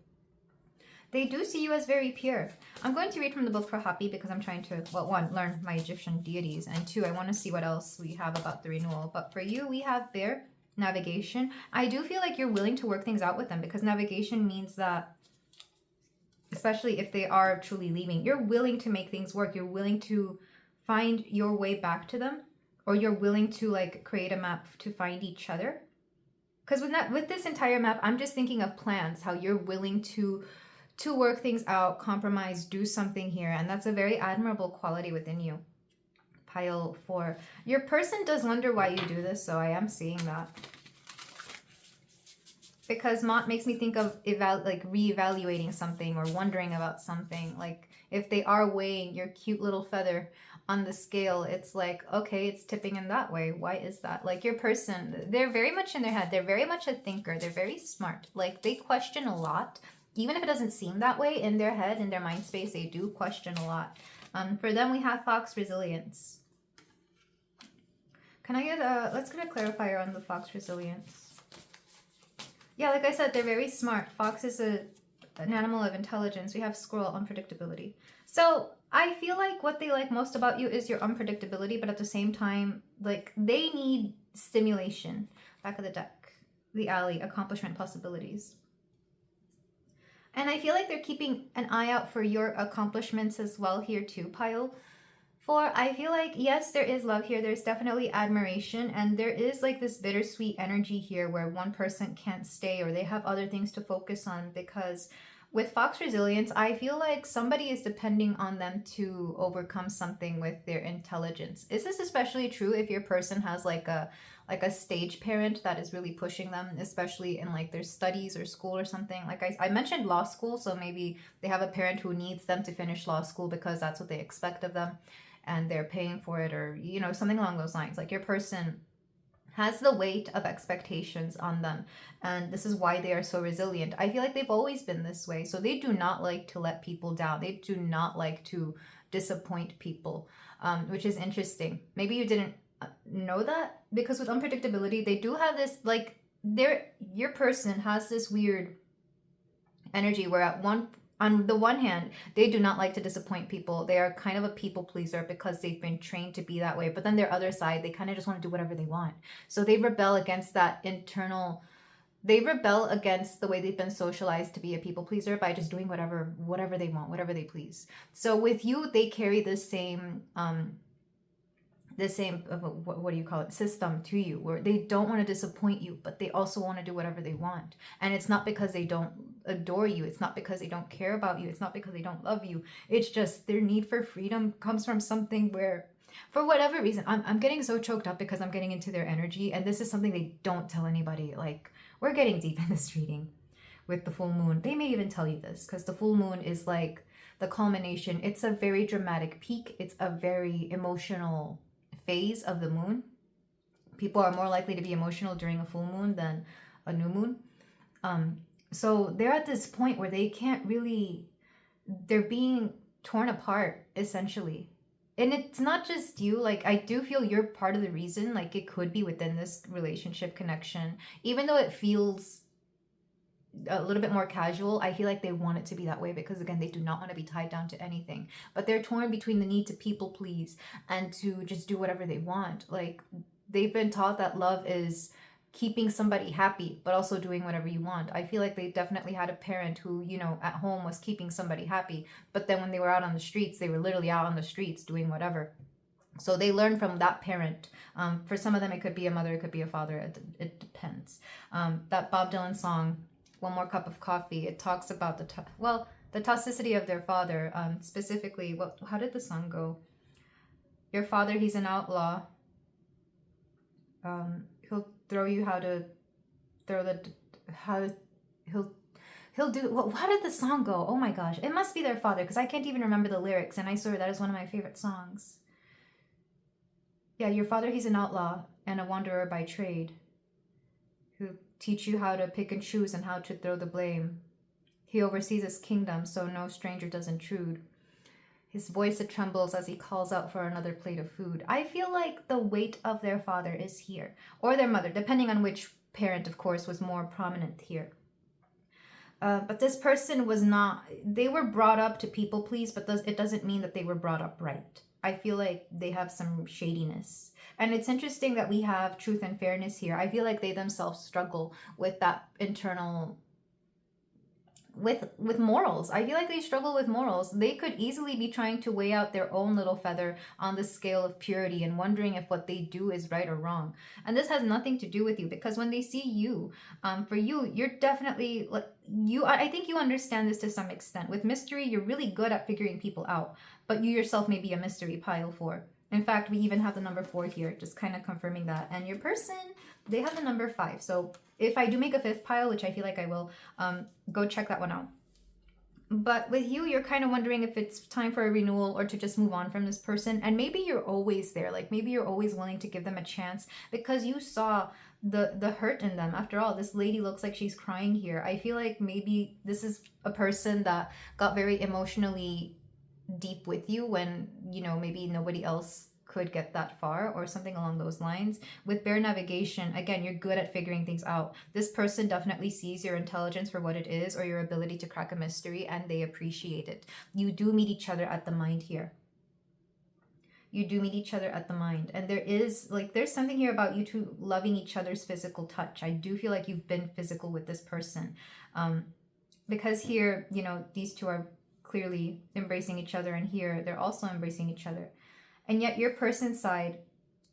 they do see you as very pure. I'm going to read from the book for Happy because I'm trying to, well, 1, learn my Egyptian deities, and 2, I want to see what else we have about the renewal. But for you, we have Bear, navigation. I do feel like you're willing to work things out with them because navigation means that, especially if they are truly leaving, you're willing to make things work. You're willing to find your way back to them, or you're willing to like create a map to find each other. Because with this entire map, I'm just thinking of plans, how you're willing to work things out, compromise, do something here. And that's a very admirable quality within you. Pile 4. Your person does wonder why you do this, so I am seeing that. Because Mott makes me think of reevaluating something or wondering about something. Like, if they are weighing your cute little feather on the scale, it's like, okay, it's tipping in that way. Why is that? Like, your person, they're very much in their head. They're very much a thinker. They're very smart. Like, they question a lot. Even if it doesn't seem that way, in their head, in their mind space, they do question a lot. For them, we have Fox Resilience. Can I get let's get a clarifier on the Fox Resilience. Yeah, like I said, they're very smart. Fox is an animal of intelligence. We have Squirrel, unpredictability. So I feel like what they like most about you is your unpredictability, but at the same time, like, they need stimulation. Back of the deck, the alley, accomplishment, possibilities. And I feel like they're keeping an eye out for your accomplishments as well here too, Pile. For, I feel like, yes, there is love here. There's definitely admiration. And there is like this bittersweet energy here where one person can't stay or they have other things to focus on. Because with Fox resilience, I feel like somebody is depending on them to overcome something with their intelligence. Is this especially true if your person has like a stage parent that is really pushing them, especially in like their studies or school or something? Like I mentioned law school, so maybe they have a parent who needs them to finish law school because that's what they expect of them and they're paying for it, or something along those lines. Like your person has the weight of expectations on them, and this is why they are so resilient. I feel like they've always been this way, so they do not like to let people down. They do not like to disappoint people, which is interesting. Maybe you didn't know that, because with unpredictability they do have this, like, your person has this weird energy where on the one hand, they do not like to disappoint people. They are kind of a people pleaser because they've been trained to be that way. But then their other side, they kind of just want to do whatever they want. So they rebel against that internal, they rebel against the way they've been socialized to be a people pleaser by just doing whatever they want, whatever they please. So with you, they carry the same what do you call it, system to you, where they don't want to disappoint you, but they also want to do whatever they want. And it's not because they don't adore you, it's not because they don't care about you, it's not because they don't love you. It's just their need for freedom comes from something where, for whatever reason, I'm getting so choked up because I'm getting into their energy, and this is something they don't tell anybody. Like, we're getting deep in this reading with the full moon. They may even tell you this because the full moon is like the culmination. It's a very dramatic peak, it's a very emotional phase of the moon. People are more likely to be emotional during a full moon than a new moon. So they're at this point where they can't really, they're being torn apart essentially. And it's not just you. Like, I do feel you're part of the reason. Like, it could be within this relationship connection, even though it feels a little bit more casual. I feel like they want it to be that way because, again, they do not want to be tied down to anything, but they're torn between the need to people please and to just do whatever they want. Like, they've been taught that love is keeping somebody happy but also doing whatever you want. I feel like they definitely had a parent who, at home was keeping somebody happy, but then when they were out on the streets, they were literally out on the streets doing whatever. So they learn from that parent. For some of them, it could be a mother, it could be a father. It depends. That Bob Dylan song, One More Cup of Coffee, it talks about the toxicity of their father. Specifically, how did the song go? Your father, he's an outlaw. He'll throw you how to throw the how he'll do. Well, how did the song go? Oh my gosh, it must be their father because I can't even remember the lyrics, and I swear that is one of my favorite songs. Yeah, your father, he's an outlaw and a wanderer by trade, who teach you how to pick and choose and how to throw the blame. He oversees his kingdom, so no stranger does intrude. His voice, it trembles as he calls out for another plate of food. I feel like the weight of their father is here, or their mother, depending on which parent, of course, was more prominent here. But this person was not, they were brought up to people please, but it doesn't mean that they were brought up right. I feel like they have some shadiness. And it's interesting that we have truth and fairness here. I feel like they themselves struggle with that internal, with morals. I feel like they struggle with morals. They could easily be trying to weigh out their own little feather on the scale of purity and wondering if what they do is right or wrong. And this has nothing to do with you, because when they see you, for you, you're definitely I think you understand this to some extent. With mystery, you're really good at figuring people out, but you yourself may be a mystery pile 4. In fact, we even have the number 4 here, just kind of confirming that. And your person, they have the number 5. So if I do make a 5th pile, which I feel like I will, go check that one out. But with you, you're kind of wondering if it's time for a renewal or to just move on from this person. And maybe you're always there. Like, maybe you're always willing to give them a chance because you saw the hurt in them. After all, this lady looks like she's crying here. I feel like maybe this is a person that got very emotionally deep with you when, maybe nobody else could get that far or something along those lines. With bear navigation, again, you're good at figuring things out. This person definitely sees your intelligence for what it is, or your ability to crack a mystery, and they appreciate it. You do meet each other at the mind here. You do meet each other at the mind, and there's something here about you two loving each other's physical touch. I do feel like you've been physical with this person, because here, these two are clearly embracing each other, and here they're also embracing each other. And yet your person's side,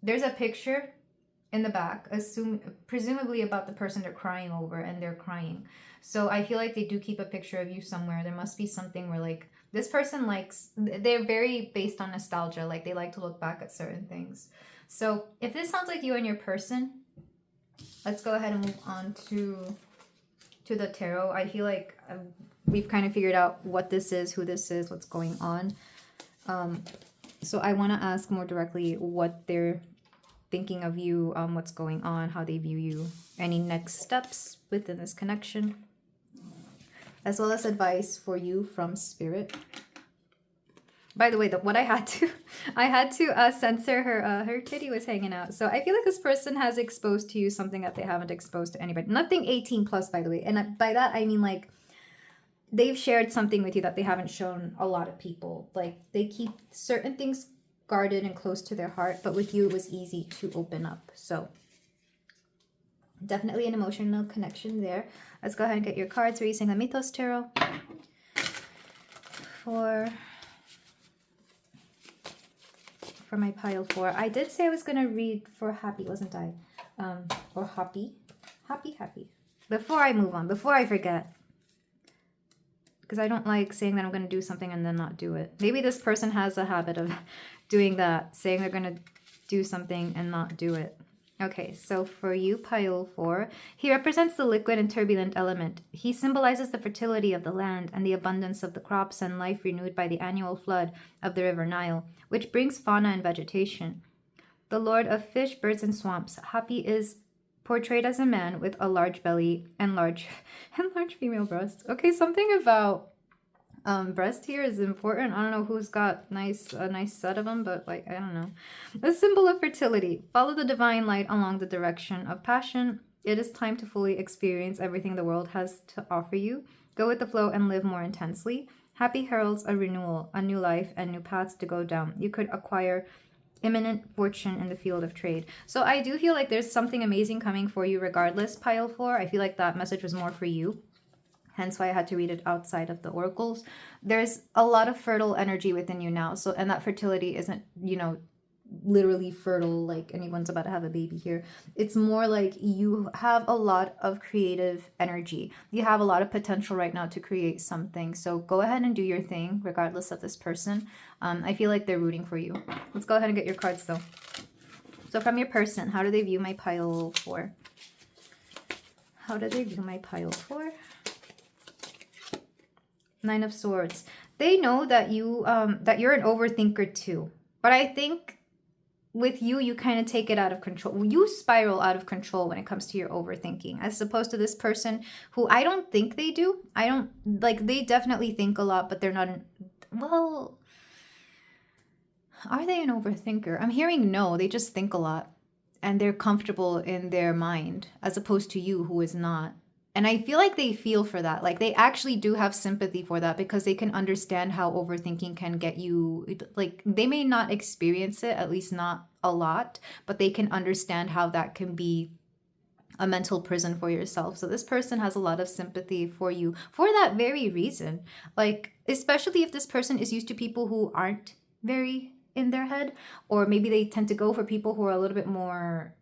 there's a picture in the back, presumably about the person they're crying over, and they're crying. So I feel like they do keep a picture of you somewhere. There must be something where like this person likes, they're very based on nostalgia. Like they like to look back at certain things. So if this sounds like you and your person, let's go ahead and move on to the tarot. I feel like we've kind of figured out what this is, who this is, what's going on. So I want to ask more directly what they're thinking of you, what's going on, how they view you, any next steps within this connection, as well as advice for you from spirit. By the way, what I had to censor her titty was hanging out. So I feel like this person has exposed to you something that they haven't exposed to anybody. Nothing 18 plus, by the way. And by that, I mean like they've shared something with you that they haven't shown a lot of people. Like they keep certain things guarded and close to their heart, but with you it was easy to open up. So definitely an emotional connection there. Let's go ahead and get your cards. We're using the Mythos Tarot for my pile 4. I did say I was going to read for happy, wasn't I? Or happy. Before I move on, before I forget, because I don't like saying that I'm going to do something and then not do it. Maybe this person has a habit of doing that, saying they're going to do something and not do it. Okay, so for you, pile 4, he represents the liquid and turbulent element. He symbolizes the fertility of the land and the abundance of the crops and life renewed by the annual flood of the river Nile, which brings fauna and vegetation. The lord of fish, birds, and swamps, Hapi is portrayed as a man with a large belly and large female breasts. Okay, something about breast here is important. I don't know who's got a nice set of them, but like, I don't know. A symbol of fertility. Follow the divine light along the direction of passion. It is time to fully experience everything the world has to offer you. Go with the flow and live more intensely. Happy heralds a renewal, a new life, and new paths to go down. You could acquire imminent fortune in the field of trade. So I do feel like there's something amazing coming for you regardless, pile 4. I feel like that message was more for you. Hence why I had to read it outside of the oracles. There's a lot of fertile energy within you now. So, and that fertility isn't, literally fertile, like anyone's about to have a baby here. It's more like you have a lot of creative energy. You have a lot of potential right now to create something. So go ahead and do your thing, regardless of this person. I feel like they're rooting for you. Let's go ahead and get your cards though. So from your person, how do they view my pile 4? How do they view my pile 4? 9 of Swords. They know that you're an overthinker too. But I think with you, you kind of take it out of control. You spiral out of control when it comes to your overthinking, as opposed to this person who I don't think they do. They definitely think a lot, but they're not well, are they an overthinker? I'm hearing no, they just think a lot and they're comfortable in their mind, as opposed to you who is not. And I feel like they feel for that. Like they actually do have sympathy for that, because they can understand how overthinking can get you. Like they may not experience it, at least not a lot, but they can understand how that can be a mental prison for yourself. So this person has a lot of sympathy for you for that very reason. Like, especially if this person is used to people who aren't very in their head, or maybe they tend to go for people who are a little bit more,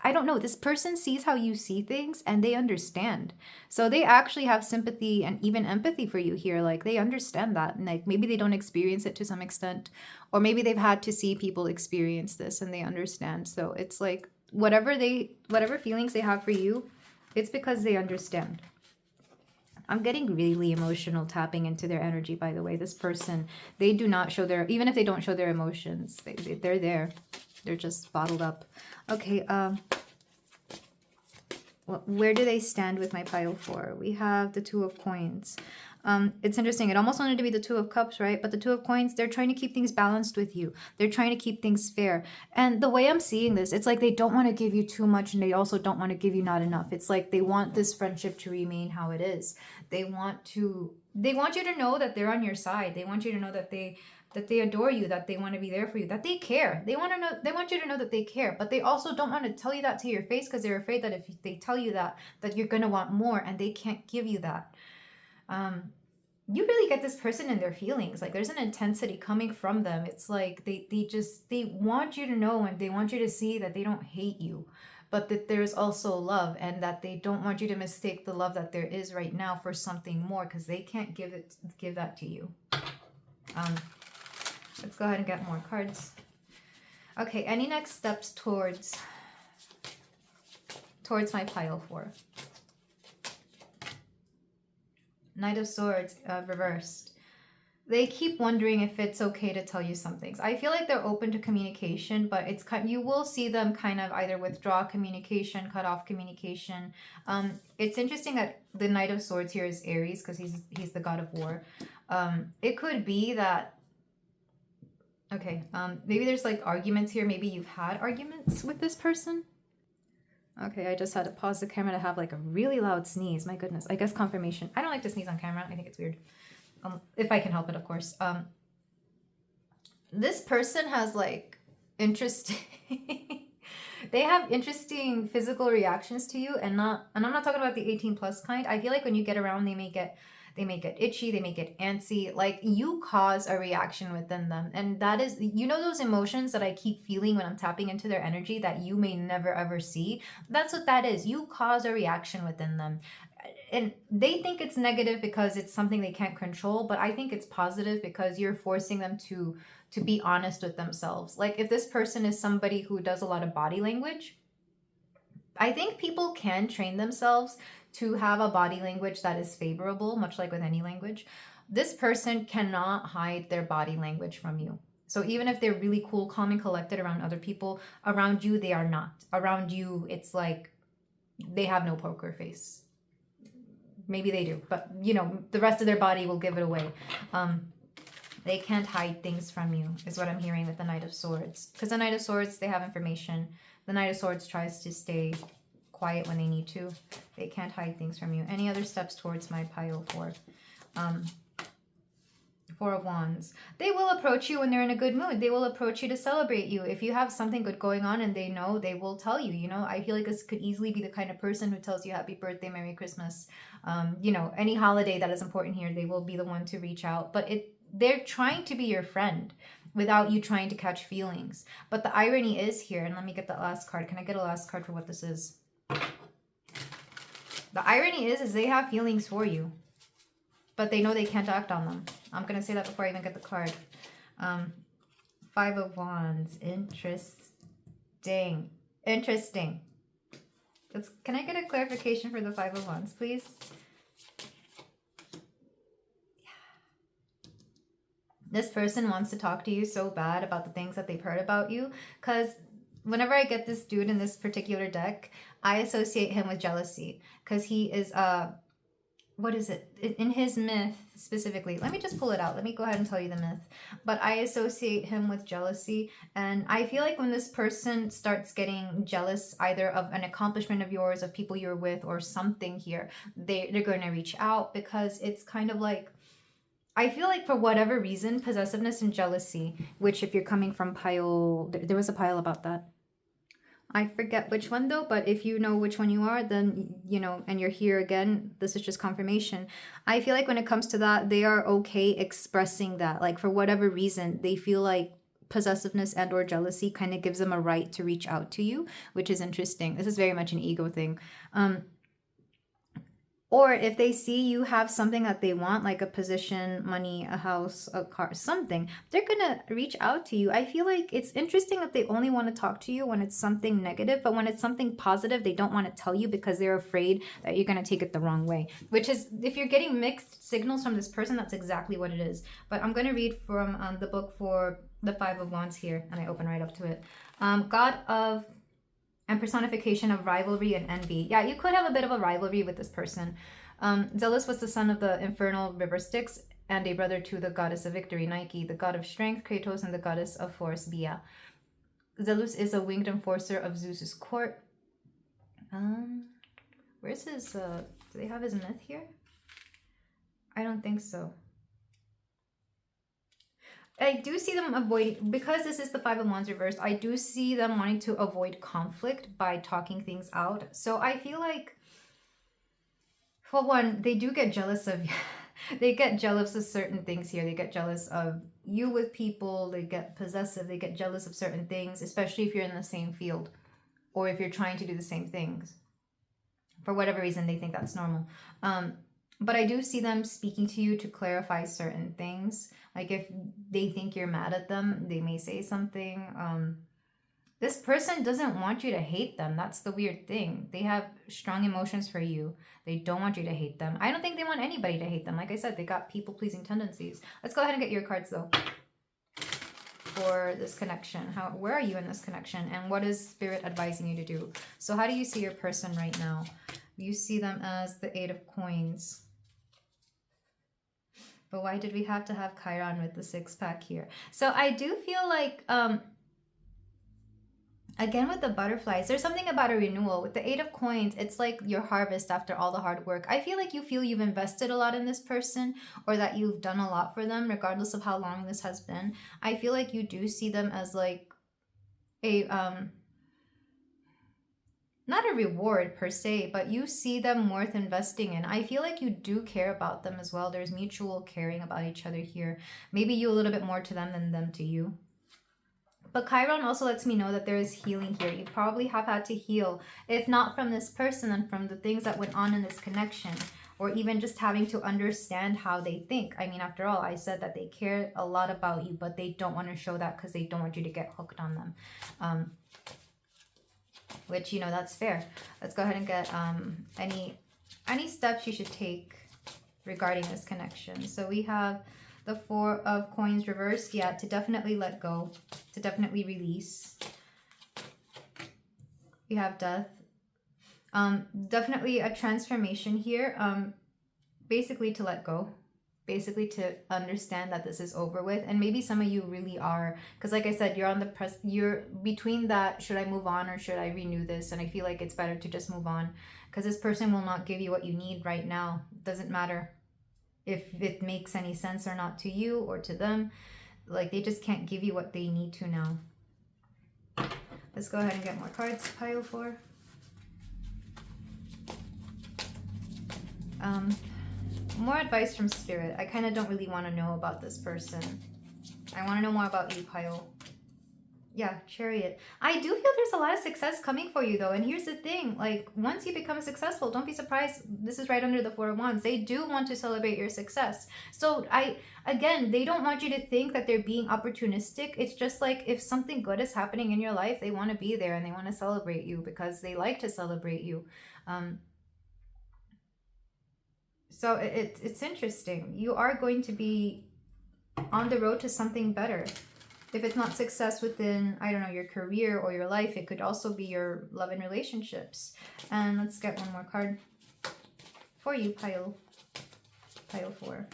I don't know. This person sees how you see things and they understand. So they actually have sympathy and even empathy for you here. Like they understand that. And like maybe they don't experience it to some extent, or maybe they've had to see people experience this and they understand. So it's like whatever feelings they have for you, it's because they understand. I'm getting really emotional tapping into their energy, by the way. This person, they do not show even if they don't show their emotions, they're there. They're just bottled up. Okay, where do they stand with my pile 4? We have the 2 of Coins. It's interesting. It almost wanted to be the 2 of Cups, right? But the 2 of Coins, they're trying to keep things balanced with you. They're trying to keep things fair. And the way I'm seeing this, it's like they don't want to give you too much and they also don't want to give you not enough. It's like they want this friendship to remain how it is. They want you to know that they're on your side. They want you to know that they adore you, that they want to be there for you, that they care. They want you to know that they care, but they also don't want to tell you that to your face, because they're afraid that if they tell you that you're going to want more, and they can't give you that. you really get this person in their feelings. Like there's an intensity coming from them. It's like they want you to know and they want you to see that they don't hate you, but that there's also love, and that they don't want you to mistake the love that there is right now for something more, because they can't give that to you. Let's go ahead and get more cards. Okay, any next steps towards my pile 4? Knight of Swords reversed. They keep wondering if it's okay to tell you some things. I feel like they're open to communication, but it's you will see them kind of either withdraw communication, cut off communication. It's interesting that the Knight of Swords here is Aries, because he's the god of war. It could be that, okay, maybe there's like arguments here. Maybe you've had arguments with this person. Okay, I just had to pause the camera to have like a really loud sneeze. My goodness. I guess confirmation. I don't like to sneeze on camera. I think it's weird. If I can help it, of course. This person has like interesting they have interesting physical reactions to you, and I'm not talking about the 18 plus kind. I feel like when you get around, they may get itchy, they may get antsy, like you cause a reaction within them. And that is, you know, those emotions that I keep feeling when I'm tapping into their energy that you may never ever see. That's what that is. You cause a reaction within them. And they think it's negative because it's something they can't control, but I think it's positive because you're forcing them to be honest with themselves. Like if this person is somebody who does a lot of body language, I think people can train themselves to have a body language that is favorable, much like with any language. This person cannot hide their body language from you. So even if they're really cool, calm, and collected around other people, around you, they are not. Around you, it's like they have no poker face. Maybe they do, but you know, the rest of their body will give it away. They can't hide things from you, is what I'm hearing with the Knight of Swords. Because the Knight of Swords, they have information. The Knight of Swords tries to stay quiet when they need to. They can't hide things from you. Any other steps towards my pile 4? 4 of Wands. They will approach you when they're in a good mood. They will approach you to celebrate you. If you have something good going on and they know, they will tell you. You know, I feel like this could easily be the kind of person who tells you happy birthday, Merry Christmas. You know, any holiday that is important here, they will be the one to reach out. But they're trying to be your friend without you trying to catch feelings. But the irony is here, and let me get the last card. Can I get a last card for what this is? The irony is they have feelings for you, but they know they can't act on them. I'm going to say that before I even get the card. 5 of Wands. Interesting. Interesting. Can I get a clarification for the 5 of Wands, please? This person wants to talk to you so bad about the things that they've heard about you, because whenever I get this dude in this particular deck, I associate him with jealousy, because he is what is it in his myth specifically? Let me just pull it out. Let me go ahead and tell you the myth. But I associate him with jealousy, and I feel like when this person starts getting jealous either of an accomplishment of yours, of people you're with, or something here, they're going to reach out, because it's kind of like, I feel like for whatever reason, possessiveness and jealousy, which if you're coming from pile, there was a pile about that. I forget which one though, but if you know which one you are, then, you know, and you're here again, this is just confirmation. I feel like when it comes to that, they are okay expressing that. Like for whatever reason, they feel like possessiveness and or jealousy kind of gives them a right to reach out to you, which is interesting. This is very much an ego thing. Or if they see you have something that they want, like a position, money, a house, a car, something, they're going to reach out to you. I feel like it's interesting that they only want to talk to you when it's something negative, but when it's something positive, they don't want to tell you because they're afraid that you're going to take it the wrong way, which is, if you're getting mixed signals from this person, that's exactly what it is. But I'm going to read from the book for the 5 of Wands here, and I open right up to it. God of and personification of rivalry and envy. Yeah, you could have a bit of a rivalry with this person. Zealous was the son of the infernal river Styx and a brother to the goddess of victory, Nike, the god of strength, Kratos, and the goddess of force, Bia. Zealous is a winged enforcer of Zeus's court. Where's his, do they have his myth here? I don't think so. I do see them avoiding, because this is the 5 of Wands reversed, I do see them wanting to avoid conflict by talking things out. So I feel like, for one, they do get jealous of you. They get jealous of certain things here. They get jealous of you with people. They get possessive. They get jealous of certain things, especially if you're in the same field or if you're trying to do the same things. For whatever reason, they think that's normal. But I do see them speaking to you to clarify certain things. Like if they think you're mad at them, they may say something. This person doesn't want you to hate them. That's the weird thing. They have strong emotions for you. They don't want you to hate them. I don't think they want anybody to hate them. Like I said, they got people-pleasing tendencies. Let's go ahead and get your cards, though, for this connection. Where are you in this connection? And what is Spirit advising you to do? So how do you see your person right now? You see them as the 8 of Coins. But why did we have to have Chiron with the 6-pack here? So I do feel like... again, with the butterflies, there's something about a renewal. With the 8 of Coins, it's like your harvest after all the hard work. I feel like you've invested a lot in this person, or that you've done a lot for them, regardless of how long this has been. I feel like you do see them as like a, not a reward per se, but you see them worth investing in. I feel like you do care about them as well. There's mutual caring about each other here. Maybe you a little bit more to them than them to you. But Chiron also lets me know that there is healing here. You probably have had to heal, if not from this person, and from the things that went on in this connection, or even just having to understand how they think. I mean, after all, I said that they care a lot about you, but they don't want to show that because they don't want you to get hooked on them. Which, you know, that's fair. Let's go ahead and get any steps you should take regarding this connection. So we have the 4 of Coins reversed. Yeah, to definitely let go, to definitely release. We have Death. Definitely a transformation here. Basically to let go. Basically to understand that this is over with. And maybe some of you really are, because like I said, you're on the you're between that, should I move on or should I renew this? And I feel like it's better to just move on, because this person will not give you what you need right now. It doesn't matter if it makes any sense or not to you or to them. Like, they just can't give you what they need to now. Let's go ahead and get more cards. Pile 4. More advice from Spirit. I kind of don't really want to know about this person. I want to know more about you, Pile. Yeah, Chariot. I do feel there's a lot of success coming for you, though. And here's the thing. Like, once you become successful, don't be surprised. This is right under the 4 of Wands. They do want to celebrate your success. So, again, they don't want you to think that they're being opportunistic. It's just like if something good is happening in your life, they want to be there and they want to celebrate you because they like to celebrate you. So it's interesting. You are going to be on the road to something better. If it's not success within, I don't know, your career or your life, it could also be your love and relationships. And let's get one more card for you, Pile 4.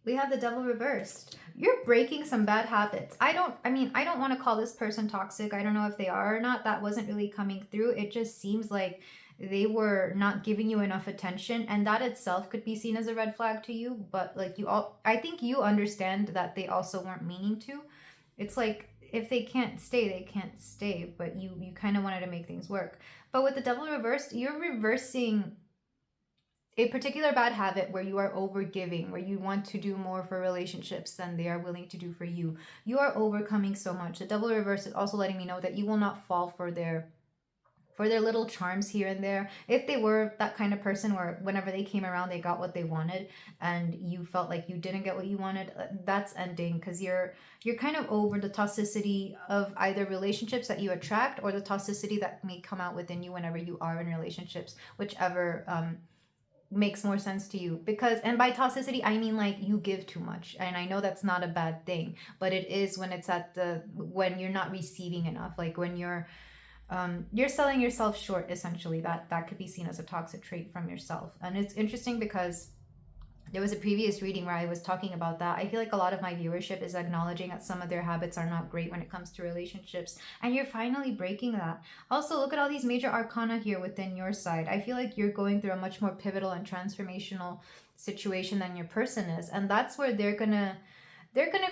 We have the Devil reversed. You're breaking some bad habits. I don't want to call this person toxic. I don't know if they are or not. That wasn't really coming through. It just seems like they were not giving you enough attention, and that itself could be seen as a red flag to you. But like, I think you understand that they also weren't meaning to. It's like, if they can't stay, they can't stay, but you kind of wanted to make things work. But with the Devil reversed, you're reversing a particular bad habit where you are over giving, where you want to do more for relationships than they are willing to do for you. You are overcoming so much. The Devil reverse is also letting me know that you will not fall for their little charms here and there. If they were that kind of person where whenever they came around, they got what they wanted, and you felt like you didn't get what you wanted, that's ending, because you're kind of over the toxicity of either relationships that you attract or the toxicity that may come out within you whenever you are in relationships, whichever makes more sense to you. Because, and by toxicity, I mean like you give too much. And I know that's not a bad thing, but it is when it's when you're not receiving enough, like when you're selling yourself short, essentially. That could be seen as a toxic trait from yourself. And it's interesting because there was a previous reading where I was talking about that. I feel like a lot of my viewership is acknowledging that some of their habits are not great when it comes to relationships, and you're finally breaking that. Also, look at all these major arcana here within your side. I feel like you're going through a much more pivotal and transformational situation than your person is, and that's where they're gonna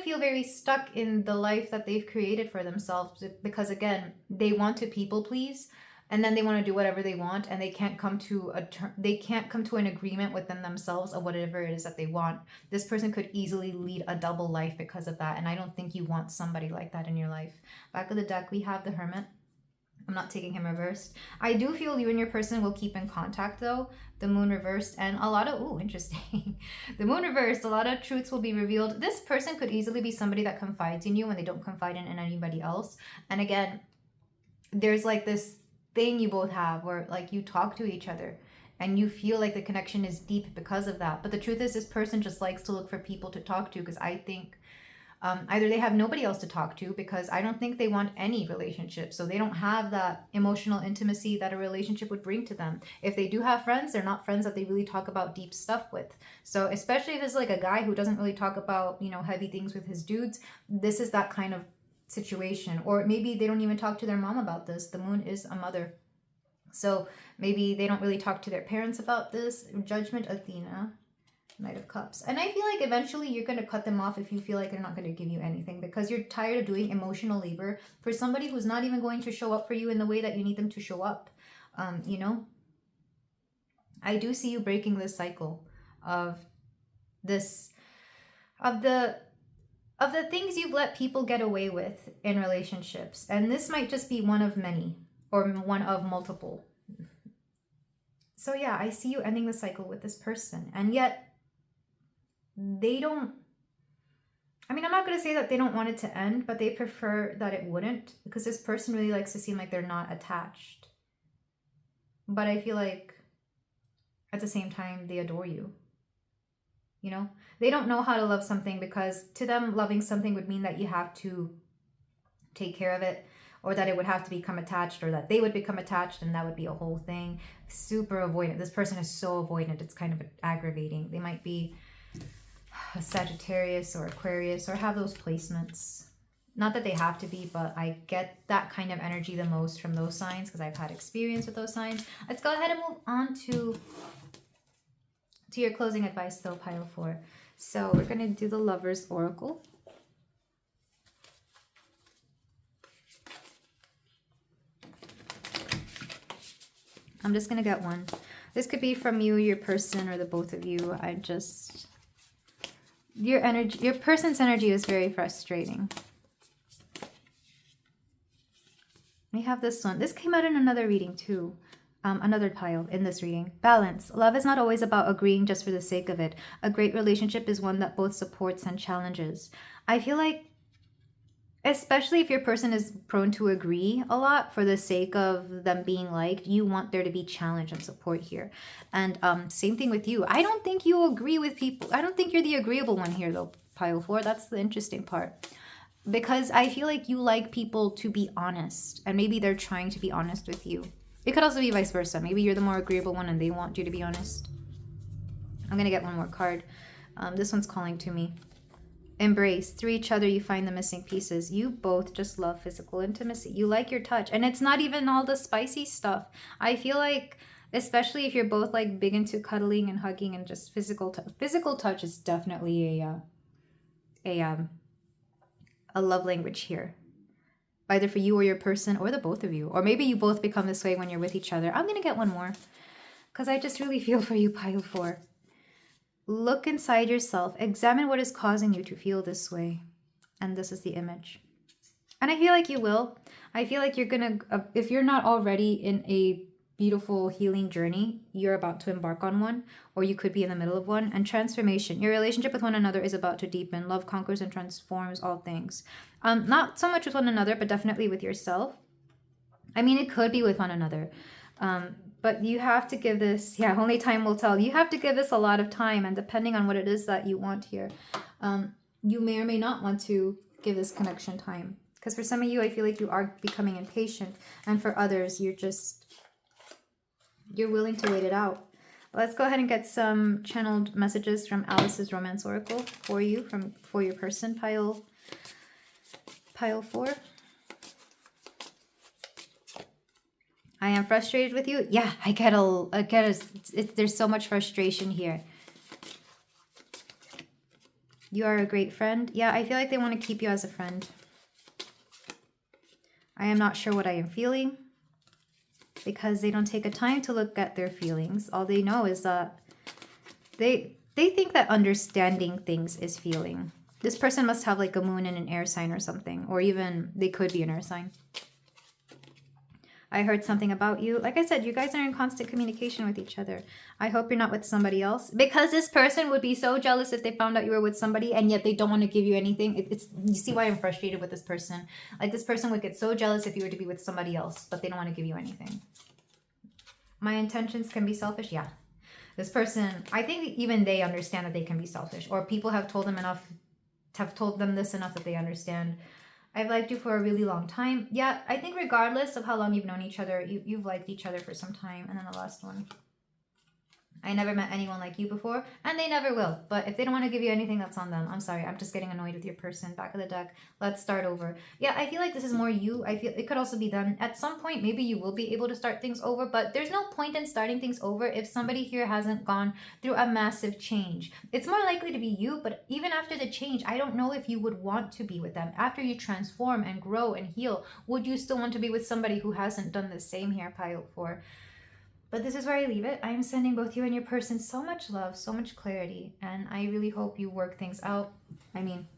feel very stuck in the life that they've created for themselves, because again, they want to people please, and then they want to do whatever they want, and they can't come to an agreement within themselves of whatever it is that they want. This person could easily lead a double life because of that, and I don't think you want somebody like that in your life. Back of the deck, we have the Hermit. I'm not taking him reversed. I do feel you and your person will keep in contact though. The Moon reversed, and a lot of, interesting. The Moon reversed, a lot of truths will be revealed. This person could easily be somebody that confides in you when they don't confide in anybody else. And again, there's like this thing you both have where like you talk to each other and you feel like the connection is deep because of that. But the truth is, this person just likes to look for people to talk to, because I think either they have nobody else to talk to, because I don't think they want any relationship. So they don't have that emotional intimacy that a relationship would bring to them. If they do have friends, they're not friends that they really talk about deep stuff with. So especially if it's like a guy who doesn't really talk about, heavy things with his dudes, this is that kind of situation. Or maybe they don't even talk to their mom about this. The Moon is a mother. So maybe they don't really talk to their parents about this. Judgment, Athena. Knight of Cups. And I feel like eventually you're going to cut them off if you feel like they're not going to give you anything, because you're tired of doing emotional labor for somebody who's not even going to show up for you in the way that you need them to show up. I do see you breaking this cycle of this, of the things you've let people get away with in relationships. And this might just be one of many, or one of multiple. So yeah, I see you ending the cycle with this person. And yet they don't, I'm not going to say that they don't want it to end, but they prefer that it wouldn't, because this person really likes to seem like they're not attached. But I feel like at the same time, they adore you. They don't know how to love something, because to them, loving something would mean that you have to take care of it, or that it would have to become attached, or that they would become attached, and that would be a whole thing. Super avoidant. This person is so avoidant. It's kind of aggravating. They might be a Sagittarius or Aquarius, or have those placements. Not that they have to be, but I get that kind of energy the most from those signs, because I've had experience with those signs. Let's go ahead and move on to your closing advice though, pile 4. So we're going to do the Lover's Oracle. I'm just going to get one. This could be from you, your person, or the both of you. Your person's energy is very frustrating. We have this one. This came out in another reading too. Another pile in this reading. Balance. Love is not always about agreeing just for the sake of it. A great relationship is one that both supports and challenges. I feel like, especially if your person is prone to agree a lot for the sake of them being liked, you want there to be challenge and support here. And same thing with you. I don't think you agree with people. I don't think you're the agreeable one here though, pile 4. That's the interesting part. Because I feel like you like people to be honest, and maybe they're trying to be honest with you. It could also be vice versa. Maybe you're the more agreeable one and they want you to be honest. I'm going to get one more card. This one's calling to me. Embrace. Through each other, you find the missing pieces. You both just love physical intimacy. You like your touch. And it's not even all the spicy stuff. I feel like, especially if you're both like big into cuddling and hugging and just physical touch is definitely a love language here. Either for you or your person, or the both of you. Or maybe you both become this way when you're with each other. I'm going to get one more, because I just really feel for you, pile 4. Look inside yourself. Examine what is causing you to feel this way. And this is the image. And I feel like you will. I feel like you're going to, if you're not already in a beautiful healing journey, you're about to embark on one, or you could be in the middle of one. And transformation. Your relationship with one another is about to deepen. Love conquers and transforms all things. Not so much with one another, but definitely with yourself. It could be with one another. But you have to give this, only time will tell. You have to give this a lot of time, and depending on what it is that you want here, you may or may not want to give this connection time. Because for some of you, I feel like you are becoming impatient, and for others, you're willing to wait it out. Let's go ahead and get some channeled messages from Alice's Romance Oracle for you, for your person, pile 4. I am frustrated with you. Yeah, I get there's so much frustration here. You are a great friend. Yeah, I feel like they want to keep you as a friend. I am not sure what I am feeling. because they don't take a time to look at their feelings. All they know is that they think that understanding things is feeling. This person must have like a moon in an air sign or something, or even they could be an air sign. I heard something about you. Like I said, you guys are in constant communication with each other. I hope you're not with somebody else, because this person would be so jealous if they found out you were with somebody and yet they don't want to give you anything. You see why I'm frustrated with this person. Like, this person would get so jealous if you were to be with somebody else, but they don't want to give you anything. My intentions can be selfish. Yeah. This person, I think even they understand that they can be selfish, or people have told them this enough that they understand. I've liked you for a really long time. Yeah, I think regardless of how long you've known each other, you've liked each other for some time. And then the last one. I never met anyone like you before, and they never will. But if they don't want to give you anything, that's on them. I'm sorry. I'm just getting annoyed with your person. Back of the deck. Let's start over. Yeah, I feel like this is more you. I feel it could also be them. At some point, maybe you will be able to start things over, but there's no point in starting things over if somebody here hasn't gone through a massive change. It's more likely to be you, but even after the change, I don't know if you would want to be with them. After you transform and grow and heal, would you still want to be with somebody who hasn't done the same here, Pile 4? But this is where I leave it. I am sending both you and your person so much love, so much clarity, and I really hope you work things out. I mean,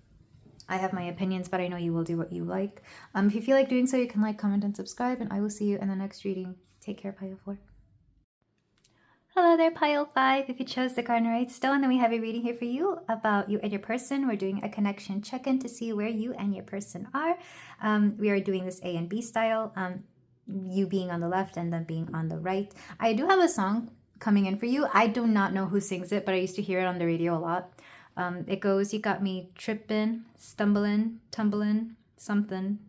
I have my opinions, but I know you will do what you like. If you feel like doing so, you can like, comment, and subscribe, and I will see you in the next reading. Take care, Pile 4. Hello there, Pile 5. If you chose the garnierite stone, then we have a reading here for you about you and your person. We're doing a connection check-in to see where you and your person are. We are doing this A and B style. You being on the left and then being on the right. I do have a song coming in for you. I do not know who sings it, but I used to hear it on the radio a lot. It goes, you got me tripping, stumbling, tumbling, something.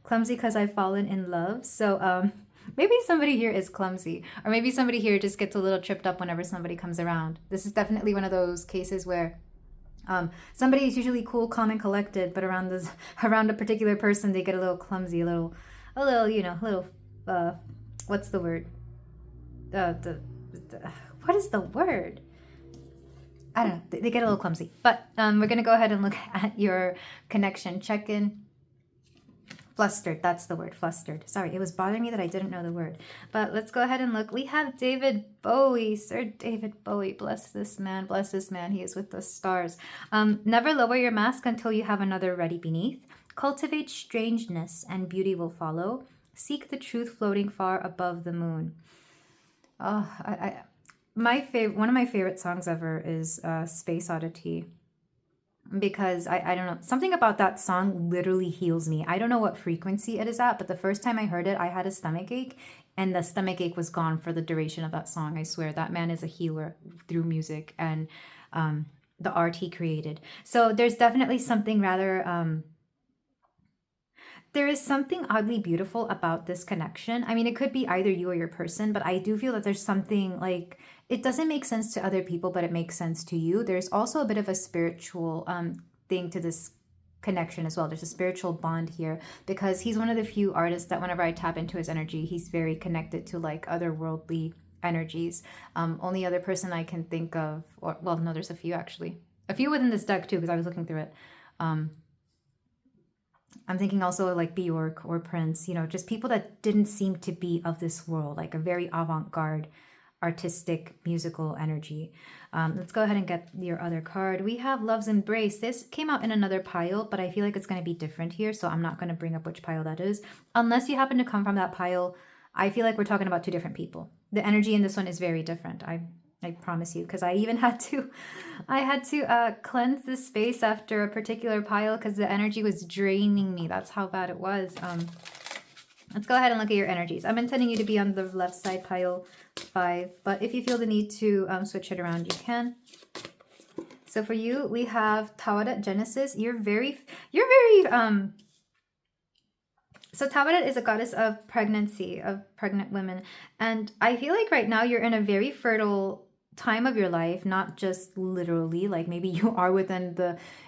Clumsy because I've fallen in love. So maybe somebody here is clumsy, or maybe somebody here just gets a little tripped up whenever somebody comes around. This is definitely one of those cases where somebody is usually cool, calm, and collected, but around a particular person, they get a little clumsy, a little, what's the word? What is the word? I don't know. They get a little clumsy. But we're going to go ahead and look at your connection check-in. Flustered. That's the word. Flustered. Sorry, it was bothering me that I didn't know the word. But let's go ahead and look. We have David Bowie. Sir David Bowie. Bless this man. Bless this man. He is with the stars. Never lower your mask until you have another ready beneath. Cultivate strangeness and beauty will follow. Seek the truth floating far above the moon. One of my favorite songs ever is Space Oddity. Because I don't know, something about that song literally heals me. I don't know what frequency it is at, but the first time I heard it, I had a stomach ache, and the stomach ache was gone for the duration of that song. I swear, that man is a healer through music and the art he created. So there's definitely something rather there is something oddly beautiful about this connection. I mean, it could be either you or your person, but I do feel that there's something like, it doesn't make sense to other people, but it makes sense to you. There's also a bit of a spiritual thing to this connection as well. There's a spiritual bond here, because he's one of the few artists that whenever I tap into his energy, he's very connected to like otherworldly energies. Only other person I can think of, or well, no, there's a few actually. A few within this deck too, because I was looking through it. I'm thinking also like Bjork or Prince, you know, just people that didn't seem to be of this world, like a very avant-garde, artistic, musical energy. Let's go ahead and get your other card. We have Love's Embrace. This came out in another pile, but I feel like it's going to be different here, so I'm not going to bring up which pile that is. Unless you happen to come from that pile, I feel like we're talking about two different people. The energy in this one is very different. I promise you, because I even had to cleanse the space after a particular pile because the energy was draining me. That's how bad it was. Let's go ahead and look at your energies. I'm intending you to be on the left side, pile 5, but if you feel the need to switch it around, you can. So for you, we have Tawarat Genesis. So Tawarat is a goddess of pregnancy, of pregnant women. And I feel like right now you're in a very fertile time of your life, not just literally, like maybe you are within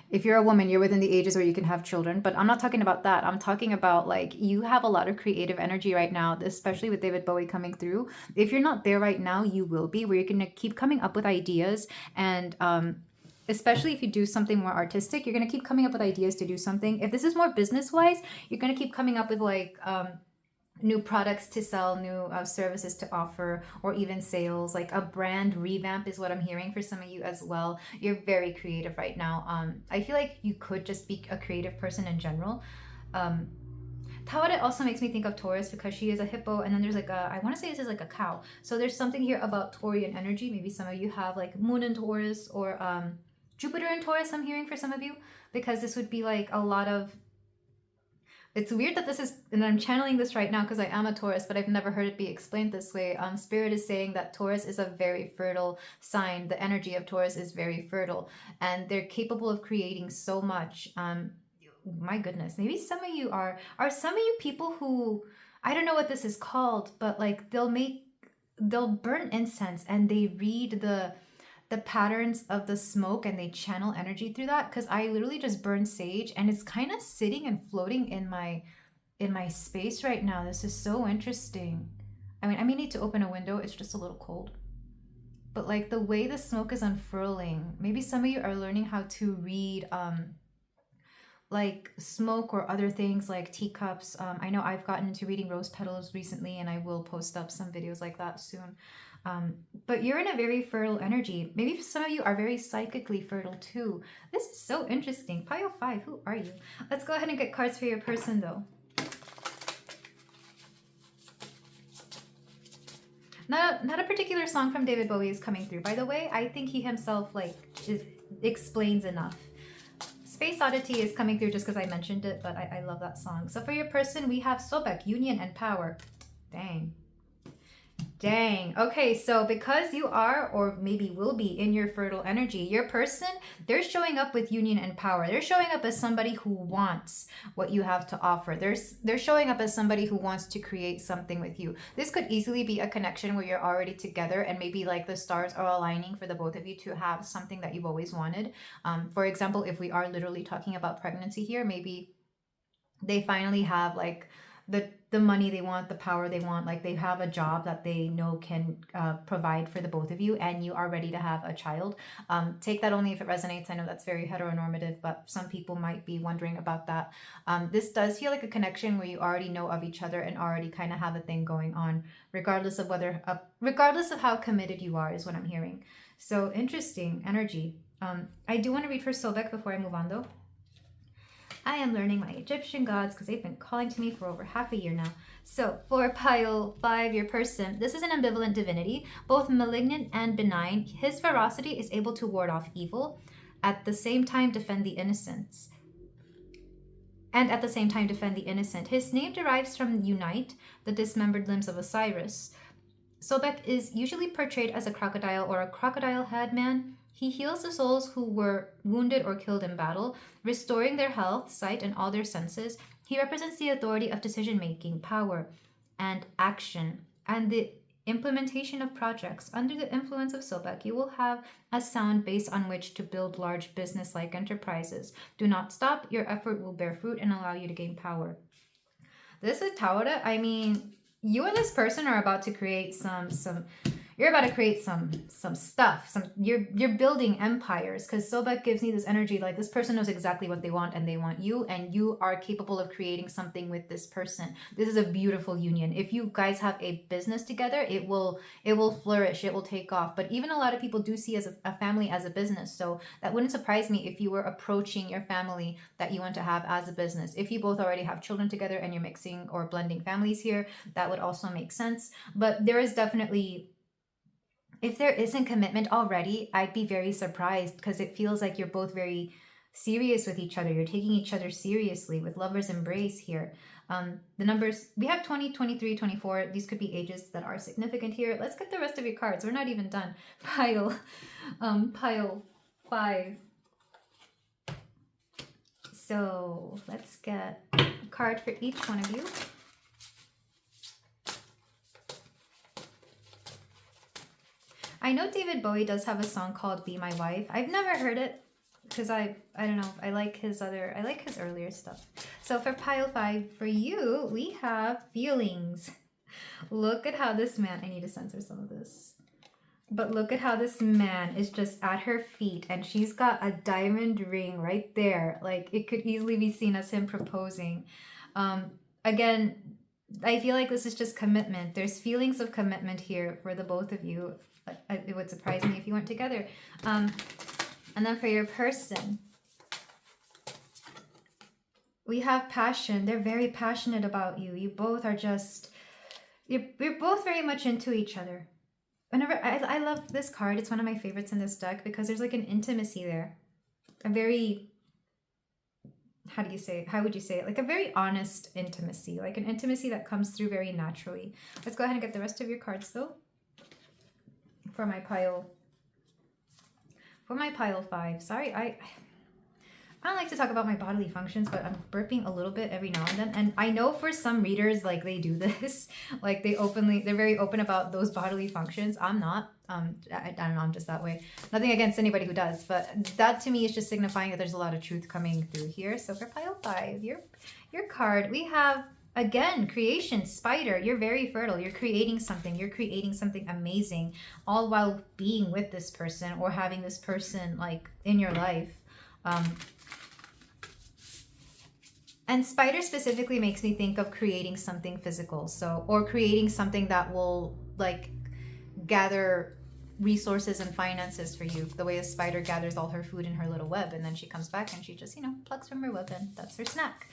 if you're a woman, you're within the ages where you can have children, but I'm not talking about that. I'm talking about like you have a lot of creative energy right now, especially with David Bowie coming through. If you're not there right now, you will be, where you're going to keep coming up with ideas, and especially if you do something more artistic, you're going to keep coming up with ideas to do something. If this is more business wise, you're going to keep coming up with like new products to sell, new services to offer, or even sales. Like a brand revamp is what I'm hearing for some of you as well. You're very creative right now. I feel like you could just be a creative person in general. Tawada also makes me think of Taurus because she is a hippo, and then there's like I want to say this is like a cow. So there's something here about Taurian energy. Maybe some of you have like Moon in Taurus or Jupiter in Taurus, I'm hearing for some of you, because this would be like a lot of. It's weird that this is, and I'm channeling this right now because I am a Taurus, but I've never heard it be explained this way. Spirit is saying that Taurus is a very fertile sign. The energy of Taurus is very fertile, and they're capable of creating so much. My goodness, maybe some of you are some of you people who, I don't know what this is called, but like they'll burn incense and they read the patterns of the smoke and they channel energy through that, because I literally just burned sage and it's kind of sitting and floating in my space right now. This is so interesting. I mean, I may need to open a window, it's just a little cold. But like the way the smoke is unfurling, maybe some of you are learning how to read like smoke or other things like teacups. I know I've gotten into reading rose petals recently, and I will post up some videos like that soon. But you're in a very fertile energy. Maybe some of you are very psychically fertile too. This is so interesting. Pile 5, who are you? Let's go ahead and get cards for your person though. Not a particular song from David Bowie is coming through. By the way, I think he himself like explains enough. Space Oddity is coming through just because I mentioned it, but I love that song. So for your person, we have Sobek, Union and Power. Dang. Dang. Okay, so because you are, or maybe will be, in your fertile energy, your person, they're showing up with union and power. They're showing up as somebody who wants what you have to offer. They're showing up as somebody who wants to create something with you. This could easily be a connection where you're already together and maybe like the stars are aligning for the both of you to have something that you've always wanted. For example, if we are literally talking about pregnancy here, maybe they finally have like the money they want, the power they want, like they have a job that they know can provide for the both of you, and you are ready to have a child. Take that only if it resonates. I know that's very heteronormative, but some people might be wondering about that. This does feel like a connection where you already know of each other and already kind of have a thing going on, regardless of whether regardless of how committed you are, is what I'm hearing. So interesting energy. I do want to read for Sobek before I move on though. I am learning my Egyptian gods because they've been calling to me for over half a year now. So for pile 5, your person, this is an ambivalent divinity, both malignant and benign. His ferocity is able to ward off evil, at the same time defend the innocents. And at the same time defend the innocent. His name derives from Unite, the dismembered limbs of Osiris. Sobek is usually portrayed as a crocodile or a crocodile head man. He heals the souls who were wounded or killed in battle, restoring their health, sight, and all their senses. He represents the authority of decision-making, power, and action, and the implementation of projects. Under the influence of Sobek, you will have a sound base on which to build large business-like enterprises. Do not stop. Your effort will bear fruit and allow you to gain power. This is Taura. I mean, you and this person are about to create some you're about to create some stuff. You're building empires, because Sobek gives me this energy like this person knows exactly what they want and they want you, and you are capable of creating something with this person. This is a beautiful union. If you guys have a business together, it will flourish, it will take off. But even a lot of people do see as a family as a business, so that wouldn't surprise me if you were approaching your family that you want to have as a business. If you both already have children together and you're mixing or blending families here, that would also make sense. But there is definitely, if there isn't commitment already, I'd be very surprised, because it feels like you're both very serious with each other. You're taking each other seriously with lover's embrace here. The numbers, we have 20, 23, 24. These could be ages that are significant here. Let's get the rest of your cards. We're not even done. Pile 5. So let's get a card for each one of you. I know David Bowie does have a song called Be My Wife. I've never heard it because I don't know. I like his earlier stuff. So for pile 5, for you, we have feelings. Look at how this man, I need to censor some of this. But look at how this man is just at her feet, and she's got a diamond ring right there. Like, it could easily be seen as him proposing. Again, I feel like this is just commitment. There's feelings of commitment here for the both of you. It would surprise me if you weren't together. And then for your person, we have passion. They're very passionate about you. You both are just, you're both very much into each other. Whenever I love this card, it's one of my favorites in this deck because there's like an intimacy there. A very, how do you say it? How would you say it? Like a very honest intimacy, like an intimacy that comes through very naturally. Let's go ahead and get the rest of your cards though. For my pile 5. Sorry, I don't like to talk about my bodily functions, but I'm burping a little bit every now and then. And I know for some readers, like they do this, like they're very open about those bodily functions. I'm not. I don't know, I'm just that way. Nothing against anybody who does, but that to me is just signifying that there's a lot of truth coming through here. So for pile 5, your card, we have, again, creation, spider. You're very fertile. You're creating something. You're creating something amazing, all while being with this person or having this person like in your life. And spider specifically makes me think of creating something physical. So, or creating something that will like gather resources and finances for you, the way a spider gathers all her food in her little web, and then she comes back and she just, you know, plucks from her web, and that's her snack.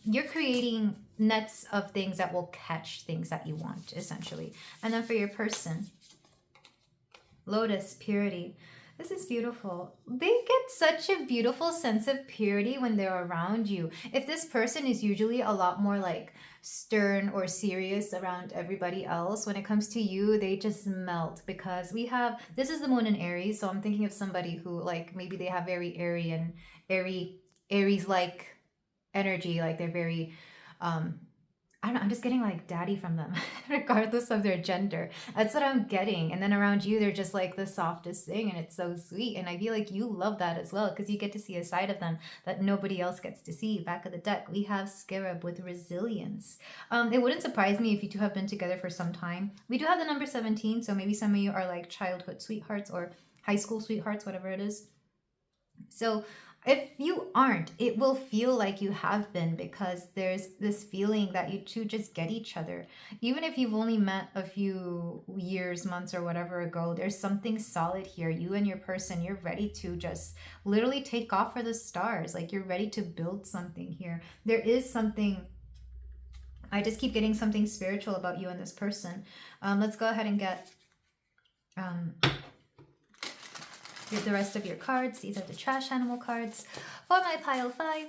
You're creating nets of things that will catch things that you want, essentially. And then for your person, lotus, purity. This is beautiful. They get such a beautiful sense of purity when they're around you. If this person is usually a lot more like stern or serious around everybody else, when it comes to you, they just melt, because we have, this is the moon in Aries, so I'm thinking of somebody who like maybe they have very Aries like energy, like they're very I don't know, I'm just getting like daddy from them, regardless of their gender. That's what I'm getting. And then around you, they're just like the softest thing, and it's so sweet. And I feel like you love that as well, because you get to see a side of them that nobody else gets to see. Back of the deck, we have Scarab with resilience. It wouldn't surprise me if you two have been together for some time. We do have the number 17, so maybe some of you are like childhood sweethearts or high school sweethearts, whatever it is. So if you aren't, it will feel like you have been, because there's this feeling that you two just get each other. Even if you've only met a few years, months, or whatever ago, there's something solid here. You and your person, you're ready to just literally take off for the stars. Like you're ready to build something here. There is something, I just keep getting something spiritual about you and this person. Let's go ahead and get the rest of your cards. These are the trash animal cards for my pile 5.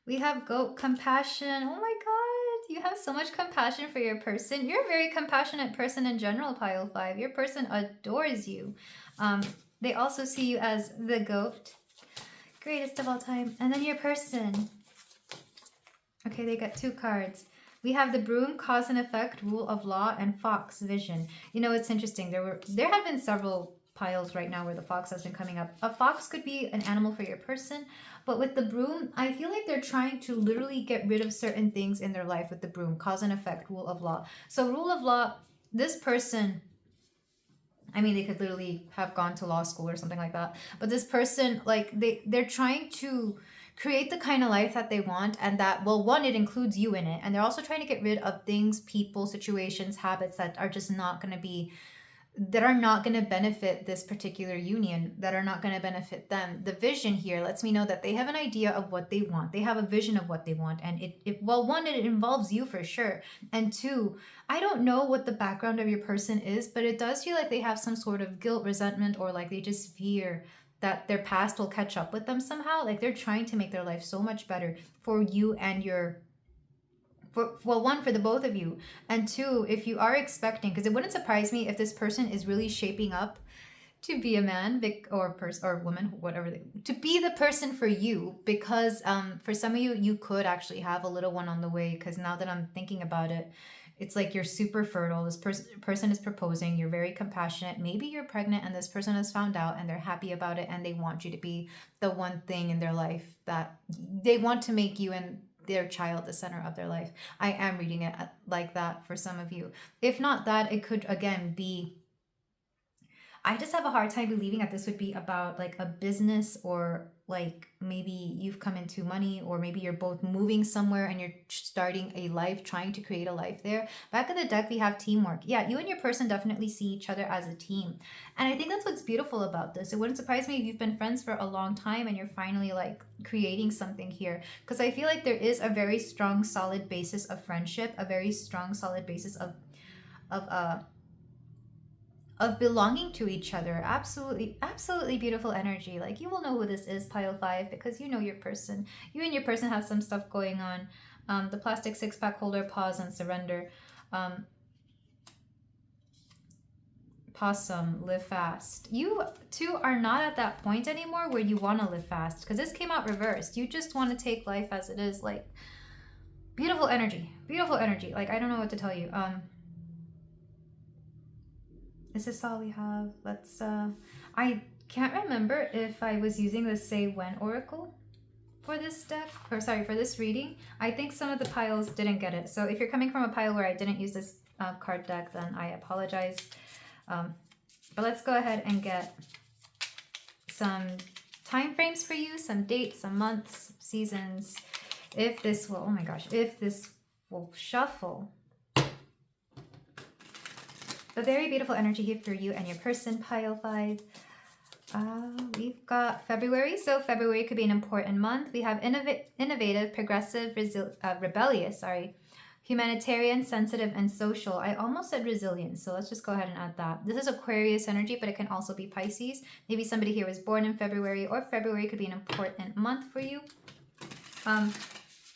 We have goat, compassion. Oh my god, you have so much compassion for your person. You're a very compassionate person in general, pile 5. Your person adores you. They also see you as the goat, greatest of all time. And then your person. Okay, they got 2 cards. We have the broom, cause and effect, rule of law, and fox, vision. You know, it's interesting. There have been several piles right now where the fox has been coming up. A fox could be an animal for your person, but with the broom, I feel like they're trying to literally get rid of certain things in their life with the broom, cause and effect, rule of law. So rule of law, this person, I mean, they could literally have gone to law school or something like that, but this person, like they're trying to create the kind of life that they want, and that, well, one, it includes you in it, and they're also trying to get rid of things, people, situations, habits that are just not going to be, that are not going to benefit this particular union, that are not going to benefit them. The vision here lets me know that they have an idea of what they want. They have a vision of what they want, and well, one, it involves you for sure, and 2, I don't know what the background of your person is, but it does feel like they have some sort of guilt, resentment, or like they just fear that their past will catch up with them somehow. Like they're trying to make their life so much better for you and well, one, for the both of you, and 2, if you are expecting, because it wouldn't surprise me if this person is really shaping up to be a man or woman, whatever, to be the person for you, because for some of you, you could actually have a little one on the way, because now that I'm thinking about it, it's like you're super fertile. This person is proposing. You're very compassionate. Maybe you're pregnant and this person has found out and they're happy about it, and they want you to be the one thing in their life that they want to make you and their child the center of their life. I am reading it like that for some of you. If not that, it could again be, I just have a hard time believing that this would be about like a business or like maybe you've come into money, or maybe you're both moving somewhere and you're starting a life, trying to create a life there. Back of the deck, we have teamwork. Yeah, you and your person definitely see each other as a team. And I think that's what's beautiful about this. It wouldn't surprise me if you've been friends for a long time and you're finally like creating something here. Because I feel like there is a very strong, solid basis of friendship, a very strong, solid basis of belonging to each other. Absolutely, absolutely beautiful energy. Like, you will know who this is, pile 5, because you know your person. You and your person have some stuff going on. The plastic 6-pack holder, pause and surrender. Possum, live fast. You two are not at that point anymore where you want to live fast, because this came out reversed. You just want to take life as it is. Like, beautiful energy. Beautiful energy. Like, I don't know what to tell you. Is this all we have? Let's, I can't remember if I was using the Say When Oracle for this deck, or sorry, for this reading. I think some of the piles didn't get it. So if you're coming from a pile where I didn't use this card deck, then I apologize. But let's go ahead and get some time frames for you, some dates, some months, seasons. If this will, oh my gosh, if this will shuffle. A very beautiful energy here for you and your person, pile 5. We've got February. So February could be an important month. We have innovative, progressive, rebellious, humanitarian, sensitive, and social. I almost said resilient, so let's just go ahead and add that. This is Aquarius energy, but it can also be Pisces. Maybe somebody here was born in February, or February could be an important month for you.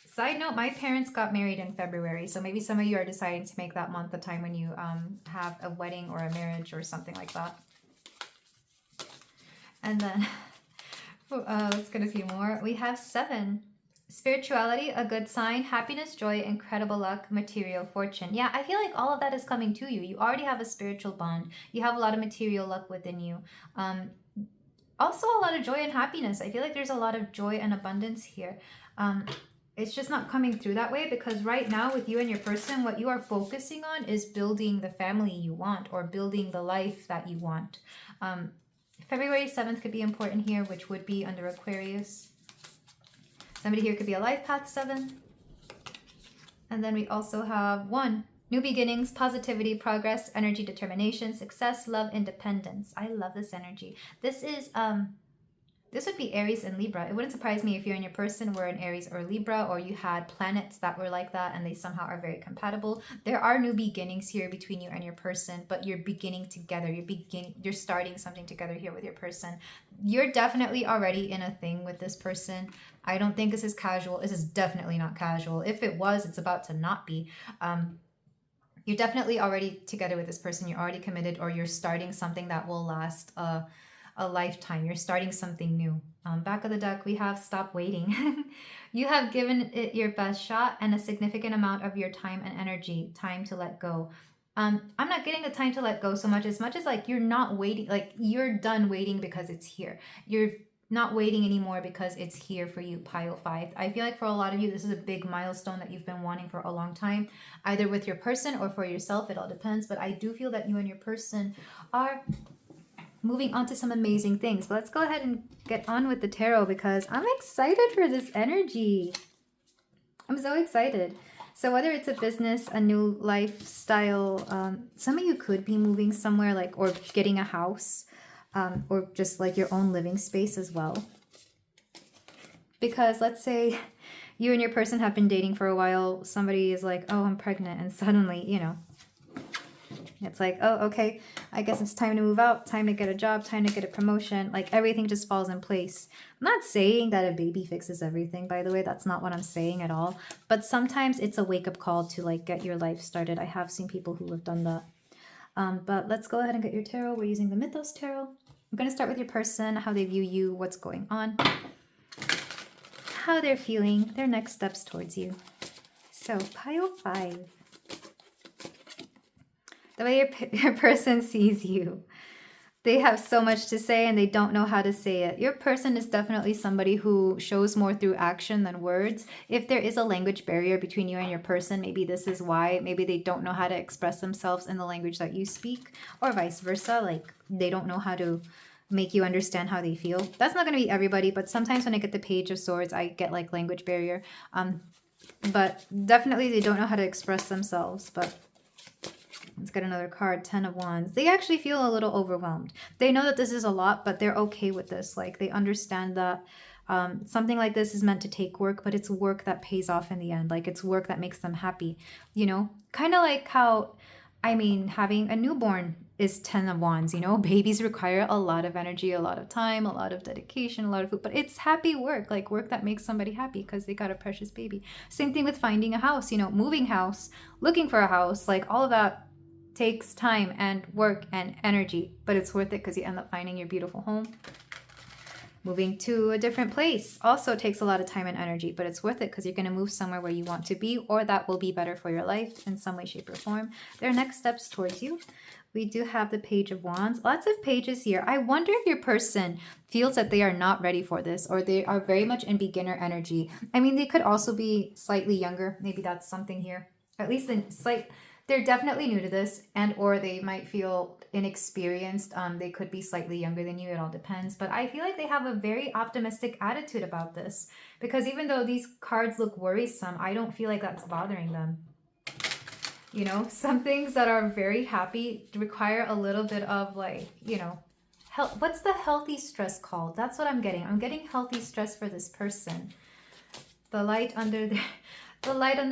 Side note, my parents got married in February, so maybe some of you are deciding to make that month the time when you have a wedding or a marriage or something like that. And then, let's get a few more. We have 7. Spirituality, a good sign, happiness, joy, incredible luck, material, fortune. Yeah, I feel like all of that is coming to you. You already have a spiritual bond. You have a lot of material luck within you. Also a lot of joy and happiness. I feel like there's a lot of joy and abundance here. It's just not coming through that way, because right now with you and your person, what you are focusing on is building the family you want, or building the life that you want. February 7th could be important here, which would be under Aquarius. Somebody here could be a life path 7. And then we also have 1. New beginnings, positivity, progress, energy, determination, success, love, independence. I love this energy. This is this would be Aries and Libra. It wouldn't surprise me if you and your person were in Aries or Libra, or you had planets that were like that and they somehow are very compatible. There are new beginnings here between you and your person, but you're beginning together. You're starting something together here with your person. You're definitely already in a thing with this person. I don't think this is casual. This is definitely not casual. If it was, it's about to not be. You're definitely already together with this person. You're already committed, or you're starting something that will last a lifetime. You're starting something new. Back of the deck, we have stop waiting. You have given it your best shot and a significant amount of your time and energy. Time to let go. I'm not getting the time to let go so much as like you're not waiting, like you're done waiting because it's here. You're not waiting anymore because it's here for you, pile 5. I feel like for a lot of you, this is a big milestone that you've been wanting for a long time, either with your person or for yourself. It all depends. But I do feel that you and your person are moving on to some amazing things. But let's go ahead and get on with the tarot, because I'm excited for this energy. I'm so excited. So whether it's a business, a new lifestyle, some of you could be moving somewhere, like, or getting a house, or just like your own living space as well. Because let's say you and your person have been dating for a while, somebody is like, oh, I'm pregnant, and suddenly, you know, it's like, oh, okay, I guess it's time to move out, time to get a job, time to get a promotion. Like, everything just falls in place. I'm not saying that a baby fixes everything, by the way. That's not what I'm saying at all. But sometimes it's a wake-up call to, like, get your life started. I have seen people who have done that. But let's go ahead and get your tarot. We're using the Mythos Tarot. I'm going to start with your person, how they view you, what's going on, how they're feeling, their next steps towards you. So, pile 5. The way your person sees you. They have so much to say and they don't know how to say it. Your person is definitely somebody who shows more through action than words. If there is a language barrier between you and your person, maybe this is why. Maybe they don't know how to express themselves in the language that you speak, or vice versa. Like, they don't know how to make you understand how they feel. That's not going to be everybody, but sometimes when I get the Page of Swords, I get like language barrier. But definitely they don't know how to express themselves. But let's get another card, 10 of Wands. They actually feel a little overwhelmed. They know that this is a lot, but they're okay with this. Like they understand that something like this is meant to take work, but it's work that pays off in the end. Like it's work that makes them happy, you know, kind of like how, I mean, having a newborn is 10 of Wands, you know, babies require a lot of energy, a lot of time, a lot of dedication, a lot of food, but it's happy work, like work that makes somebody happy because they got a precious baby. Same thing with finding a house, you know, moving house, looking for a house, like all of that takes time and work and energy, but it's worth it because you end up finding your beautiful home. Moving to a different place also takes a lot of time and energy, but it's worth it because you're going to move somewhere where you want to be, or that will be better for your life in some way, shape, or form. There are next steps towards you. We do have the Page of Wands. Lots of pages here. I wonder if your person feels that they are not ready for this, or they are very much in beginner energy. I mean, they could also be slightly younger. Maybe that's something here. At least in slight... They're definitely new to this, and or they might feel inexperienced. They could be slightly younger than you. It all depends. But I feel like they have a very optimistic attitude about this, because even though these cards look worrisome, I don't feel like that's bothering them. You know, some things that are very happy require a little bit of like, you know, what's the healthy stress called? That's what I'm getting. I'm getting healthy stress for this person. The light under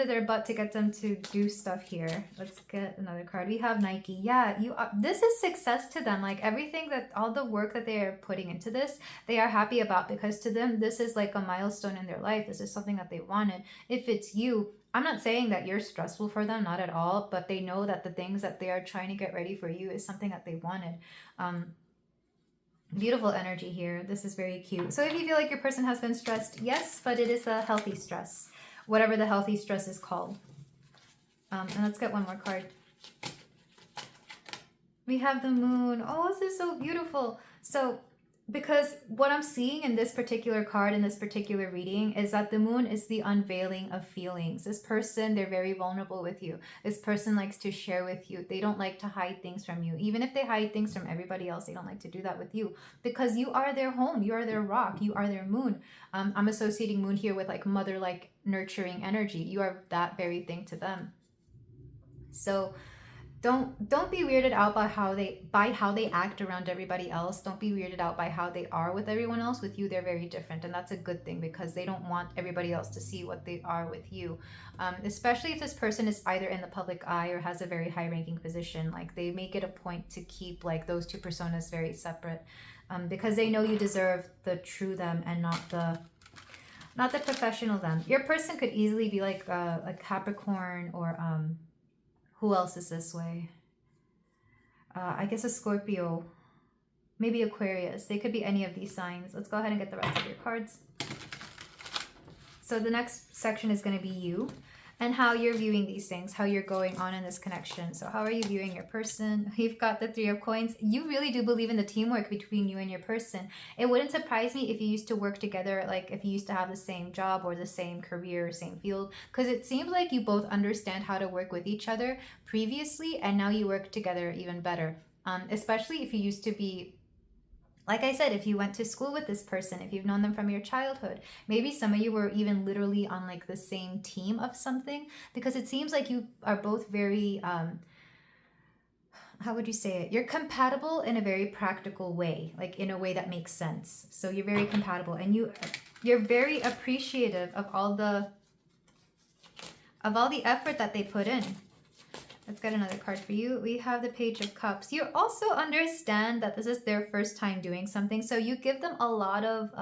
their butt to get them to do stuff here. Let's get another card. We have Nike. Yeah, this is success to them. Like everything that, all the work that they are putting into this, they are happy about, because to them, this is like a milestone in their life. This is something that they wanted. If it's you, I'm not saying that you're stressful for them, not at all, but they know that the things that they are trying to get ready for you is something that they wanted. Beautiful energy here. This is very cute. So if you feel like your person has been stressed, yes, but it is a healthy stress, whatever the healthy stress is called. And let's get one more card. We have the Moon. Oh, this is so beautiful. So because what I'm seeing in this particular card, in this particular reading, is that the Moon is the unveiling of feelings. This person, they're very vulnerable with you. This person likes to share with you. They don't like to hide things from you. Even if they hide things from everybody else, they don't like to do that with you, because you are their home. You are their rock. You are their moon. I'm associating Moon here with like mother-like nurturing energy. You are that very thing to them. So don't be weirded out by how they act around everybody else. Don't be weirded out by how they are with everyone else. With you, they're very different, and that's a good thing, because they don't want everybody else to see what they are with you. Especially if this person is either in the public eye or has a very high-ranking position. Like they make it a point to keep like those two personas very separate, because they know you deserve the true them and not the professional them. Your person could easily be like a Capricorn, or who else is this way? I guess a Scorpio, maybe Aquarius. They could be any of these signs. Let's go ahead and get the rest of your cards. So the next section is going to be you and how you're viewing these things, how you're going on in this connection. So how are you viewing your person? You've got the 3 of Coins. You really do believe in the teamwork between you and your person. It wouldn't surprise me if you used to work together, like if you used to have the same job or the same career, same field, because it seems like you both understand how to work with each other previously, and now you work together even better. Especially if you used to be, like I said, if you went to school with this person, if you've known them from your childhood, maybe some of you were even literally on like the same team of something, because it seems like you are both very, how would you say it? You're compatible in a very practical way, like in a way that makes sense. So you're very compatible, and you're very appreciative of all the effort that they put in. Let's get another card for you. We have the Page of Cups. You also understand that this is their first time doing something, so you give them a lot of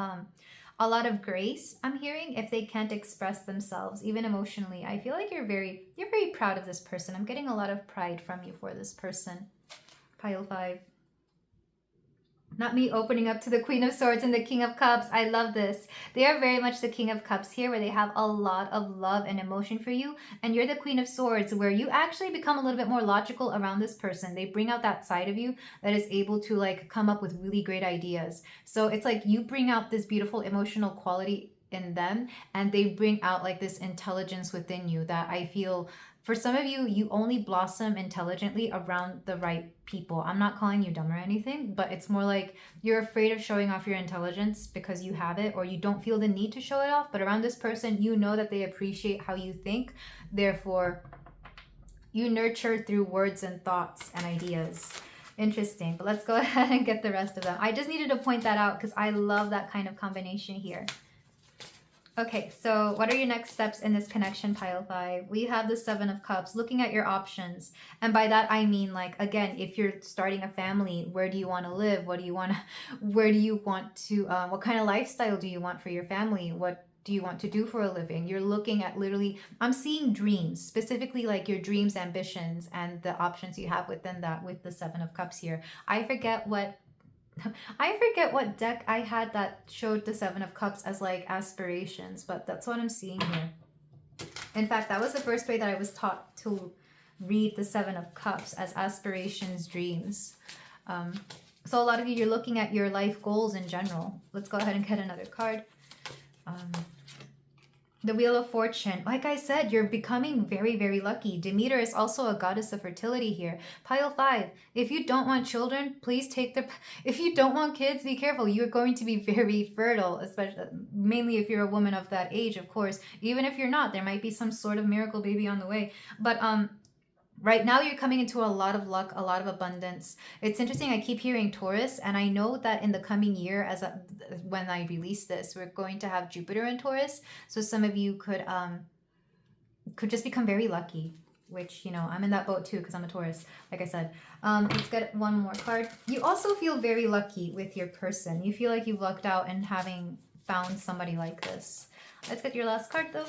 grace, I'm hearing, if they can't express themselves, even emotionally. I feel like you're very proud of this person. I'm getting a lot of pride from you for this person. Pile 5. Not me opening up to the Queen of Swords and the King of Cups. I love this. They are very much the King of Cups here, where they have a lot of love and emotion for you. And you're the Queen of Swords, where you actually become a little bit more logical around this person. They bring out that side of you that is able to like come up with really great ideas. So it's like you bring out this beautiful emotional quality in them, and they bring out like this intelligence within you that I feel For some of you, you only blossom intelligently around the right people. I'm not calling you dumb or anything, but it's more like you're afraid of showing off your intelligence because you have it, or you don't feel the need to show it off. But around this person, you know that they appreciate how you think. Therefore, you nurture through words and thoughts and ideas. Interesting. But let's go ahead and get the rest of them. I just needed to point that out because I love that kind of combination here. Okay, so what are your next steps in this connection, pile 5? We have the 7 of Cups, looking at your options. And by that, I mean, like, again, if you're starting a family, where do you want to live? What do you want to, where do you want to, what kind of lifestyle do you want for your family? What do you want to do for a living? You're looking at literally, I'm seeing dreams, specifically like your dreams, ambitions, and the options you have within that with the 7 of Cups here. I forget what deck I had that showed the 7 of Cups as like aspirations, but that's what I'm seeing here. In fact, that was the first way that I was taught to read the 7 of Cups as aspirations, dreams. So a lot of you, you're looking at your life goals in general. Let's go ahead and get another card. The Wheel of Fortune. Like I said, you're becoming very, very lucky. Demeter is also a goddess of fertility here. Pile 5. If you don't want children, please take the... If you don't want kids, be careful. You're going to be very fertile, especially mainly if you're a woman of that age, of course. Even if you're not, there might be some sort of miracle baby on the way. But right now, you're coming into a lot of luck, a lot of abundance. It's interesting. I keep hearing Taurus, and I know that in the coming year, when I release this, we're going to have Jupiter in Taurus. So some of you could just become very lucky, which, you know, I'm in that boat too because I'm a Taurus, like I said. Let's get one more card. You also feel very lucky with your person. You feel like you've lucked out in having found somebody like this. Let's get your last card, though.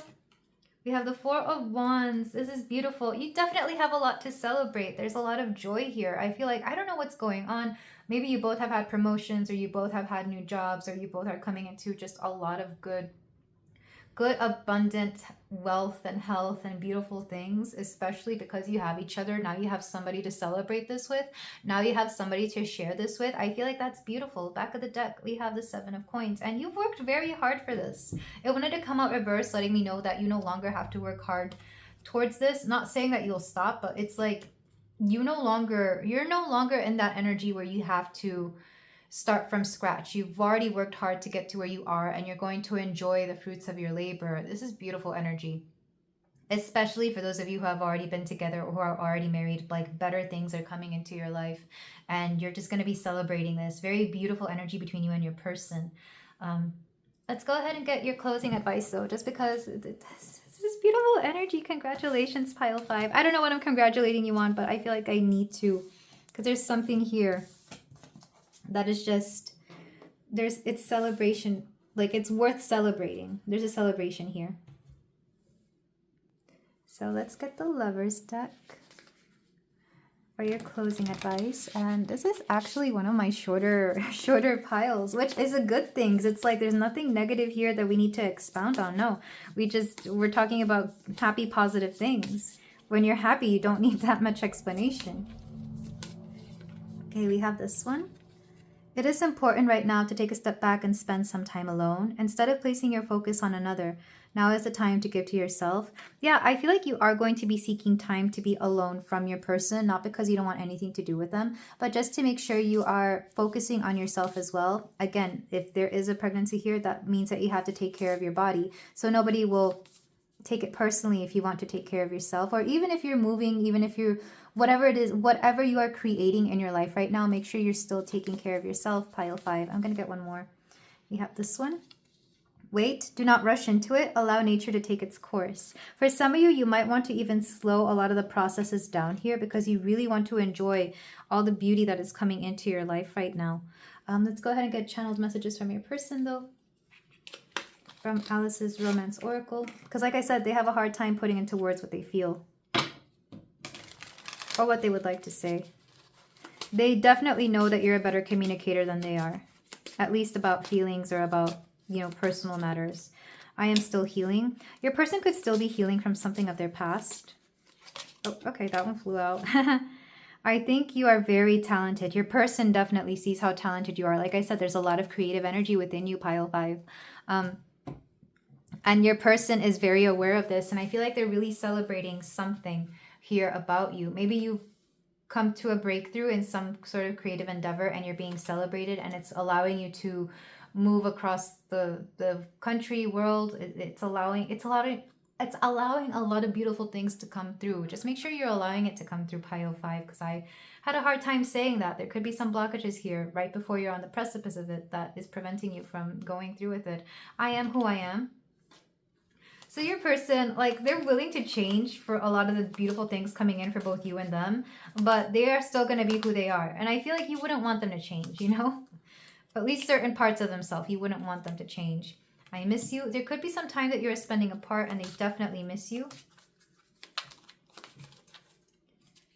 We have the 4 of Wands. This is beautiful. You definitely have a lot to celebrate. There's a lot of joy here. I feel like, I don't know what's going on. Maybe you both have had promotions, or you both have had new jobs, or you both are coming into just a lot of good, abundant wealth and health and beautiful things, especially because you have each other. Now you have somebody to celebrate this with. Now you have somebody to share this with. I feel like that's beautiful. Back of the deck, we have the 7 of Coins, and you've worked very hard for this. It wanted to come out reverse, letting me know that you no longer have to work hard towards this. Not saying that you'll stop, but it's like you're no longer in that energy where you have to start from scratch. You've already worked hard to get to where you are, and you're going to enjoy the fruits of your labor. This is beautiful energy, especially for those of you who have already been together or who are already married. Like, better things are coming into your life, and you're just going to be celebrating this. Very beautiful energy between you and your person. Let's go ahead and get your closing advice, though, just because this is beautiful energy. Congratulations, pile 5. I don't know what I'm congratulating you on, but I feel like I need to, because there's something here that is just, it's celebration. Like, it's worth celebrating. There's a celebration here. So let's get the Lover's deck for your closing advice. And this is actually one of my shorter piles, which is a good thing, because it's like there's nothing negative here that we need to expound on. No, we're talking about happy, positive things. When you're happy, you don't need that much explanation. Okay, we have this one. It is important right now to take a step back and spend some time alone. Instead of placing your focus on another, now is the time to give to yourself. Yeah, I feel like you are going to be seeking time to be alone from your person, not because you don't want anything to do with them, but just to make sure you are focusing on yourself as well. Again, if there is a pregnancy here, that means that you have to take care of your body. So nobody will take it personally if you want to take care of yourself, or even if you're moving, even if you're whatever it is, whatever you are creating in your life right now, make sure you're still taking care of yourself. Pile 5. I'm gonna get one more. We have this one. Wait, do not rush into it. Allow nature to take its course. For some of you, you might want to even slow a lot of the processes down here, because you really want to enjoy all the beauty that is coming into your life right now. Let's go ahead and get channeled messages from your person, though. From Alice's Romance Oracle. Because like I said, they have a hard time putting into words what they feel, or what they would like to say. They definitely know that you're a better communicator than they are. At least about feelings, or about, you know, personal matters. I am still healing. Your person could still be healing from something of their past. Oh, okay, that one flew out. I think you are very talented. Your person definitely sees how talented you are. Like I said, there's a lot of creative energy within you, pile 5. And your person is very aware of this. And I feel like they're really celebrating something here about you. Maybe you've come to a breakthrough in some sort of creative endeavor and you're being celebrated, and it's allowing you to move across the country, world. It's allowing a lot of beautiful things to come through. Just make sure you're allowing it to come through, pile 5, because I had a hard time saying that. There could be some blockages here right before you're on the precipice of it that is preventing you from going through with it. I am who I am. So your person, like, they're willing to change for a lot of the beautiful things coming in for both you and them, but they are still going to be who they are. And I feel like you wouldn't want them to change, you know? At least certain parts of themselves, you wouldn't want them to change. I miss you. There could be some time that you're spending apart and they definitely miss you.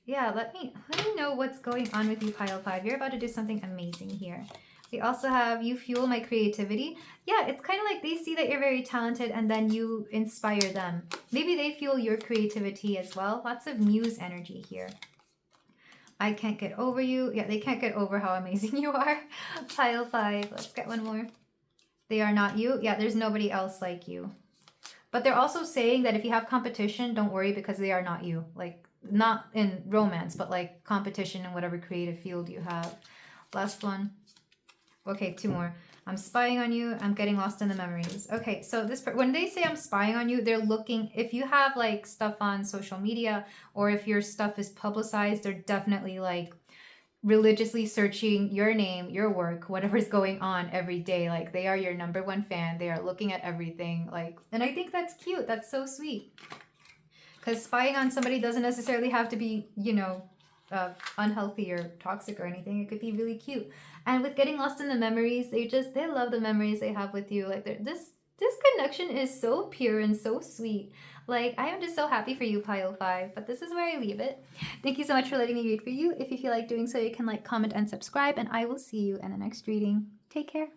Yeah, let me know what's going on with you, pile 5. You're about to do something amazing here. We also have you fuel my creativity. Yeah, it's kind of like they see that you're very talented and then you inspire them. Maybe they fuel your creativity as well. Lots of muse energy here. I can't get over you. Yeah, they can't get over how amazing you are. Pile 5. Let's get one more. They are not you. Yeah, there's nobody else like you. But they're also saying that if you have competition, don't worry because they are not you. Like, not in romance, but like competition in whatever creative field you have. Last one. Okay, 2 more. I'm spying on you. I'm getting lost in the memories. Okay, so when they say I'm spying on you, they're looking, if you have like stuff on social media or if your stuff is publicized, they're definitely like religiously searching your name, your work, whatever's going on every day. Like, they are your #1 fan. They are looking at everything. Like, and I think that's cute. That's so sweet. Because spying on somebody doesn't necessarily have to be, you know, unhealthy or toxic or anything. It could be really cute. And with getting lost in the memories, they love the memories they have with you. Like, this connection is so pure and so sweet. Like, I am just so happy for you, pile 5. But this is where I leave it. Thank you so much for letting me read for you. If you feel like doing so, you can like, comment, and subscribe. And I will see you in the next reading. Take care.